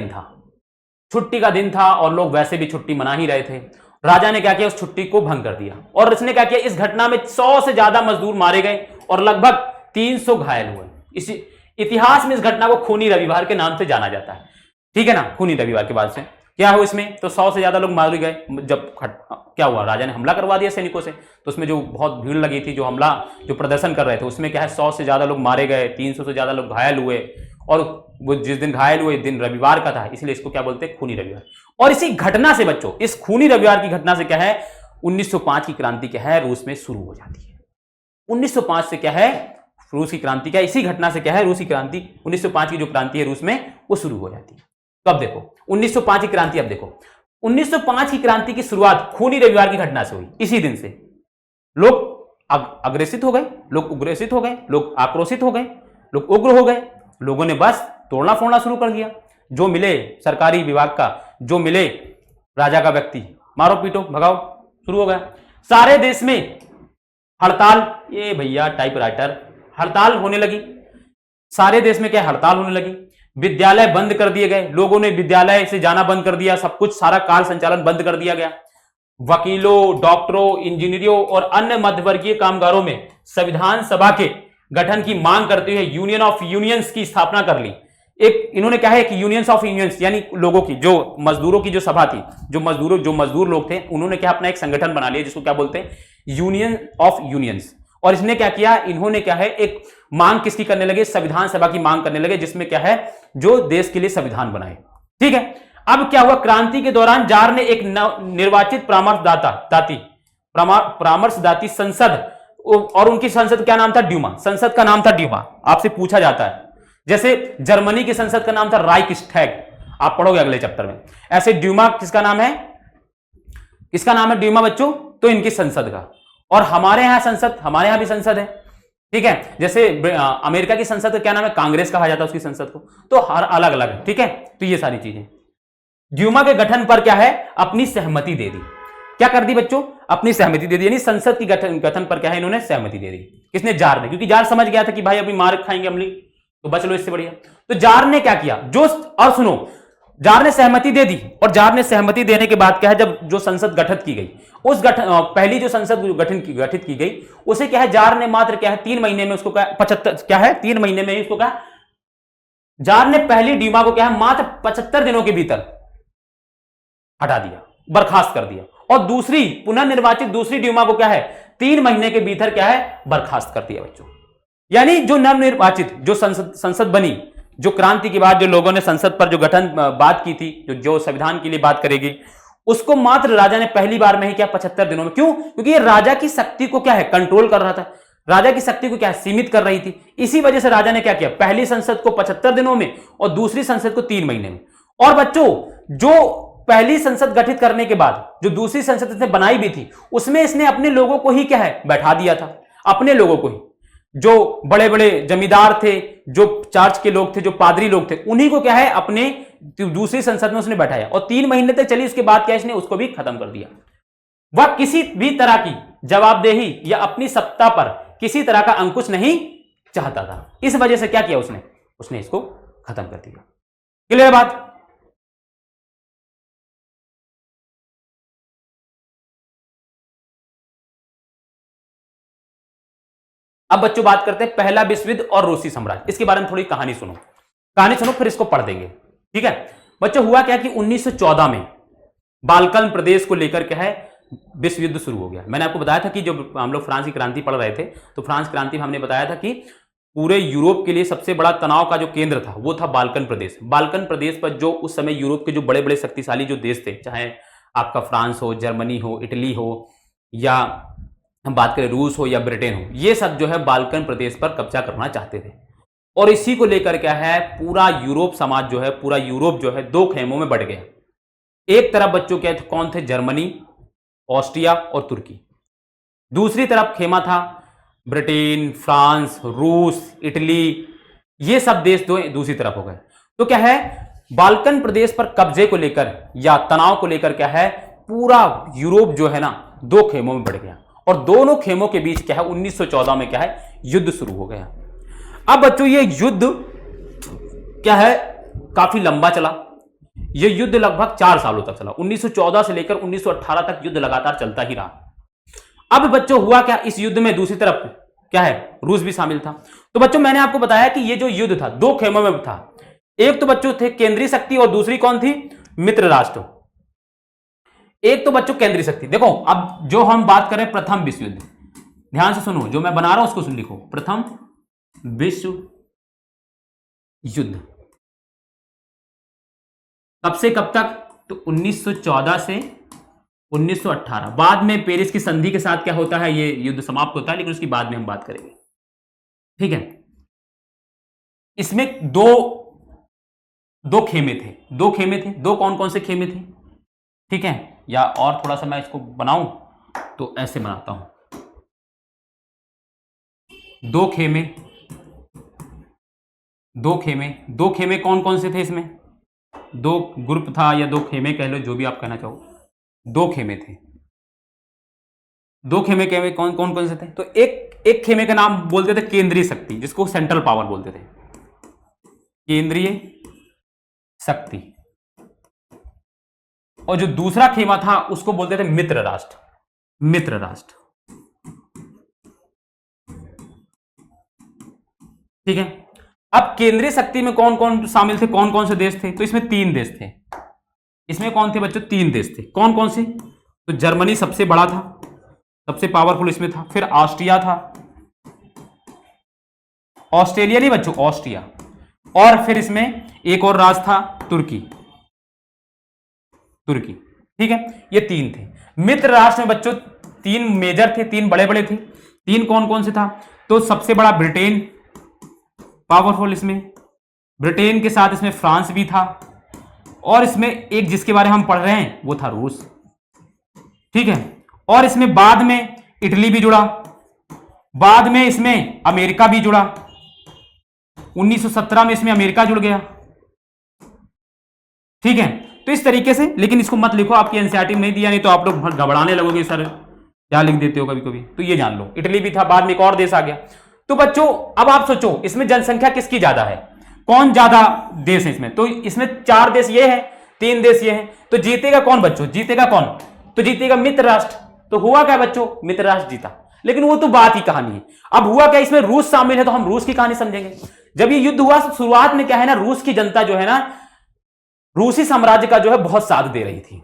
दिन था, और लोग वैसे भी छुट्टी मना ही रहे थे। राजा ने क्या किया, उस छुट्टी को भंग कर दिया, और इसने क्या किया, इस घटना में 100 से ज्यादा मजदूर मारे गए और लगभग 300 घायल हुए। इसी इतिहास में इस घटना को खूनी रविवार के नाम से जाना जाता है। ठीक है ना, खूनी रविवार के बाद से क्या हुआ, इसमें तो 100 से ज्यादा लोग मारे गए। जब क्या हुआ, राजा ने हमला करवा दिया सैनिकों से, तो उसमें जो बहुत भीड़ लगी थी, जो प्रदर्शन कर रहे थे, उसमें क्या है, 100 से ज्यादा लोग मारे गए, 300 से ज्यादा लोग घायल हुए, और वो जिस दिन घायल हुए दिन रविवार का था, इसलिए इसको क्या बोलते हैं, खूनी रविवार। और इसी घटना से बच्चों, इस खूनी रविवार की घटना से क्या है, 1905 की क्रांति क्या है, रूस में शुरू हो जाती है। 1905 से क्या है, रूस की क्रांति क्या है, इसी घटना से क्या है, रूस की क्रांति, 1905 की जो क्रांति है रूस में, वो शुरू हो जाती है। तो अब देखो 1905 की क्रांति, अब देखो 1905 की क्रांति की शुरुआत खूनी रविवार की घटना से हुई। इसी दिन से लोग अग्रेसित हो गए, लोग उग्रसित हो गए, लोग आक्रोशित हो गए, लोग उग्र हो गए, लोगों ने बस तोड़ना फोड़ना शुरू कर दिया। जो मिले सरकारी विभाग का, जो मिले राजा का व्यक्ति, मारो पीटो भगाओ शुरू हो गया। सारे देश में हड़ताल, ये भैया टाइपराइटर, हड़ताल होने लगी। सारे देश में क्या हड़ताल होने लगी, विद्यालय बंद कर दिए गए, लोगों ने विद्यालय से जाना बंद कर दिया, सब कुछ सारा कार्य संचालन बंद कर दिया गया। वकीलों, डॉक्टरों, इंजीनियरों और अन्य मध्यवर्गीय कामगारों में संविधान सभा के गठन की मांग करते हुए यूनियन ऑफ यूनियंस की स्थापना कर ली। एक इन्होंने क्या है कि यूनियंस ऑफ यूनियंस, यानी लोगों की, जो मजदूरों की जो सभा थी, जो मजदूर लोग थे, उन्होंने क्या अपना एक संगठन बना लिया जिसको क्या बोलते हैं, यूनियन ऑफ यूनियंस। और इसने क्या किया, इन्होंने क्या है, एक मांग किसकी करने लगे, संविधान सभा की मांग करने लगे, जिसमें क्या है, जो देश के लिए संविधान बनाए। ठीक है, अब क्या हुआ, क्रांति के दौरान जार ने एक निर्वाचित परामर्शदाती संसद, और उनकी संसद क्या नाम था, ड्यूमा, संसद का नाम था ड्यूमा। आपसे पूछा जाता है, जैसे जर्मनी की संसद का नाम था राइक्सटैग, आप पढ़ोगे अगले चैप्टर में। ऐसे ड्यूमा किसका नाम है, ड्यूमा बच्चों, तो इनकी संसद का। और हमारे यहां संसद, हमारे यहां भी संसद है। ठीक है, जैसे अमेरिका की संसद का क्या नाम है, कांग्रेस कहा जाता है उसकी संसद को, तो हर अलग अलग है। ठीक है, तो ये सारी चीजें, ड्यूमा के गठन पर क्या है, अपनी सहमति दे दी। क्या कर दी बच्चों, अपनी सहमति दे दी, यानी संसद की गठन पर क्या है, इन्होंने सहमति दे दी। किसने, जार ने, क्योंकि जार समझ गया था कि भाई अभी मार खाएंगे अमली, तो बच लो इससे बढ़िया। तो जार ने क्या किया, और सुनो, जार ने सहमति दे दी, और जार ने सहमति देने के बाद क्या है, जब जो संसद गठित की गई, उस पहली जो संसद गठित की गई, उसे क्या है, जार ने मात्र क्या है 3 महीने में उसको क्या 3 महीने में ही उसको क्या, जार ने पहली ड्यूमा को क्या है, मात्र 75 दिनों के भीतर हटा दिया, बर्खास्त कर दिया। और दूसरी पुनर्निर्वाचित दूसरी ड्यूमा को क्या है 3 महीने के भीतर क्या है बर्खास्त कर दिया बच्चों। यानी जो नवनिर्वाचित जो संसद बनी, जो क्रांति के बाद जो लोगों ने संसद पर जो गठन बात की थी, जो संविधान के लिए बात करेगी, उसको मात्र राजा ने पहली बार में ही क्या 75 दिनों में। क्यों? क्योंकि ये राजा की शक्ति को क्या है कंट्रोल कर रहा था, राजा की शक्ति को क्या है सीमित कर रही थी। इसी वजह से राजा ने क्या किया, पहली संसद को 75 दिनों में और दूसरी संसद को 3 महीने में। और बच्चों जो पहली संसद गठित करने के बाद जो दूसरी संसद इसने बनाई भी थी, उसमें इसने अपने लोगों को ही क्या है बैठा दिया था, अपने लोगों को ही। जो बड़े बड़े जमींदार थे, जो चर्च के लोग थे, जो पादरी लोग थे, उन्हीं को क्या है अपने दूसरी संसद में उसने बैठाया और 3 महीने तक चली। उसके बाद क्या इसने उसको भी खत्म कर दिया। वह किसी भी तरह की जवाबदेही या अपनी सत्ता पर किसी तरह का अंकुश नहीं चाहता था। इस वजह से क्या किया उसने इसको खत्म कर दिया। क्लियर बात? अब बच्चों बात करते हैं पहला विश्व युद्ध और रूसी साम्राज्य। इसके बारे में थोड़ी कहानी सुनो फिर इसको पढ़ देंगे। ठीक है बच्चों, हुआ क्या कि 1914 में बाल्कन प्रदेश को लेकर क्या है विश्व युद्ध शुरू हो गया। मैंने आपको बताया था कि जब हम लोग फ्रांस की क्रांति पढ़ रहे थे तो फ्रांस क्रांति में हमने बताया था कि पूरे यूरोप के लिए सबसे बड़ा तनाव का जो केंद्र था वो था बाल्कन प्रदेश। बाल्कन प्रदेश पर जो उस समय यूरोप के जो बड़े बड़े शक्तिशाली जो देश थे, चाहे आपका फ्रांस हो, जर्मनी हो, इटली हो, या हम बात करें रूस हो या ब्रिटेन हो, ये सब जो है बाल्कन प्रदेश पर कब्जा करना चाहते थे। और इसी को लेकर क्या है पूरा यूरोप समाज जो है, पूरा यूरोप जो है 2 खेमों में बढ़ गया। एक तरफ बच्चों क्या थे, कौन थे, जर्मनी, ऑस्ट्रिया और तुर्की। दूसरी तरफ खेमा था ब्रिटेन, फ्रांस, रूस, इटली, ये सब देश दूसरी तरफ हो गए। तो क्या है बाल्कन प्रदेश पर कब्जे को लेकर या तनाव को लेकर क्या है पूरा यूरोप जो है ना 2 खेमों में बढ़ गया और दोनों खेमों के बीच क्या है 1914 में क्या है युद्ध शुरू हो गया। अब बच्चों ये युद्ध क्या है काफी लंबा चला। ये युद्ध लगभग 4 सालों तक चला। 1914 से लेकर 1918 तक युद्ध लगातार चलता ही रहा। अब बच्चों हुआ क्या, इस युद्ध में दूसरी तरफ क्या है रूस भी शामिल था। तो बच्चों मैंने आपको बताया कि ये जो युद्ध था 2 खेमों में था। एक तो बच्चों थे केंद्रीय शक्ति और दूसरी कौन थी, मित्र राष्ट्र। एक तो बच्चों केंद्रीय शक्ति। देखो अब जो हम बात करें प्रथम विश्व युद्ध, ध्यान से सुनो, जो मैं बना रहा हूं उसको सुन लिखो। प्रथम विश्व युद्ध कब से कब तक, तो 1914 से 1918। बाद में पेरिस की संधि के साथ क्या होता है ये युद्ध समाप्त होता है, लेकिन उसकी बाद में हम बात करेंगे। ठीक है, इसमें दो खेमे थे। दो कौन कौन से खेमे थे, ठीक है, या और थोड़ा सा मैं इसको बनाऊं तो ऐसे बनाता हूं। 2 खेमे कौन कौन से थे, इसमें 2 ग्रुप था या 2 खेमे कह लो, जो भी आप कहना चाहो। 2 खेमे थे। 2 खेमे कौन कौन से थे, तो एक खेमे का नाम बोलते थे केंद्रीय शक्ति, जिसको सेंट्रल पावर बोलते थे, केंद्रीय शक्ति। और जो दूसरा खेमा था उसको बोलते थे मित्र राष्ट्र। ठीक है, अब केंद्रीय शक्ति में कौन कौन शामिल थे, कौन कौन से देश थे, तो इसमें 3 देश थे। इसमें कौन थे बच्चों, 3 देश थे। कौन कौन से, तो जर्मनी सबसे बड़ा था, सबसे पावरफुल इसमें था। फिर ऑस्ट्रिया था, ऑस्ट्रेलिया नहीं बच्चों, ऑस्ट्रिया। और फिर इसमें एक और राज्य था तुर्की। ठीक है, ये 3 थे। मित्र राष्ट्र में बच्चों 3 मेजर थे, 3 बड़े थे। 3 कौन कौन से था, तो सबसे बड़ा ब्रिटेन पावरफुल, इसमें ब्रिटेन के साथ इसमें फ्रांस भी था, और इसमें एक जिसके बारे में हम पढ़ रहे हैं वो था रूस। ठीक है, और इसमें बाद में इटली भी जुड़ा, बाद में इसमें अमेरिका भी जुड़ा। 1917 में इसमें अमेरिका जुड़ गया। ठीक है, तो इस तरीके से, लेकिन इसको मत लिखो, आपकी एनसीईआरटी में नहीं दिया, नहीं तो आप लोग घबराने लगोगे, सर क्या लिख देते हो कभी कभी। तो ये जान लो, इटली भी था, बाद में एक और देश आ गया। तो बच्चों अब आप सोचो इसमें जनसंख्या किसकी ज्यादा है, कौन ज्यादा देश है इसमें, तो इसमें 4 देश ये है, 3 देश ये है। तो जीतेगा कौन बच्चों, जीतेगा कौन, तो जीतेगा मित्र राष्ट्र। तो हुआ क्या बच्चों, मित्र राष्ट्र जीता। लेकिन वो तो बात ही कहानी है। अब हुआ क्या, इसमें रूस शामिल है, तो हम रूस की कहानी समझेंगे। जब ये युद्ध हुआ शुरुआत में क्या है ना, रूस की जनता जो है ना रूसी साम्राज्य का जो है बहुत साथ दे रही थी।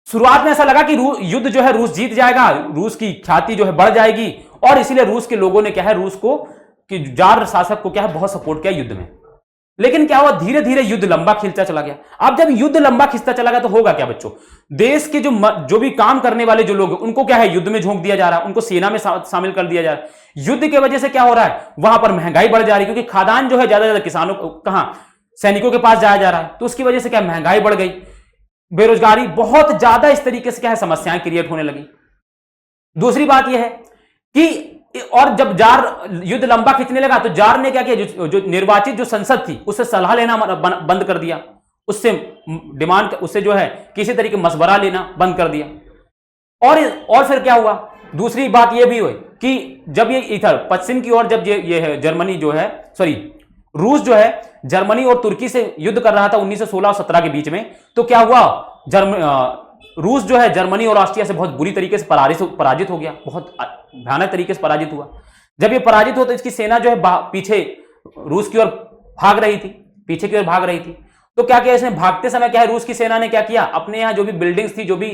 शुरुआत में ऐसा लगा कि युद्ध जो है रूस जीत जाएगा, रूस की ख्याति जो है बढ़ जाएगी, और इसीलिए रूस के लोगों ने क्या है रूस को, कि जार शासक को क्या है बहुत सपोर्ट किया युद्ध में। लेकिन क्या हुआ, धीरे धीरे युद्ध लंबा खिंचता चला गया। अब जब युद्ध लंबा खिंचता चला गया तो होगा क्या बच्चों, देश के जो भी काम करने वाले जो लोग हैं उनको क्या है युद्ध में झोंक दिया जा रहा है, उनको सेना में शामिल कर दिया जा रहा है। युद्ध की वजह से क्या हो रहा है, वहां पर महंगाई बढ़ जा रही है, क्योंकि खादान जो है ज्यादा ज्यादा किसानों को कहां, सैनिकों के पास जाया जा रहा है, तो उसकी वजह से क्या महंगाई बढ़ गई, बेरोजगारी बहुत ज्यादा, इस तरीके से क्या है समस्याएं क्रिएट होने लगी। दूसरी बात यह है कि और जब जार युद्ध लंबा खिंचने लगा तो जार ने क्या किया, जो निर्वाचित जो संसद थी उससे सलाह लेना बंद कर दिया, उससे डिमांड, उससे जो है किसी तरीके मशवरा लेना बंद कर दिया। और फिर क्या हुआ, दूसरी बात यह भी हुई कि जब ये इधर पश्चिम की ओर जब ये है जर्मनी जो है, सॉरी रूस जो है जर्मनी और तुर्की से युद्ध कर रहा था 1916 और 17 के बीच में, तो क्या हुआ, रूस जो है जर्मनी और ऑस्ट्रिया से बहुत बुरी तरीके से पराजित हो गया, बहुत भयानक तरीके से पराजित हुआ। जब ये पराजित हुआ तो इसकी सेना जो है पीछे रूस की ओर भाग रही थी, पीछे की ओर भाग रही थी। तो क्या किया इसने, भागते समय क्या है रूस की सेना ने क्या किया, अपने यहां जो भी बिल्डिंग्स थी, जो भी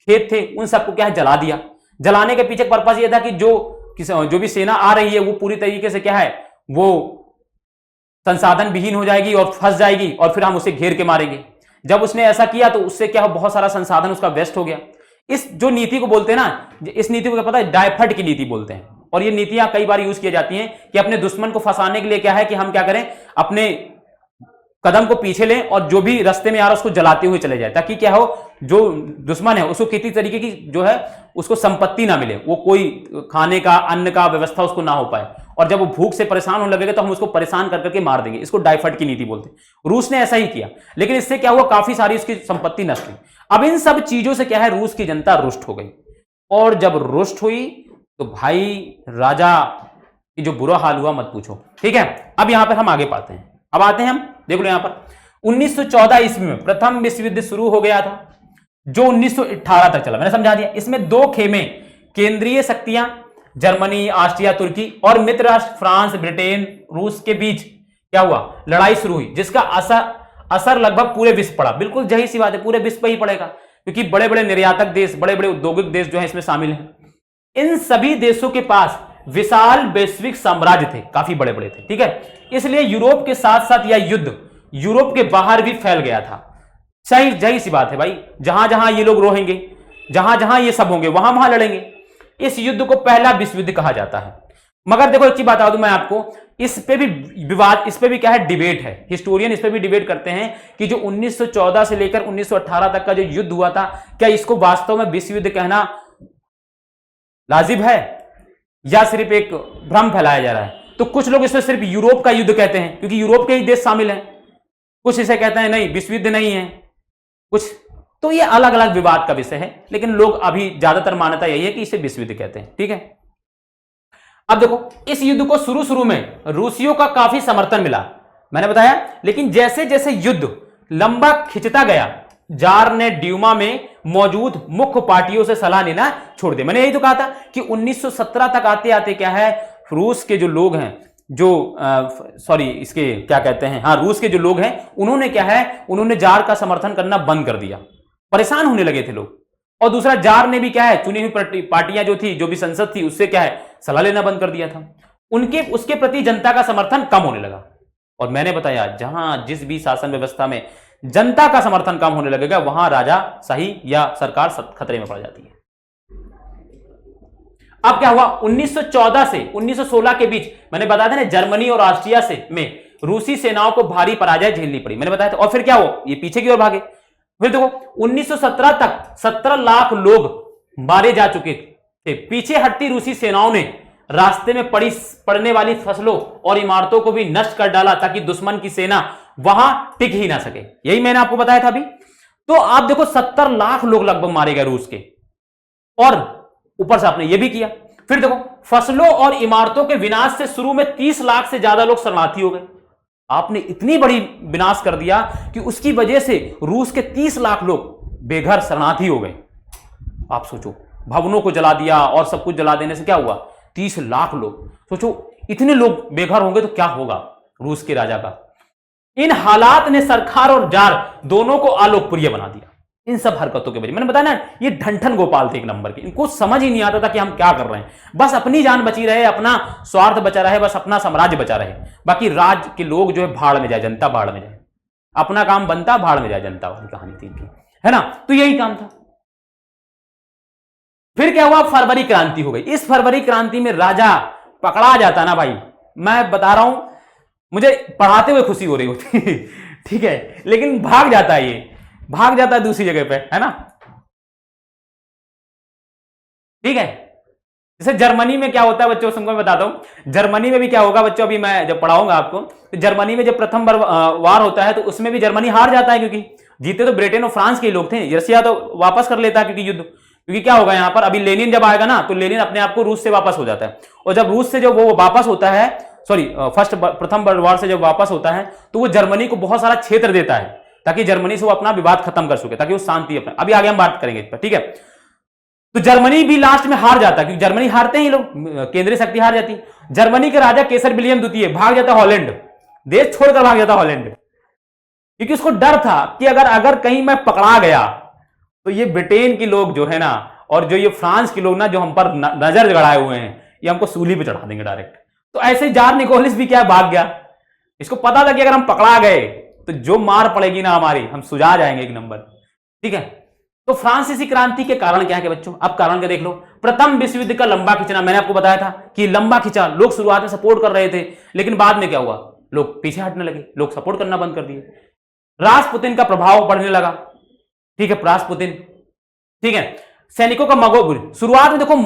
खेत थे, उन सबको क्या है जला दिया। जलाने के पीछे पर्पस ये था कि जो भी सेना आ रही है वो पूरी तरीके से क्या है वो संसाधन विहीन हो जाएगी और फंस जाएगी, और फिर हम उसे घेर के मारेंगे। जब उसने ऐसा किया तो उससे क्या हो, बहुत सारा संसाधन उसका वेस्ट हो गया। इस जो नीति को बोलते हैं ना, इस नीति को क्या पता है, डायफट की नीति बोलते हैं। और ये नीतियां कई बार यूज की जाती हैं कि अपने दुश्मन को फंसाने के लिए क्या है कि हम क्या करें, अपने कदम को पीछे लें और जो भी रास्ते में आ रहा है उसको जलाते हुए चले जाए, ताकि क्या हो, जो दुश्मन है उसको किसी तरीके की जो है उसको संपत्ति ना मिले, वो कोई खाने का अन्न का व्यवस्था उसको ना हो पाए, और जब वो भूख से परेशान होने लगेगा तो हम उसको परेशान कर करके मार देंगे। इसको डायफट की नीति बोलते हैं। रूस ने ऐसा ही किया, लेकिन इससे क्या हुआ, काफी सारी उसकी संपत्ति नष्ट हुई। अब इन सब चीजों से क्या है, रूस की जनता रुष्ट हो गई, और जब रुष्ट हुई तो भाई राजा की जो बुरा हाल हुआ मत पूछो। ठीक है, अब यहां पर हम आगे पाते हैं। अब आते हैं हम, देख लो यहां पर 1914 ईस्वी में प्रथम विश्व युद्ध शुरू हो गया था, जो 1918 तक चला। मैंने समझा दिया। इसमें दो खेमे, केंद्रीय शक्तियां जर्मनी, ऑस्ट्रिया, तुर्की और मित्र राष्ट्र फ्रांस, ब्रिटेन, रूस के बीच क्या हुआ, लड़ाई शुरू हुई, जिसका असर लगभग पूरे विश्व पड़ा। बिल्कुल जही सी बात है, पूरे विश्व पर ही पड़ेगा, क्योंकि बड़े बड़े निर्यातक देश, बड़े बड़े औद्योगिक देश जो है इसमें शामिल हैं। इन सभी देशों के पास विशाल वैश्विक साम्राज्य थे, काफी बड़े बड़े थे। ठीक है, इसलिए यूरोप के साथ साथ यह युद्ध यूरोप के बाहर भी फैल गया था। सही जही सी बात है भाई, जहां जहां ये लोग रहेंगे, जहां जहां ये सब होंगे, वहां वहां लड़ेंगे। इस युद्ध को पहला विश्व युद्ध कहा जाता है। मगर देखो एक चीज बता दूं मैं आपको, इस पे भी विवाद, इस पे भी क्या है, डिबेट है। हिस्टोरियन इस पे भी डिबेट करते हैं कि जो 1914 से लेकर 1918 तक का जो युद्ध हुआ था, क्या इसको वास्तव में विश्व युद्ध कहना लाजिम है या सिर्फ एक भ्रम फैलाया जा रहा है। तो कुछ लोग इसमें सिर्फ यूरोप का युद्ध कहते हैं, क्योंकि यूरोप के ही देश शामिल हैं। कुछ इसे कहते हैं नहीं, विश्व युद्ध नहीं है कुछ। तो ये अलग अलग विवाद का विषय है, लेकिन लोग अभी ज्यादातर मान्यता यही है कि इसे विश्व युद्ध कहते हैं। ठीक है, अब देखो इस युद्ध को शुरू में रूसियों का काफी समर्थन मिला, मैंने बताया। लेकिन जैसे जैसे युद्ध लंबा खिंचता गया, जार ने ड्यूमा में मौजूद मुख्य पार्टियों से सलाह लेना छोड़ दिया। मैंने यही तो कहा था कि 1917 तक आते आते क्या है, रूस के जो लोग हैं, जो सॉरी इसके क्या कहते हैं, हाँ रूस के जो लोग हैं, उन्होंने क्या है, उन्होंने जार का समर्थन करना बंद कर दिया, परेशान होने लगे थे लोग। और दूसरा, जार ने भी क्या है, चुनी हुई पार्टियां जो थी, जो भी संसद थी, उससे क्या है, सलाह लेना बंद कर दिया था। उसके प्रति जनता का समर्थन कम होने लगा। और मैंने बताया, जहां जिस भी शासन व्यवस्था में जनता का समर्थन कम होने लगेगा, वहां राजा सही या सरकार खतरे में पड़ जाती है। अब क्या हुआ, 1914 से 1916 के बीच मैंने बताया था ना, जर्मनी और ऑस्ट्रिया से में रूसी सेनाओं को भारी पराजय झेलनी पड़ी, मैंने बताया था। और फिर क्या हुआ, ये पीछे की ओर भागे। फिर देखो 1917 तक 17 लाख लोग मारे जा चुके थे। पीछे हटती रूसी सेनाओं ने रास्ते में पड़ने वाली फसलों और इमारतों को भी नष्ट कर डाला, ताकि दुश्मन की सेना वहां टिक ही ना सके। यही मैंने आपको बताया था अभी। तो आप देखो 70 लाख लोग लगभग मारे गए रूस के, और ऊपर से आपने ये भी किया। फिर देखो फसलों और इमारतों के विनाश से शुरू में 30 लाख से ज्यादा लोग शरणार्थी हो गए। आपने इतनी बड़ी विनाश कर दिया कि उसकी वजह से रूस के 30 लाख लोग बेघर शरणार्थी हो गए। आप सोचो, भवनों को जला दिया और सब कुछ जला देने से क्या हुआ, 30 लाख लोग। सोचो इतने लोग बेघर होंगे तो क्या होगा रूस के राजा का। इन हालात ने सरकार और जार दोनों को अलोकप्रिय बना दिया। इन सब हरकतों के वजह। मैंने बताया ना, ये ढंढन गोपाल थे एक नंबर के, इनको समझ ही नहीं आता था कि हम क्या कर रहे हैं, बस अपनी जान बची रहे, अपना स्वार्थ बचा रहे, बस अपना साम्राज्य बचा रहे, बाकी राज के लोग जो है भाड़ में जाए, जनता भाड़ में जाए, अपना काम बनता भाड़ में जाए जनता, वाली कहानी थी इनकी, है ना। तो यही काम था। फिर क्या हुआ, फरवरी क्रांति हो गई। इस फरवरी क्रांति में राजा पकड़ा जाता ना भाई, मैं बता रहा हूं, मुझे पढ़ाते हुए खुशी हो रही होती ठीक है, लेकिन भाग जाता है, ये भाग जाता है दूसरी जगह पे, है ना। ठीक है, जैसे जर्मनी में क्या होता है बच्चों, तुमको मैं बताता हूं, जर्मनी में भी क्या होगा बच्चों, अभी मैं जब पढ़ाऊंगा आपको, तो जर्मनी में जब प्रथम वार होता है तो उसमें भी जर्मनी हार जाता है, क्योंकि जीते तो ब्रिटेन और फ्रांस के लोग थे, रशिया तो वापस कर लेता है क्योंकि युद्ध, क्योंकि क्या होगा यहां पर, अभी लेनिन जब आएगा ना, तो लेनिन अपने आप को रूस से वापस हो जाता है, और जब रूस से जो वो वापस होता है, सॉरी प्रथम वर्ल्ड वॉर से जब वापस होता है, तो वो जर्मनी को बहुत सारा क्षेत्र देता है ताकि जर्मनी से वो अपना विवाद खत्म कर सके, ताकि वो शांति अपना, अभी आगे हम बात करेंगे इस पर, ठीक है। तो जर्मनी भी लास्ट में हार जाता है, क्योंकि जर्मनी हारते ही लोग, केंद्रीय शक्ति हार जाती। जर्मनी के राजा केसर विलियम द्वितीय भाग जाता हॉलैंड, देश छोड़कर भाग जाता हॉलैंड, क्योंकि उसको डर था कि अगर कहीं मैं पकड़ा गया तो ये ब्रिटेन के लोग जो है ना, और जो ये फ्रांस के लोग ना, जो हम पर नजर गड़ाए हुए हैं, ये हमको सूली पे चढ़ा देंगे डायरेक्ट। तो ऐसे जार निकोलस भी क्या भाग गया, इसको पता था कि अगर हम पकड़ा गए तो जो मार पड़ेगी ना हमारी, हम सुझा जाएंगे एक नंबर, ठीक है। तो फ्रांसीसी क्रांति के कारण क्या है बच्चों, अब कारण क्या देख लो। प्रथम विश्व युद्ध का लंबा खिंचना, मैंने आपको बताया था कि लंबा खिंचा, लोग शुरुआत में सपोर्ट कर रहे थे, लेकिन बाद में क्या हुआ, लोग पीछे हटने लगे, लोग सपोर्ट करना बंद कर दिए, रासपुतिन का प्रभाव बढ़ने लगा, ठीक है, रासपुतिन, ठीक है। सैनिकों का मगोबुर, शुरुआत में देखो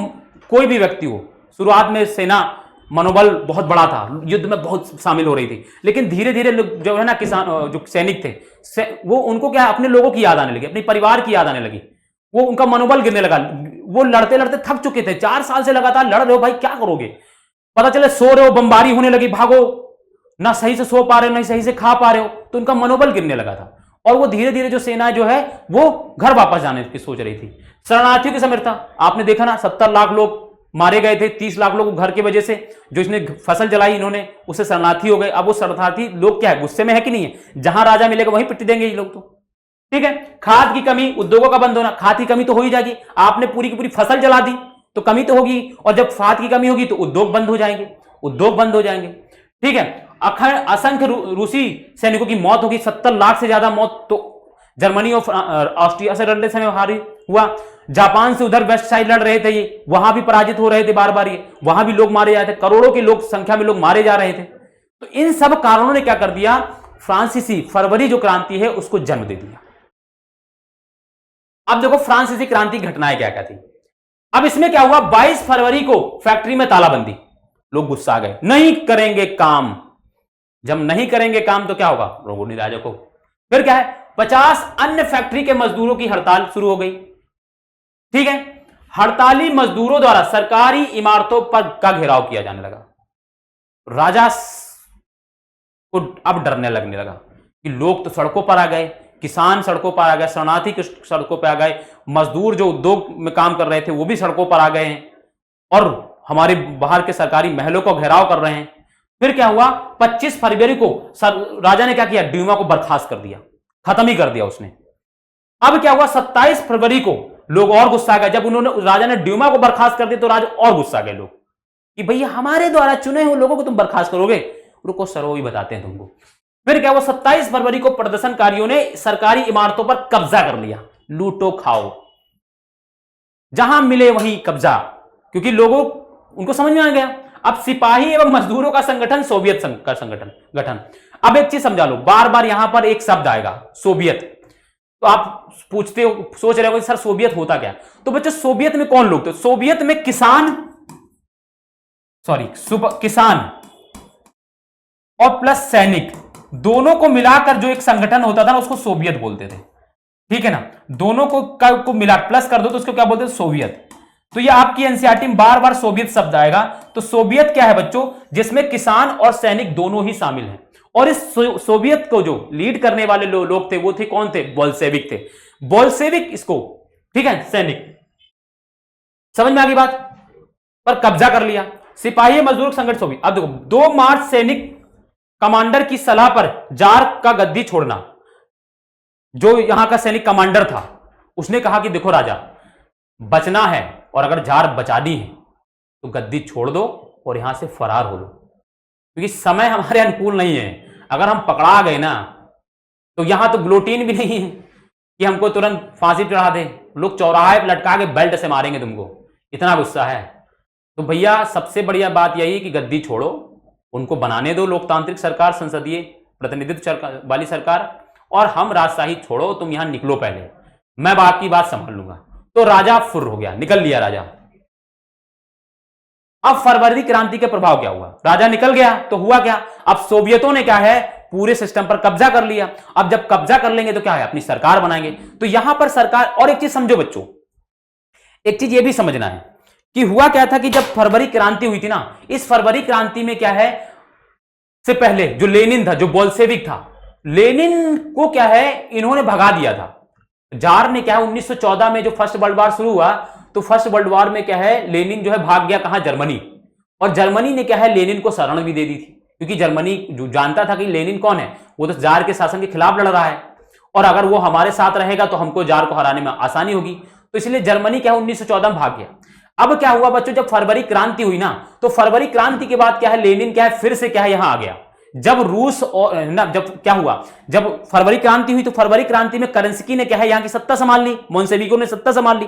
कोई भी व्यक्ति हो, शुरुआत में सेना मनोबल बहुत बड़ा था, युद्ध में बहुत शामिल हो रही थी, लेकिन धीरे धीरे जो है ना किसान, जो सैनिक थे, वो उनको क्या, अपने लोगों की याद आने लगी, अपने परिवार की याद आने लगी, वो उनका मनोबल गिरने लगा, वो लड़ते लड़ते थक चुके थे, 4 साल से लगातार लड़ रहे हो भाई, क्या करोगे, पता चले सो रहे हो, बमबारी होने लगी, भागो ना, सही से सो पा रहे हो, ना सही से खा पा रहे हो, तो उनका मनोबल गिरने लगा था, और वो धीरे धीरे जो सेना जो है वो घर वापस जाने की सोच रही थी। शरणार्थियों की समय था, आपने देखा ना, 70 लाख लोग मारे गए थे, 30 लाख लोग घर की वजह से, जो इसने फसल जलाई इन्होंने, उससे शरणार्थी हो गए। अब वो शरणार्थी लोग क्या है, गुस्से में है कि नहीं है, जहां राजा मिलेगा वहीं पिट्टी देंगे ये लोग, तो ठीक है। खाद की कमी, उद्योगों का बंद होना, खाद की कमी तो हो ही जाएगी, आपने पूरी की पूरी फसल जला दी तो कमी तो होगी, और जब खाद की कमी होगी तो उद्योग बंद हो जाएंगे, उद्योग बंद हो जाएंगे, ठीक है। असंख्य रूसी सैनिकों की मौत होगी, 70 लाख से ज्यादा मौत तो जर्मनी और ऑस्ट्रिया से लड़ने समय हारी हुआ। जापान से उधर वेस्ट साइड लड़ रहे थे ये, वहां भी पराजित हो रहे थे बार बार, ये वहां भी लोग मारे जाते, करोड़ों के लोग संख्या में लोग मारे जा रहे थे। तो इन सब कारणों ने क्या कर दिया, फ्रांसीसी फरवरी जो क्रांति है उसको जन्म दे दिया। अब देखो फ्रांसीसी क्रांति घटनाएं क्या क्या थी। अब इसमें क्या हुआ, 22 फरवरी को फैक्ट्री में तालाबंदी, लोग गुस्सा आ गए, नहीं करेंगे काम, जब नहीं करेंगे काम तो क्या होगा, लोगों ने राजा को। फिर क्या है, 50 अन्य फैक्ट्री के मजदूरों की हड़ताल शुरू हो गई, ठीक है। हड़ताली मजदूरों द्वारा सरकारी इमारतों पर का घेराव किया जाने लगा। राजा को अब डरने लगने लगा कि लोग तो सड़कों पर आ गए, किसान सड़कों पर आ गए, शरणार्थी सड़कों पर आ गए, मजदूर जो उद्योग में काम कर रहे थे वो भी सड़कों पर आ गए हैं, और हमारे बाहर के सरकारी महलों को घेराव कर रहे हैं। फिर क्या हुआ, 25 फरवरी को राजा ने क्या किया, ड्यूमा को बर्खास्त कर दिया, खत्म ही कर दिया उसने। अब क्या हुआ, 27 फरवरी को लोग और गुस्सा गए, जब उन्होंने राजा ने ड्यूमा को बर्खास्त कर दिया तो राजा और गुस्सा गए लोग कि भैया हमारे द्वारा चुने हुए लोगों को तुम बर्खास्त करोगे, रुको सरो ही बताते हैं तुमको। फिर क्या हुआ, 27 फरवरी को प्रदर्शनकारियों ने सरकारी इमारतों पर कब्जा कर लिया, लूटो खाओ, जहां मिले वहीं कब्जा, क्योंकि लोगों उनको समझ में आ गया अब सिपाही एवं मजदूरों का संगठन सोवियत का संगठन गठन। अब एक चीज समझा लो, बार बार यहां पर एक शब्द आएगा सोवियत, तो आप पूछते हो, सोच रहे हो सर सोवियत होता क्या। तो बच्चों सोवियत में कौन लोग थे, सोवियत में किसान और प्लस सैनिक दोनों को मिलाकर जो एक संगठन होता था ना उसको सोवियत बोलते थे, ठीक है ना। दोनों को मिला प्लस कर दो तो उसको क्या बोलते थे, सोवियत। तो ये आपकी एनसीईआरटी में बार बार सोवियत शब्द आएगा। तो सोवियत क्या है बच्चों, जिसमें किसान और सैनिक दोनों ही शामिल हैं। और इस सोवियत को जो लीड करने वाले लोग थे वो थे कौन थे, बोल्शेविक थे, बोल्शेविक इसको, ठीक है, सैनिक। समझ में आ गई बात, पर कब्जा कर लिया सिपाही मजदूर संगठन सोवियत। अब देखो 2 मार्च सैनिक कमांडर की सलाह पर जार का गद्दी छोड़ना, जो यहां का सैनिक कमांडर था उसने कहा कि देखो राजा, बचना है और अगर जार बचानी है तो गद्दी छोड़ दो और यहां से फरार हो लो, क्योंकि समय हमारे अनुकूल नहीं है। अगर हम पकड़ा गए ना तो यहां तो ग्लोटीन भी नहीं है कि हमको तुरंत फांसी चढ़ा दे, लोग चौराहे पर लटका के बेल्ट से मारेंगे तुमको, इतना गुस्सा है। तो भैया सबसे बढ़िया बात यही है कि गद्दी छोड़ो, उनको बनाने दो लोकतांत्रिक सरकार, संसदीय प्रतिनिधित्व वाली सरकार, और हम राजशाही छोड़ो, तुम यहां निकलो पहले, मैं बाकी बात संभाल लूंगा। तो राजा फुर्र हो गया, निकल लिया राजा। अब फरवरी क्रांति के प्रभाव क्या हुआ, राजा निकल गया तो हुआ क्या, अब सोवियतों ने क्या है पूरे सिस्टम पर कब्जा कर लिया। अब जब कब्जा कर लेंगे तो क्या है, अपनी सरकार बनाएंगे। तो यहां पर सरकार, और एक चीज समझो बच्चों, एक चीज ये भी समझना है कि हुआ क्या था कि जब फरवरी क्रांति हुई थी ना, इस फरवरी क्रांति में क्या है, से पहले जो लेनिन था, जो बोल्शेविक था, लेनिन को क्या है इन्होंने भगा दिया था। जार ने क्या है 1914 में जो फर्स्ट वर्ल्ड वॉर शुरू हुआ, तो फर्स्ट वर्ल्ड वॉर में क्या है लेनिन जो है भाग गया कहां, जर्मनी। और जर्मनी ने क्या है लेनिन को शरण भी दे दी थी, क्योंकि जर्मनी जो जानता था कि लेनिन कौन है, वो तो जार के शासन के खिलाफ लड़ रहा है, और अगर वो हमारे साथ रहेगा तो हमको जार को हराने में आसानी होगी। तो इसलिए जर्मनी क्या है 1914 में भाग गया। अब क्या हुआ बच्चों, जब फरवरी क्रांति हुई ना, तो फरवरी क्रांति के बाद क्या है लेनिन क्या है फिर से क्या है यहां आ गया। जब रूस और ना, जब क्या हुआ, जब फरवरी क्रांति हुई तो फरवरी क्रांति में करंस्की ने क्या है यहां की सत्ता संभाल ली, मोन्सेविको ने सत्ता संभाल ली।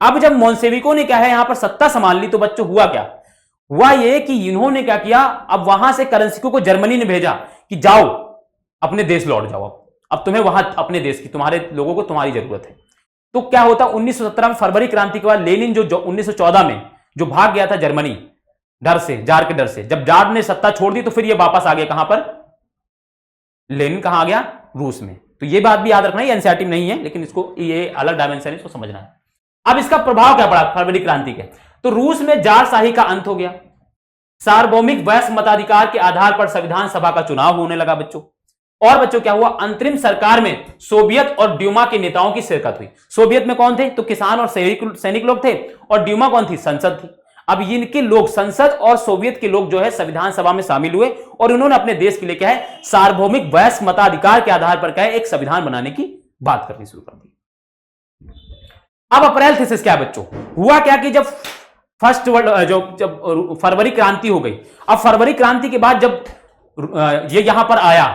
अब जब मोन्सेविको ने क्या है यहां पर सत्ता संभाल ली तो बच्चों हुआ क्या, हुआ ये कि इन्होंने क्या किया, अब वहां से करंस्की को जर्मनी ने भेजा कि जाओ अपने देश लौट जाओ, अब तुम्हें वहां अपने देश की, तुम्हारे लोगों को तुम्हारी जरूरत है। तो क्या होता 1917 में फरवरी क्रांति के बाद लेनिन जो 1914 में जो भाग गया था जर्मनी डर से, जार के डर से, जब जार ने सत्ता छोड़ दी तो फिर ये वापस आ गया कहां पर, लेनिन कहां आ गया, रूस में। तो ये बात भी याद रखना, ये एनसीईआरटी में नहीं है लेकिन इसको ये अलग डायमेंशन है, इसको समझना है। अब इसका प्रभाव क्या पड़ा फरवरी क्रांति के, तो रूस में जार शाही का अंत हो गया, सार्वभौमिक वैश्व मताधिकार के आधार पर संविधान सभा का चुनाव होने लगा बच्चों। और बच्चों क्या हुआ, अंतरिम सरकार में सोवियत और ड्यूमा के नेताओं की शिरकत हुई। सोवियत में कौन थे, तो किसान और सैनिक लोग थे, और ड्यूमा कौन थी, संसद थी। अब इनके लोग, संसद और सोवियत के लोग जो है संविधान सभा में शामिल हुए और उन्होंने अपने देश के लिए क्या है सार्वभौमिक वैश्व मताधिकार के आधार पर क्या है एक संविधान बनाने की बात करनी शुरू कर दी। अब अप्रैल थीसिस क्या बच्चों, हुआ क्या कि जब फर्स्ट वर्ल्ड जब फरवरी क्रांति हो गई, अब फरवरी क्रांति के बाद जब ये यहां पर आया,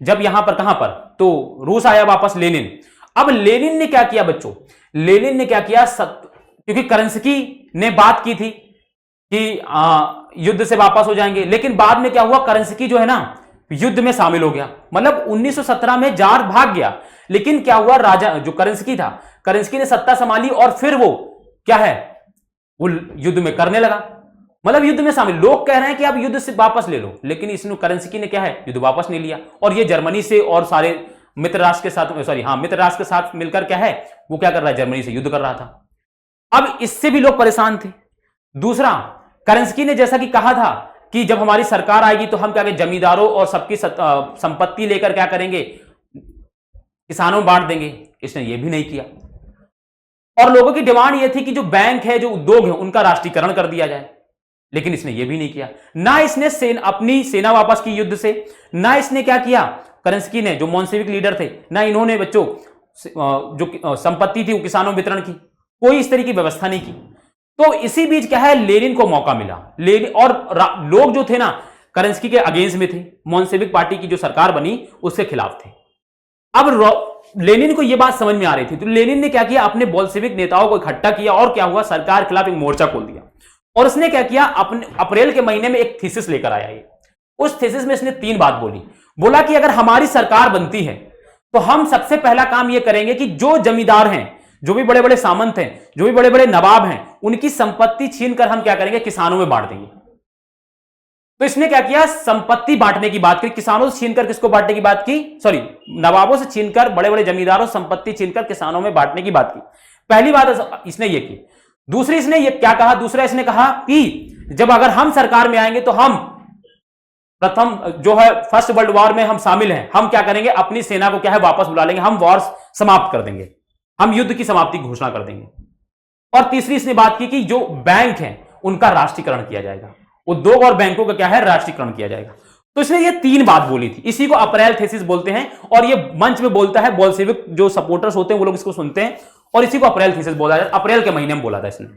जब यहां पर कहां पर, तो रूस आया वापस लेनिन। अब लेनिन ने क्या किया बच्चों, लेनिन ने क्या किया, क्योंकि करंस्की ने बात की थी कि युद्ध से वापस हो जाएंगे, लेकिन बाद में क्या हुआ, करंस्की जो है ना युद्ध में शामिल हो गया। मतलब 1917 में जार भाग गया, लेकिन क्या हुआ, राजा जो करंस्की था, करंस्की ने सत्ता संभाली और फिर वो क्या है, वो युद्ध में करने लगा, मतलब युद्ध में शामिल। लोग कह रहे हैं कि आप युद्ध से वापस ले लो, लेकिन इसने करंस्की ने क्या है युद्ध वापस नहीं लिया, और ये जर्मनी से और सारे मित्र राष्ट्र के साथ, मित्र राष्ट्र के साथ मिलकर क्या है वो क्या कर रहा है, जर्मनी से युद्ध कर रहा था। अब इससे भी लोग परेशान थे। दूसरा, करंस्की ने जैसा कि कहा था कि जब हमारी सरकार आएगी तो हम क्या करेंगे, जमींदारों और सबकी संपत्ति लेकर क्या करेंगे, किसानों में बांट देंगे, इसने ये भी नहीं किया। और लोगों की डिमांड ये थी कि जो बैंक है, जो उद्योग है, उनका राष्ट्रीयकरण कर दिया जाए, लेकिन इसने ये भी नहीं किया। ना इसने अपनी सेना वापस की युद्ध से, ना इसने क्या किया, करंस्की ने जो मोन्सेविक लीडर थे, ना इन्होंने बच्चों जो संपत्ति थी वो किसानों वितरण की, कोई इस तरह की व्यवस्था नहीं की। तो इसी बीच क्या है, लेनिन को मौका मिला। लेनिन और लोग जो थे ना करंस्की के अगेंस्ट में थे, मोन्सेविक पार्टी की जो सरकार बनी उसके खिलाफ थे। अब लेनिन को यह बात समझ में आ रही थी, तो लेनिन ने क्या किया, अपने बोल्शेविक नेताओं को इकट्ठा किया और क्या हुआ, सरकार के खिलाफ एक मोर्चा खोल दिया। और उसने क्या किया, अपने अप्रैल के महीने में एक थीसिस लेकर आया। ये उस थीसिस में इसने 3 बात बोली। बोला कि अगर हमारी सरकार बनती है तो हम सबसे पहला काम यह करेंगे कि जो जमींदार हैं, जो भी बड़े बड़े सामंत हैं, जो भी बड़े बड़े नवाब हैं, उनकी संपत्ति छीनकर हम क्या करेंगे, किसानों में बांट देंगे। तो इसने क्या किया, संपत्ति बांटने की बात की, किसानों से छीनकर किसको बांटने की बात की, नवाबों से छीनकर, बड़े बड़े जमींदारों संपत्ति छीनकर किसानों में बांटने की बात की। पहली बात इसने ये की। दूसरी इसने ये क्या कहा, दूसरा इसने कहा कि जब अगर हम सरकार में आएंगे तो हम प्रथम जो है फर्स्ट वर्ल्ड वॉर में हम शामिल हैं, हम क्या करेंगे, अपनी सेना को क्या है वापस बुला लेंगे, हम वॉर समाप्त कर देंगे, हम युद्ध की समाप्ति की घोषणा कर देंगे। और तीसरी इसने बात की कि जो बैंक हैं उनका राष्ट्रीयकरण किया जाएगा, उद्योग और बैंकों का क्या है राष्ट्रीयकरण किया जाएगा। तो इसने ये 3 बात बोली थी। इसी को अप्रैल थीसिस बोलते हैं, और ये मंच में बोलता है, बोल्शेविक जो सपोर्टर्स होते हैं वो लोग इसको सुनते हैं और इसी को अप्रैल थीसिस बोला जाता है। अप्रैल के महीने में बोला था इसने।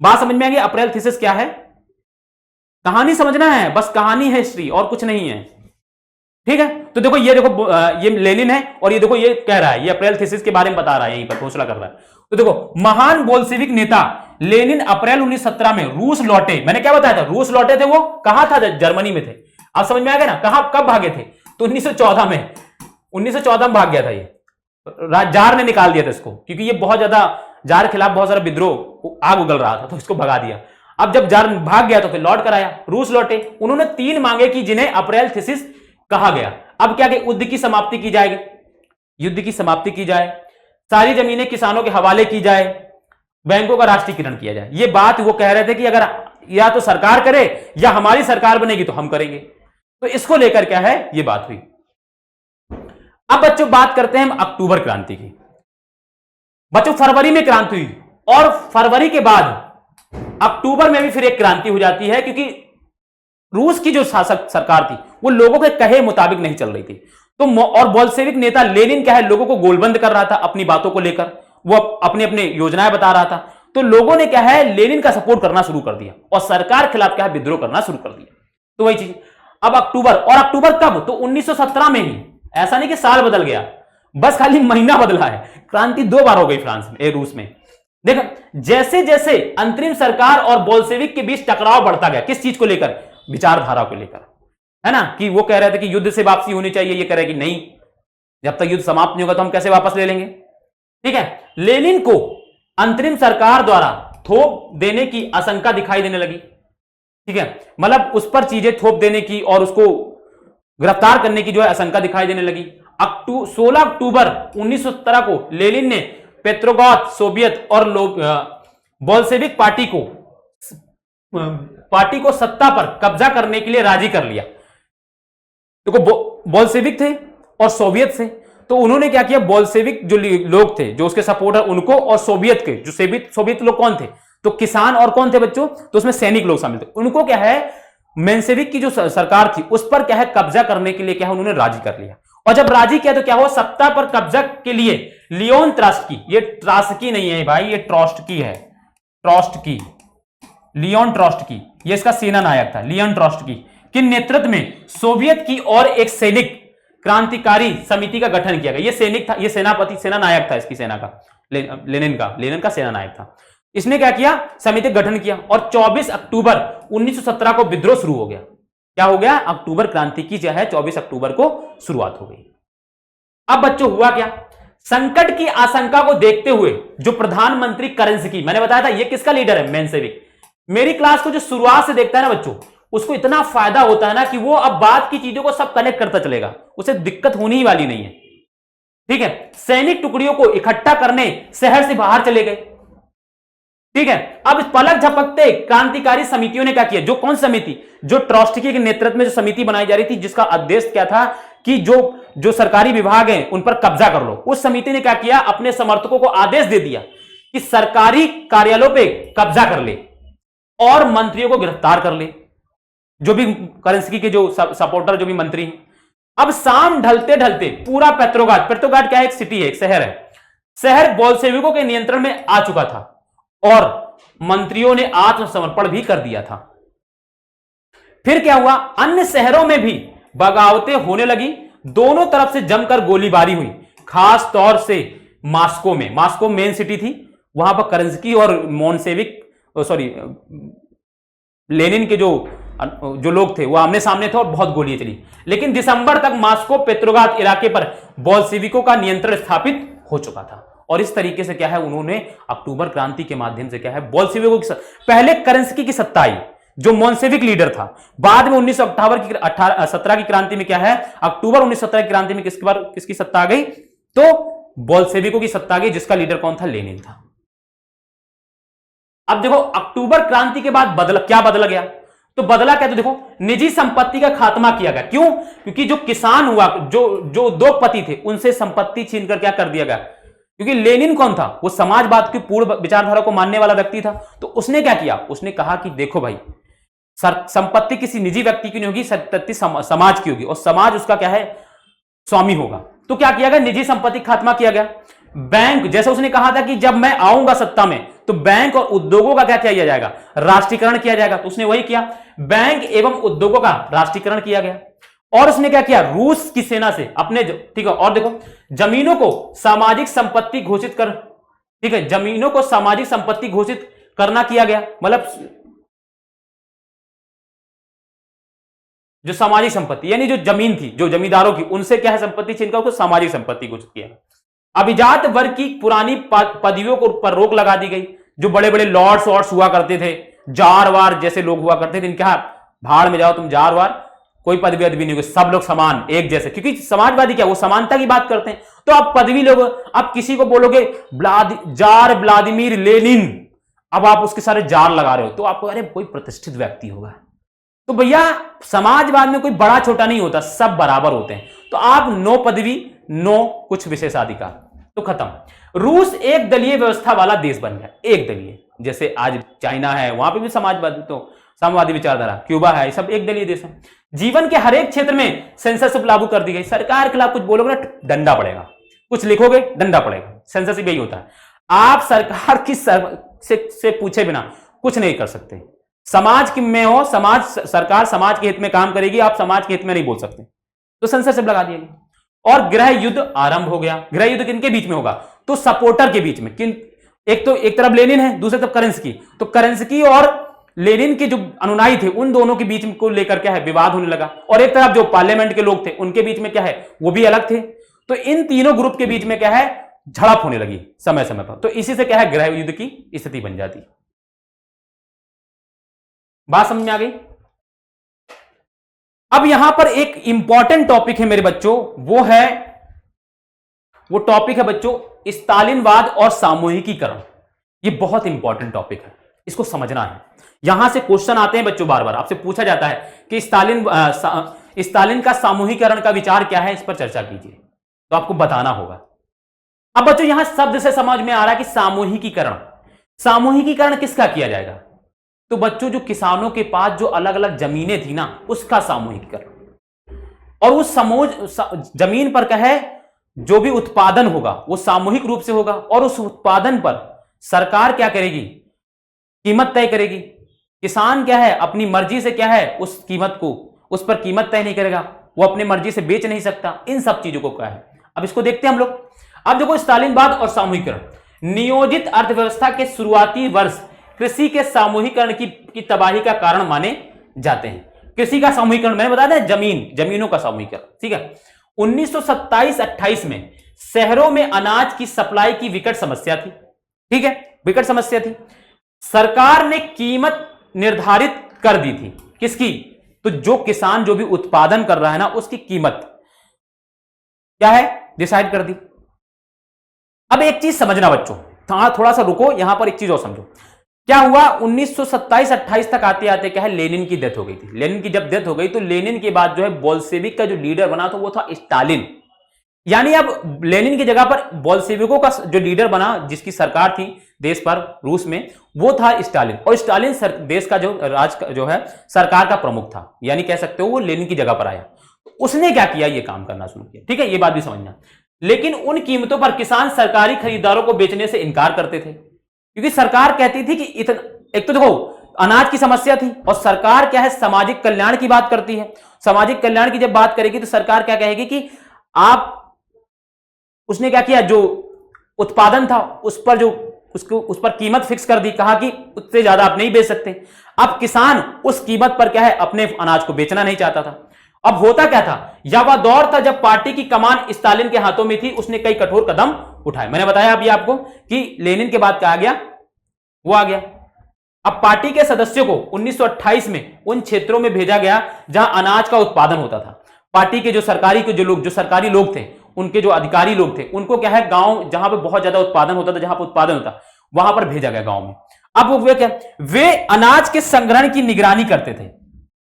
बात समझ में आ गई? अप्रैल थीसिस क्या है? कहानी समझना है, बस कहानी है हिस्ट्री, और कुछ नहीं है। ठीक है, तो देखो ये देखो ये लेनिन है, और ये देखो ये कह रहा है, ये अप्रैल थीसिस के बारे में बता रहा है, यहीं पर घोषणा कर रहा है। तो देखो, महान बोल्शेविक नेता लेनिन अप्रैल 1917 में रूस लौटे। मैंने क्या बताया था? रूस लौटे थे। वो कहां था? जर्मनी में थे। आप समझ में आ गया ना? कहां कब भागे थे? तो 1914 में, 1914 में भाग गया था ये। जार ने निकाल दिया था इसको, क्योंकि ये बहुत ज्यादा, जार के खिलाफ बहुत सारा विद्रोह, आग उगल रहा था, तो इसको भगा दिया। अब जब जार भाग गया तो फिर लौट कर आया, रूस लौटे। उन्होंने 3 मांगे की जिन्हें अप्रैल थीसिस कहा गया। अब क्या, युद्ध की समाप्ति की जाएगी, युद्ध की समाप्ति की जाए, सारी जमीनें किसानों के हवाले की जाए, बैंकों का राष्ट्रीयकरण किया जाए। ये बात वो कह रहे थे कि अगर या तो सरकार करे या हमारी सरकार बनेगी तो हम करेंगे। तो इसको लेकर क्या है, ये बात हुई। अब बच्चों बात करते हैं हम अक्टूबर क्रांति की। बच्चों फरवरी में क्रांति हुई, और फरवरी के बाद अक्टूबर में भी फिर एक क्रांति हो जाती है, क्योंकि रूस की जो शासक सरकार थी वो लोगों के कहे मुताबिक नहीं चल रही थी। तो और बोल्शेविक नेता लेनिन क्या है, लोगों को गोलबंद कर रहा था अपनी बातों को लेकर, वो अपनी अपनी योजनाएं बता रहा था। तो लोगों ने क्या है, लेनिन का सपोर्ट करना शुरू कर दिया, और सरकार के खिलाफ क्या है, विद्रोह करना शुरू कर दिया। तो वही चीज। अब अक्टूबर, और अक्टूबर कब? तो 1917 में ही। ऐसा नहीं कि साल बदल गया, बस खाली महीना बदला है। क्रांति 2 बार हो गई फ्रांस में, रूस में। देखो, जैसे जैसे अंतरिम सरकार और बोल्शेविक के बीच टकराव बढ़ता गया, किस चीज को लेकर? विचारधारा को लेकर, है ना, कि वो कह रहे थे कि युद्ध से वापसी होनी चाहिए, ये कह रहे कि नहीं, जब तक युद्ध समाप्त नहीं होगा तो हम कैसे वापस ले लेंगे। ठीक है, लेनिन को अंतरिम सरकार द्वारा थोप देने की आशंका दिखाई देने लगी। ठीक है, मतलब उस पर चीजें थोप देने की और उसको गिरफ्तार करने की जो है आशंका दिखाई देने लगी। 16 अक्टूबर 1917 को लेनिन ने पेट्रोग्राद सोवियत और बोल्शेविक पार्टी को सत्ता पर कब्जा करने के लिए राजी कर लिया। देखो, बोल्शेविक थे और सोवियत से, तो उन्होंने क्या किया, बोल्शेविक जो लोग थे, जो उसके सपोर्टर, उनको, और सोवियत के जो सोवियत लोग कौन थे, तो किसान और कौन थे बच्चों, तो उसमें सैनिक लोग शामिल थे, उनको क्या है, मेंशेविक की जो सरकार थी उस पर क्या है, कब्जा करने के लिए क्या है, उन्होंने राजी कर लिया। और जब राजी किया तो क्या हुआ, सत्ता पर कब्जा के लिए लियोन ट्रॉट्स्की, ये ट्रॉट्स्की नहीं है भाई, ये ट्रॉट्स्की है, ट्रॉट्स्की, लियोन ट्रॉट्स्की, ये इसका सेना नायक था, लियोन ट्रॉट्स्की के नेतृत्व में सोवियत की और एक सैनिक क्रांतिकारी समिति का गठन किया गया। ये सैनिक था, ये सेनापति, सेना नायक था इसकी सेना का, लेनिन का सेना नायक था। इसने क्या किया, समिति गठन किया, और 24 अक्टूबर 1917 को विद्रोह शुरू हो गया। क्या हो गया, अक्टूबर क्रांति की जो है 24 अक्टूबर को शुरुआत हो गई। अब बच्चों हुआ क्या, संकट की आशंका को देखते हुए जो प्रधानमंत्री करेंस्की, मैंने बताया था ये किसका लीडर है, मेंशेविक। मेरी क्लास को जो शुरुआत से देखता है ना बच्चों, उसको इतना फायदा होता है ना कि वो अब बात की चीजों को सब कनेक्ट करता चलेगा, उसे दिक्कत होने ही वाली नहीं है। ठीक है, सैनिक टुकड़ियों को इकट्ठा करने शहर से बाहर चले गए। ठीक है, अब पलक झपकते क्रांतिकारी समितियों ने क्या किया, जो कौन समिति, जो ट्रॉट्स्की के नेतृत्व में जो समिति बनाई जा रही थी, जिसका उद्देश्य क्या था कि जो सरकारी विभाग हैं उन पर कब्जा कर लो, उस समिति ने क्या किया, अपने समर्थकों को आदेश दे दिया कि सरकारी कार्यालयों पे कब्जा कर ले और मंत्रियों को गिरफ्तार कर ले, जो भी करेंस्की के जो सपोर्टर, जो भी मंत्री हैं। अब शाम ढलते ढलते पूरा पेट्रोग्राद क्या है, एक सिटी है, एक शहर है, शहर बोल्शेविकों के नियंत्रण में आ चुका था और मंत्रियों ने आत्मसमर्पण भी कर दिया था। फिर क्या हुआ, अन्य शहरों में भी बगावतें होने लगी, दोनों तरफ से जमकर गोलीबारी हुई, खास तौर से मॉस्को में, मॉस्को मेन सिटी थी, वहां पर करेंस्की और लेनिन के जो लोग थे वो आमने सामने थे और बहुत गोलियां चली। लेकिन दिसंबर तक मॉस्को पेट्रोग्राद इलाके पर बोल्शेविकों का नियंत्रण स्थापित हो चुका था। और इस तरीके से क्या है, उन्होंने अक्टूबर क्रांति के माध्यम से क्या है, बोल्शेविकों की पहले करेंस्की की सत्ता आई, जो मोन्सेविक लीडर था। बाद में 1917 की क्रांति में क्या है, अक्टूबर 1917 की क्रांति में किसकी सत्ता आ गई, तो बोल्शेविकों की सत्ता आ गई, जिसका लीडर कौन था, लेनिन था। अब देखो, अक्टूबर क्रांति के बाद क्या बदला गया, तो बदला क्या, तो देखो निजी संपत्ति का खात्मा किया गया। क्यों, क्योंकि जो किसान हुआ, जो उद्योगपति थे, उनसे संपत्ति छीनकर क्या कर दिया गया, क्योंकि लेनिन कौन था, वो समाजवाद की पूर्ण विचारधारा को मानने वाला व्यक्ति था। तो उसने क्या किया, उसने कहा कि देखो भाई, संपत्ति किसी निजी व्यक्ति की नहीं होगी, संपत्ति समाज की होगी, और समाज उसका क्या है, स्वामी होगा। तो क्या किया गया, निजी संपत्ति खात्मा किया गया। बैंक, जैसे उसने कहा था कि जब मैं आऊंगा सत्ता में तो बैंक और उद्योगों का क्या किया जाएगा, राष्ट्रीयकरण किया जाएगा। तो उसने वही किया, बैंक एवं उद्योगों का राष्ट्रीयकरण किया गया। और उसने क्या किया, रूस की सेना से अपने, ठीक है, और देखो जमीनों को सामाजिक संपत्ति घोषित कर, ठीक है, जमीनों को सामाजिक संपत्ति घोषित करना किया गया। मतलब जो सामाजिक संपत्ति यानी जो जमीन थी, जो जमींदारों की, उनसे क्या है संपत्ति छीनकर उसको सामाजिक संपत्ति घोषित किया। अभिजात वर्ग की पुरानी पदवियों को पर रोक लगा दी गई। जो बड़े बड़े लॉर्ड्स वॉर्ड्स हुआ करते थे, जार वार जैसे लोग हुआ करते थे, इनके भाड़ में जाओ तुम, जार वार कोई पदवी अदवी नहीं होगी, सब लोग समान एक जैसे, क्योंकि समाजवादी क्या वो समानता की बात करते हैं। तो आप पदवी लोग, आप किसी को बोलोगे जार व्लादिमीर लेनिन, अब आप उसके सारे जार लगा रहे हो तो आपको अरे कोई प्रतिष्ठित व्यक्ति होगा। तो भैया समाजवाद में कोई बड़ा छोटा नहीं होता, सब बराबर होते हैं। तो आप नो पदवी नो कुछ विशेषाधिकार, तो खत्म। रूस एक दलीय व्यवस्था वाला देश बन गया, एक दलीय, जैसे आज चाइना है वहां पे भी समाजवादी, तो साम्यवादी विचारधारा, क्यूबा है, सब एक दलीय देश है। जीवन के हर एक क्षेत्र में सेंसरशिप लागू कर दी गई। सरकार के खिलाफ कुछ बोलोगे ना डंडा पड़ेगा, कुछ लिखोगे डंडा पड़ेगा। सेंसरशिप यही होता है, आप सरकार की से पूछे बिना कुछ नहीं कर सकते। समाज की में हो, समाज, सरकार समाज के हित में काम करेगी, आप समाज के हित में नहीं बोल सकते, तो सेंसरशिप लगा दिया गया। और गृह युद्ध आरंभ हो गया। गृह युद्ध किनके बीच में होगा, तो सपोर्टर के बीच में। किन, एक तो एक तरफ लेनिन है, दूसरी तरफ करेंस्की, तो करेंस्की और लेनिन के जो अनुयायी थे उन दोनों के बीच में को लेकर क्या है विवाद होने लगा। और एक तरफ जो पार्लियामेंट के लोग थे उनके बीच में क्या है वो भी अलग थे। तो इन तीनों ग्रुप के बीच में क्या है झड़प होने लगी समय समय पर। तो इसी से क्या है गृह युद्ध की स्थिति बन जाती। बात समझ में आ गई। अब यहां पर एक इंपॉर्टेंट टॉपिक है मेरे बच्चों, वो टॉपिक है बच्चों स्टालिनवाद और सामूहिकीकरण। ये बहुत इंपॉर्टेंट टॉपिक है, इसको समझना है। यहां से क्वेश्चन आते हैं बच्चों, बार बार आपसे पूछा जाता है कि स्टालिन का सामूहिकीकरण का विचार क्या है, इस पर चर्चा कीजिए, तो आपको बताना होगा। अब बच्चों यहां शब्द से समझ में आ रहा है कि सामूहिकीकरण, सामूहिकीकरण किसका किया जाएगा, तो बच्चों जो किसानों के पास जो अलग अलग जमीनें थी ना उसका सामूहिकीकरण। और उस जमीन पर क्या है जो भी उत्पादन होगा वो सामूहिक रूप से होगा, और उस उत्पादन पर सरकार क्या करेगी, कीमत तय करेगी। किसान क्या है अपनी मर्जी से क्या है उस कीमत को, उस पर कीमत तय नहीं करेगा, वो अपनी मर्जी से बेच नहीं सकता। इन सब चीजों को क्या है, अब इसको देखते हैं हम लोग। अब देखो स्टालिनवाद और सामूहिकीकरण, नियोजित अर्थव्यवस्था के शुरुआती वर्ष कृषि के सामूहिकरण की तबाही का कारण माने जाते हैं। कृषि का सामूहिकरण मैंने बताया था, जमीनों का सामूहिकरण, ठीक है। 1927-28 में शहरों में अनाज की सप्लाई की विकट समस्या थी, ठीक है, विकट समस्या थी। सरकार ने कीमत निर्धारित कर दी थी, किसकी, तो जो किसान जो भी उत्पादन कर रहा है ना उसकी कीमत क्या है डिसाइड कर दी। अब एक चीज समझना बच्चों, थोड़ा सा रुको यहां पर, एक चीज और समझो। क्या हुआ 1927-28 तक आते आते क्या है लेनिन की डेथ हो गई थी। लेनिन की जब डेथ हो गई तो लेनिन के बाद जो है बोल्शेविक का जो लीडर बना था वो था स्टालिन। यानी अब लेनिन की जगह पर बोल्शेविकों का जो लीडर बना, जिसकी सरकार थी देश पर रूस में, वो था स्टालिन। और स्टालिन देश का जो जो है सरकार का प्रमुख था, यानी कह सकते हो वो लेनिन की जगह पर आया। उसने क्या किया, ये काम करना शुरू किया, ठीक है, ये बात भी समझना। लेकिन उन कीमतों पर किसान सरकारी खरीदारों को बेचने से इनकार करते थे, क्योंकि सरकार कहती थी कि इतना, एक तो देखो अनाज की समस्या थी, और सरकार क्या है सामाजिक कल्याण की बात करती है। सामाजिक कल्याण की जब बात करेगी तो सरकार क्या कहेगी कि आप, उसने क्या किया जो उत्पादन था उस पर जो उस पर कीमत फिक्स कर दी, कहा कि उससे ज्यादा आप नहीं बेच सकते। अब किसान उस कीमत पर क्या है अपने अनाज को बेचना नहीं चाहता था। अब होता क्या था, यह वह दौर था जब पार्टी की कमान स्टालिन के हाथों में थी, उसने कई कठोर कदम उठाए। मैंने बताया अभी आपको कि लेनिन के बाद क्या आ गया, वो आ गया। अब पार्टी के सदस्यों को 1928 में उन क्षेत्रों में भेजा गया जहां अनाज का उत्पादन होता था। पार्टी के जो सरकारी लोग थे, उनके जो अधिकारी लोग थे, उनको क्या है गांव जहां पे बहुत ज्यादा उत्पादन होता था, जहां पर उत्पादन होता वहां पर भेजा गया गांव में। अब वे क्या, वे अनाज के संग्रहण की निगरानी करते थे।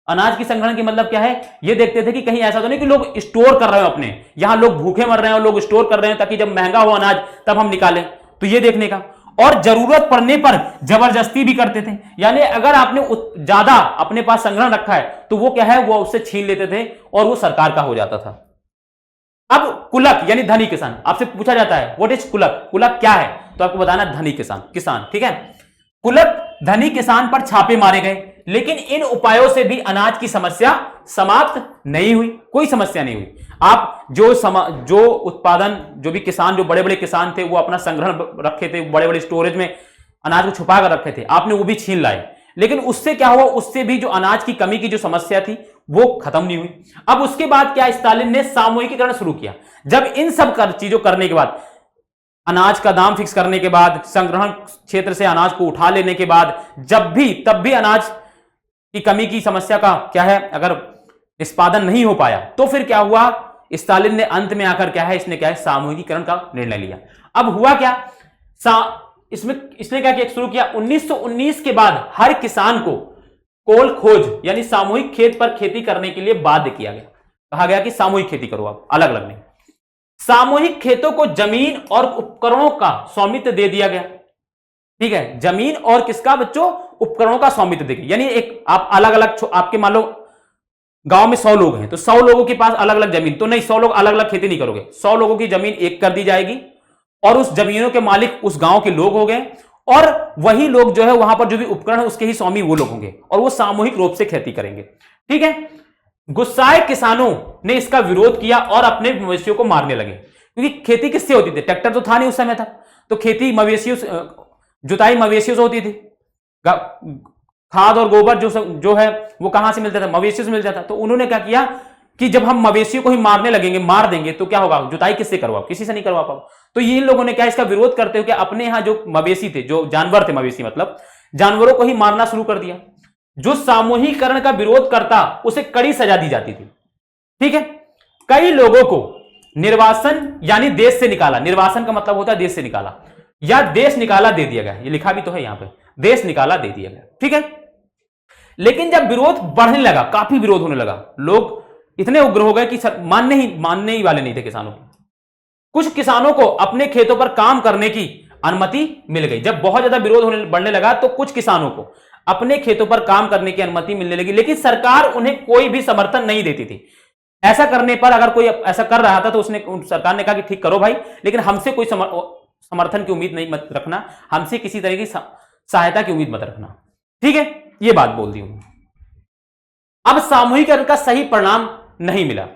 अनाज की संग्रहण की मतलब क्या है, ये देखते थे कि कहीं ऐसा तो नहीं कि लोग स्टोर कर रहे हो अपने, यहां लोग भूखे मर रहे हैं और लोग स्टोर कर रहे हैं ताकि जब महंगा हो अनाज तब हम निकालें, तो ये देखने का। और जरूरत पड़ने पर जबरदस्ती भी करते थे, यानी अगर आपने ज्यादा अपने पास संग्रहण रखा है तो वो क्या है वो उससे छीन लेते थे और वो सरकार का हो जाता था। अब कुलक यानी धनी किसान, आपसे पूछा जाता है व्हाट इज कुलक, कुलक क्या है, तो आपको बताना धनी किसान, किसान, ठीक है। कुलक धनी किसान पर छापे मारे गए, लेकिन इन उपायों से भी अनाज की समस्या समाप्त नहीं हुई, कोई समस्या नहीं हुई। आप जो उत्पादन, जो भी किसान, जो बड़े बड़े किसान थे वो अपना संग्रहण रखे थे, बड़े बड़े स्टोरेज में अनाज को छुपा कर रखे थे, आपने वो भी छीन लाए, लेकिन उससे क्या हुआ, उससे भी जो अनाज की कमी की जो समस्या थी वो खत्म नहीं हुई। अब उसके बाद क्या, स्टालिन ने सामूहिकीकरण शुरू किया। जब इन सब चीजों करने के बाद, अनाज का दाम फिक्स करने के बाद, संग्रहण क्षेत्र से अनाज को उठा लेने के बाद, तब भी अनाज की कमी की समस्या का क्या है, अगर निष्पादन नहीं हो पाया, तो फिर क्या हुआ, स्टालिन ने अंत में आकर क्या है, इसने क्या है, सामूहिकीकरण का निर्णय लिया। अब हुआ क्या, इसने क्या किया, शुरू किया 1919 के बाद हर किसान को कोल खोज यानी सामूहिक खेत पर खेती करने के लिए बाध्य किया गया। कहा गया कि सामूहिक खेती करो, आप अलग अलग नहीं। सामूहिक खेतों को जमीन और उपकरणों का स्वामित्व दे दिया गया, ठीक है, जमीन और किसका बच्चों, उपकरणों का स्वामित्व दे दिया। यानी एक आप अलग अलग, आपके मान लो गांव में 100 लोग हैं, तो 100 लोगों के पास अलग अलग जमीन, तो नहीं 100 लोग अलग अलग खेती नहीं करोगे, 100 लोगों की जमीन एक कर दी जाएगी और उस जमीनों के मालिक उस गांव के लोग हो गए, और वही लोग जो है वहां पर जो भी उपकरण है उसके ही स्वामी वो लोग होंगे, और वो सामूहिक रूप से खेती करेंगे, ठीक है। गुस्साए किसानों ने इसका विरोध किया और अपने मवेशियों को मारने लगे, क्योंकि खेती किससे होती थी, ट्रैक्टर तो था नहीं उस समय था, तो खेती मवेशियों, जुताई मवेशियों से होती थी, खाद और गोबर जो है वो कहां से मिलता था, मवेशियों से मिलता था। तो उन्होंने क्या किया कि जब हम मवेशियों को ही मारने लगेंगे, मार देंगे, तो क्या होगा, जुताई किससे करवाओ, किसी से नहीं करवा पाओ। तो ये इन लोगों ने क्या, इसका विरोध करते हुए अपने यहां जो मवेशी थे, जो जानवर थे, मवेशी मतलब जानवरों को ही मारना शुरू कर दिया। जो सामूहिकरण का विरोध करता उसे कड़ी सजा दी जाती थी, ठीक है। कई लोगों को निर्वासन यानी देश से निकाला, निर्वासन का मतलब होता है देश से निकाला, या देश निकाला दे दिया गया, ये लिखा भी तो है यहां पे, देश निकाला दे दिया गया, ठीक है। लेकिन जब विरोध बढ़ने लगा, काफी विरोध होने लगा, लोग इतने उग्र हो गए कि मानने ही वाले नहीं थे किसानों को। कुछ किसानों को अपने खेतों पर काम करने की अनुमति मिल गई। जब बहुत ज्यादा विरोध होने बढ़ने लगा तो कुछ किसानों को अपने खेतों पर काम करने की अनुमति मिलने लगी, लेकिन सरकार उन्हें कोई भी समर्थन नहीं देती थी। ऐसा करने पर अगर कोई ऐसा कर रहा था तो सरकार ने कहा कि ठीक करो भाई, लेकिन हमसे कोई समर्थन की उम्मीद नहीं मत रखना, हमसे किसी तरह की सहायता की उम्मीद मत रखना, ठीक है। यह बात बोल दी उन्होंने। अब सामूहिकरण का सही परिणाम नहीं मिला।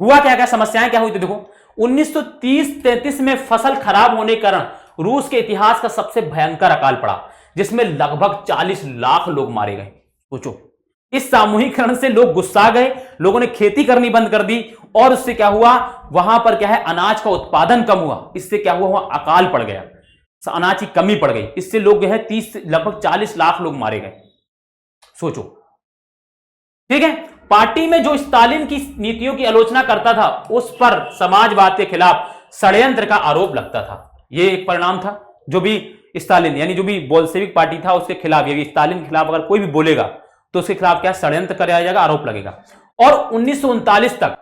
हुआ क्या, क्या समस्याएं क्या हुई थी, देखो 1930-33 में फसल खराब होने के कारण रूस के इतिहास का सबसे भयंकर अकाल पड़ा, जिसमें लगभग 40 लाख लोग मारे गए। सोचो, इस सामूहिकरण से लोग गुस्सा गए, लोगों ने खेती करनी बंद कर दी, और उससे क्या हुआ, वहां पर क्या है, अनाज का उत्पादन कम हुआ, इससे क्या हुआ, अकाल पड़ गया, अनाज की कमी पड़ गई, इससे लोग जो है 30 लगभग 40 लाख लोग मारे गए। सोचो, ठीक है। पार्टी में जो स्टालिन की नीतियों की आलोचना करता था उस पर समाजवाद के खिलाफ षड्यंत्र का आरोप लगता था। यह एक परिणाम था, जो भी स्टालिन यानी जो भी बोल्शेविक पार्टी था उसके खिलाफ, ये स्टालिन के खिलाफ अगर कोई भी बोलेगा तो उसके खिलाफ क्या षड्यंत्र कराया जाएगा, आरोप लगेगा। और 1939 तक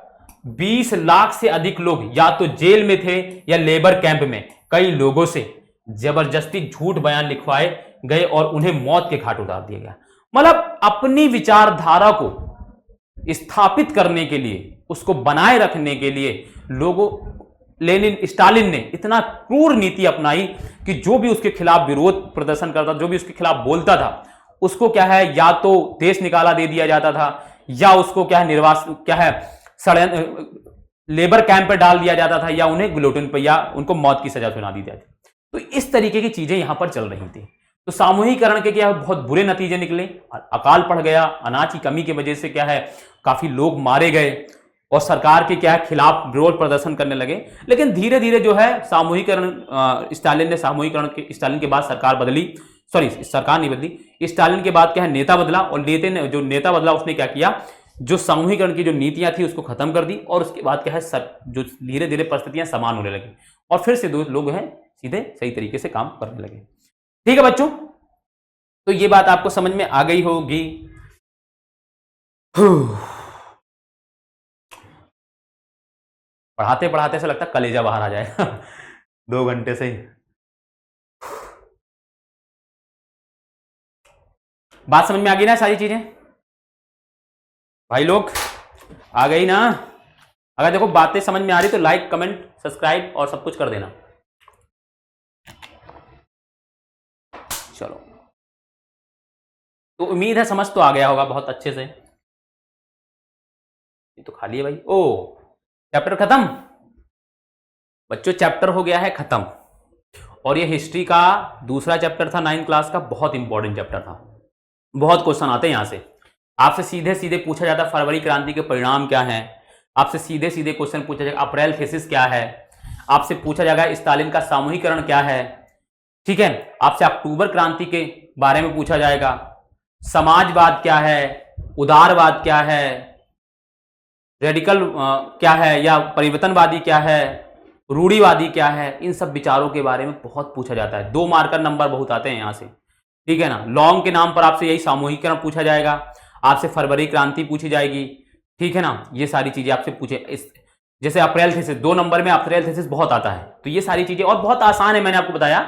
20 लाख से अधिक लोग या तो जेल में थे या लेबर कैंप में। कई लोगों से जबरदस्ती झूठ बयान लिखवाए गए और उन्हें मौत के घाट उतार दिया गया। मतलब अपनी विचारधारा को स्थापित करने के लिए, उसको बनाए रखने के लिए स्टालिन ने इतना क्रूर नीति अपनाई कि जो भी उसके खिलाफ विरोध प्रदर्शन करता, जो भी उसके खिलाफ बोलता था, उसको क्या है, या तो देश निकाला दे दिया जाता था, या उसको क्या है, लेबर कैंप पे डाल दिया जाता था, या उन्हें गिलोटिन पे, या उनको मौत की सजा सुना दी जाती। तो इस तरीके की चीजें यहां पर चल रही थी। तो सामूहिकरण के क्या है, बहुत बुरे नतीजे निकले, अकाल पड़ गया, अनाज की कमी की वजह से क्या है, काफी लोग मारे गए, और सरकार के क्या है खिलाफ विरोध प्रदर्शन करने लगे। लेकिन धीरे धीरे जो है सामूहिकरण, स्टालिन के बाद सरकार बदली, सॉरी सरकार नहीं बदली, स्टालिन के बाद क्या है नेता बदला, और जो नेता बदला उसने क्या किया, जो सामूहिकरण की जो नीतियां थी उसको खत्म कर दी, और उसके बाद क्या है जो धीरे धीरे परिस्थितियां समान होने लगी, और फिर से लोग हैं सीधे सही तरीके से काम करने लगे। ठीक है बच्चों, तो ये बात आपको समझ में आ गई होगी। पढ़ाते पढ़ाते ऐसा लगता कलेजा बाहर आ जाए 2 घंटे से ही। बात समझ में आ गई ना, सारी चीजें भाई लोग आ गई ना। अगर देखो बातें समझ में आ रही तो लाइक, कमेंट, सब्सक्राइब और सब कुछ कर देना। चलो, तो उम्मीद है समझ तो आ गया होगा बहुत अच्छे से। ये तो खाली है भाई। ओ, चैप्टर खत्म बच्चों, चैप्टर हो गया है खत्म। और ये हिस्ट्री का दूसरा चैप्टर था 9th क्लास का, बहुत इंपॉर्टेंट चैप्टर था। बहुत क्वेश्चन आते हैं यहां से, आपसे सीधे सीधे पूछा जाता है फरवरी क्रांति के परिणाम क्या हैं, आपसे सीधे सीधे क्वेश्चन पूछा जाएगा अप्रैल थीसिस क्या है, आपसे पूछा जाएगा स्टालिन का सामूहिकरण क्या है, ठीक है, आपसे अक्टूबर क्रांति के बारे में पूछा जाएगा, समाजवाद क्या है, उदारवाद क्या है, रेडिकल क्या है या परिवर्तनवादी क्या है, रूढ़िवादी क्या है, इन सब विचारों के बारे में बहुत पूछा जाता है। 2 मार्कर नंबर बहुत आते हैं यहां से, ठीक है ना। लॉन्ग के नाम पर आपसे यही सामूहिकरण पूछा जाएगा, आपसे फरवरी क्रांति पूछी जाएगी, ठीक है ना। ये सारी चीजें आपसे पूछे, जैसे अप्रैल थीसिस 2 नंबर में अप्रैल थीसिस बहुत आता है। तो ये सारी चीजें और बहुत आसान है। मैंने आपको बताया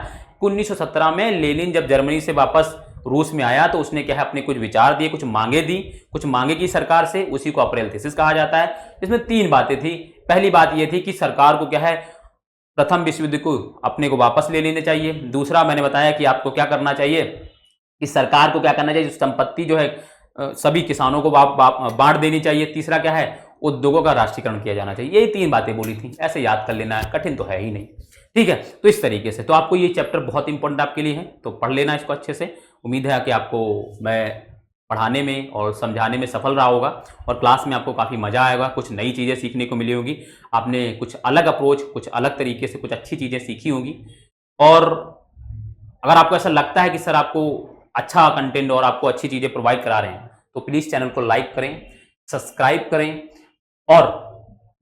1917 में लेनिन जब जर्मनी से वापस रूस में आया तो उसने क्या है अपने कुछ विचार दिए, कुछ मांगे दी, कुछ मांगे की सरकार से, उसी को अप्रैल थीसिस कहा जाता है। इसमें 3 बातें थी। पहली बात यह थी कि सरकार को क्या है प्रथम विश्व युद्ध को अपने को वापस ले लेने चाहिए। दूसरा मैंने बताया कि आपको क्या करना चाहिए कि सरकार को क्या करना चाहिए, संपत्ति जो है सभी किसानों को बांट देनी चाहिए। तीसरा क्या है, उद्योगों का राष्ट्रीयकरण किया जाना चाहिए। यही 3 बातें बोली थी, ऐसे याद कर लेना है, कठिन तो है ही नहीं, ठीक है। तो इस तरीके से तो आपको ये चैप्टर बहुत इंपॉर्टेंट आपके लिए है, तो पढ़ लेना इसको अच्छे से। उम्मीद है कि आपको मैं पढ़ाने में और समझाने में सफल रहा होगा और क्लास में आपको काफ़ी मज़ा आएगा, कुछ नई चीज़ें सीखने को मिली होगी, आपने कुछ अलग अप्रोच, कुछ अलग तरीके से कुछ अच्छी चीज़ें सीखी होंगी। और अगर आपको ऐसा लगता है कि सर आपको अच्छा कंटेंट और आपको अच्छी चीज़ें प्रोवाइड करा रहे हैं तो प्लीज़ चैनल को लाइक करें, सब्सक्राइब करें और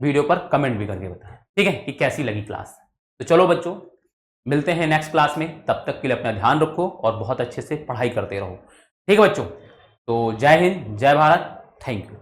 वीडियो पर कमेंट भी करके बताएं, ठीक है, कि कैसी लगी क्लास। तो चलो बच्चों, मिलते हैं नेक्स्ट क्लास में, तब तक के लिए अपना ध्यान रखो और बहुत अच्छे से पढ़ाई करते रहो, ठीक है बच्चों। तो जय हिंद, जय भारत, थैंक यू।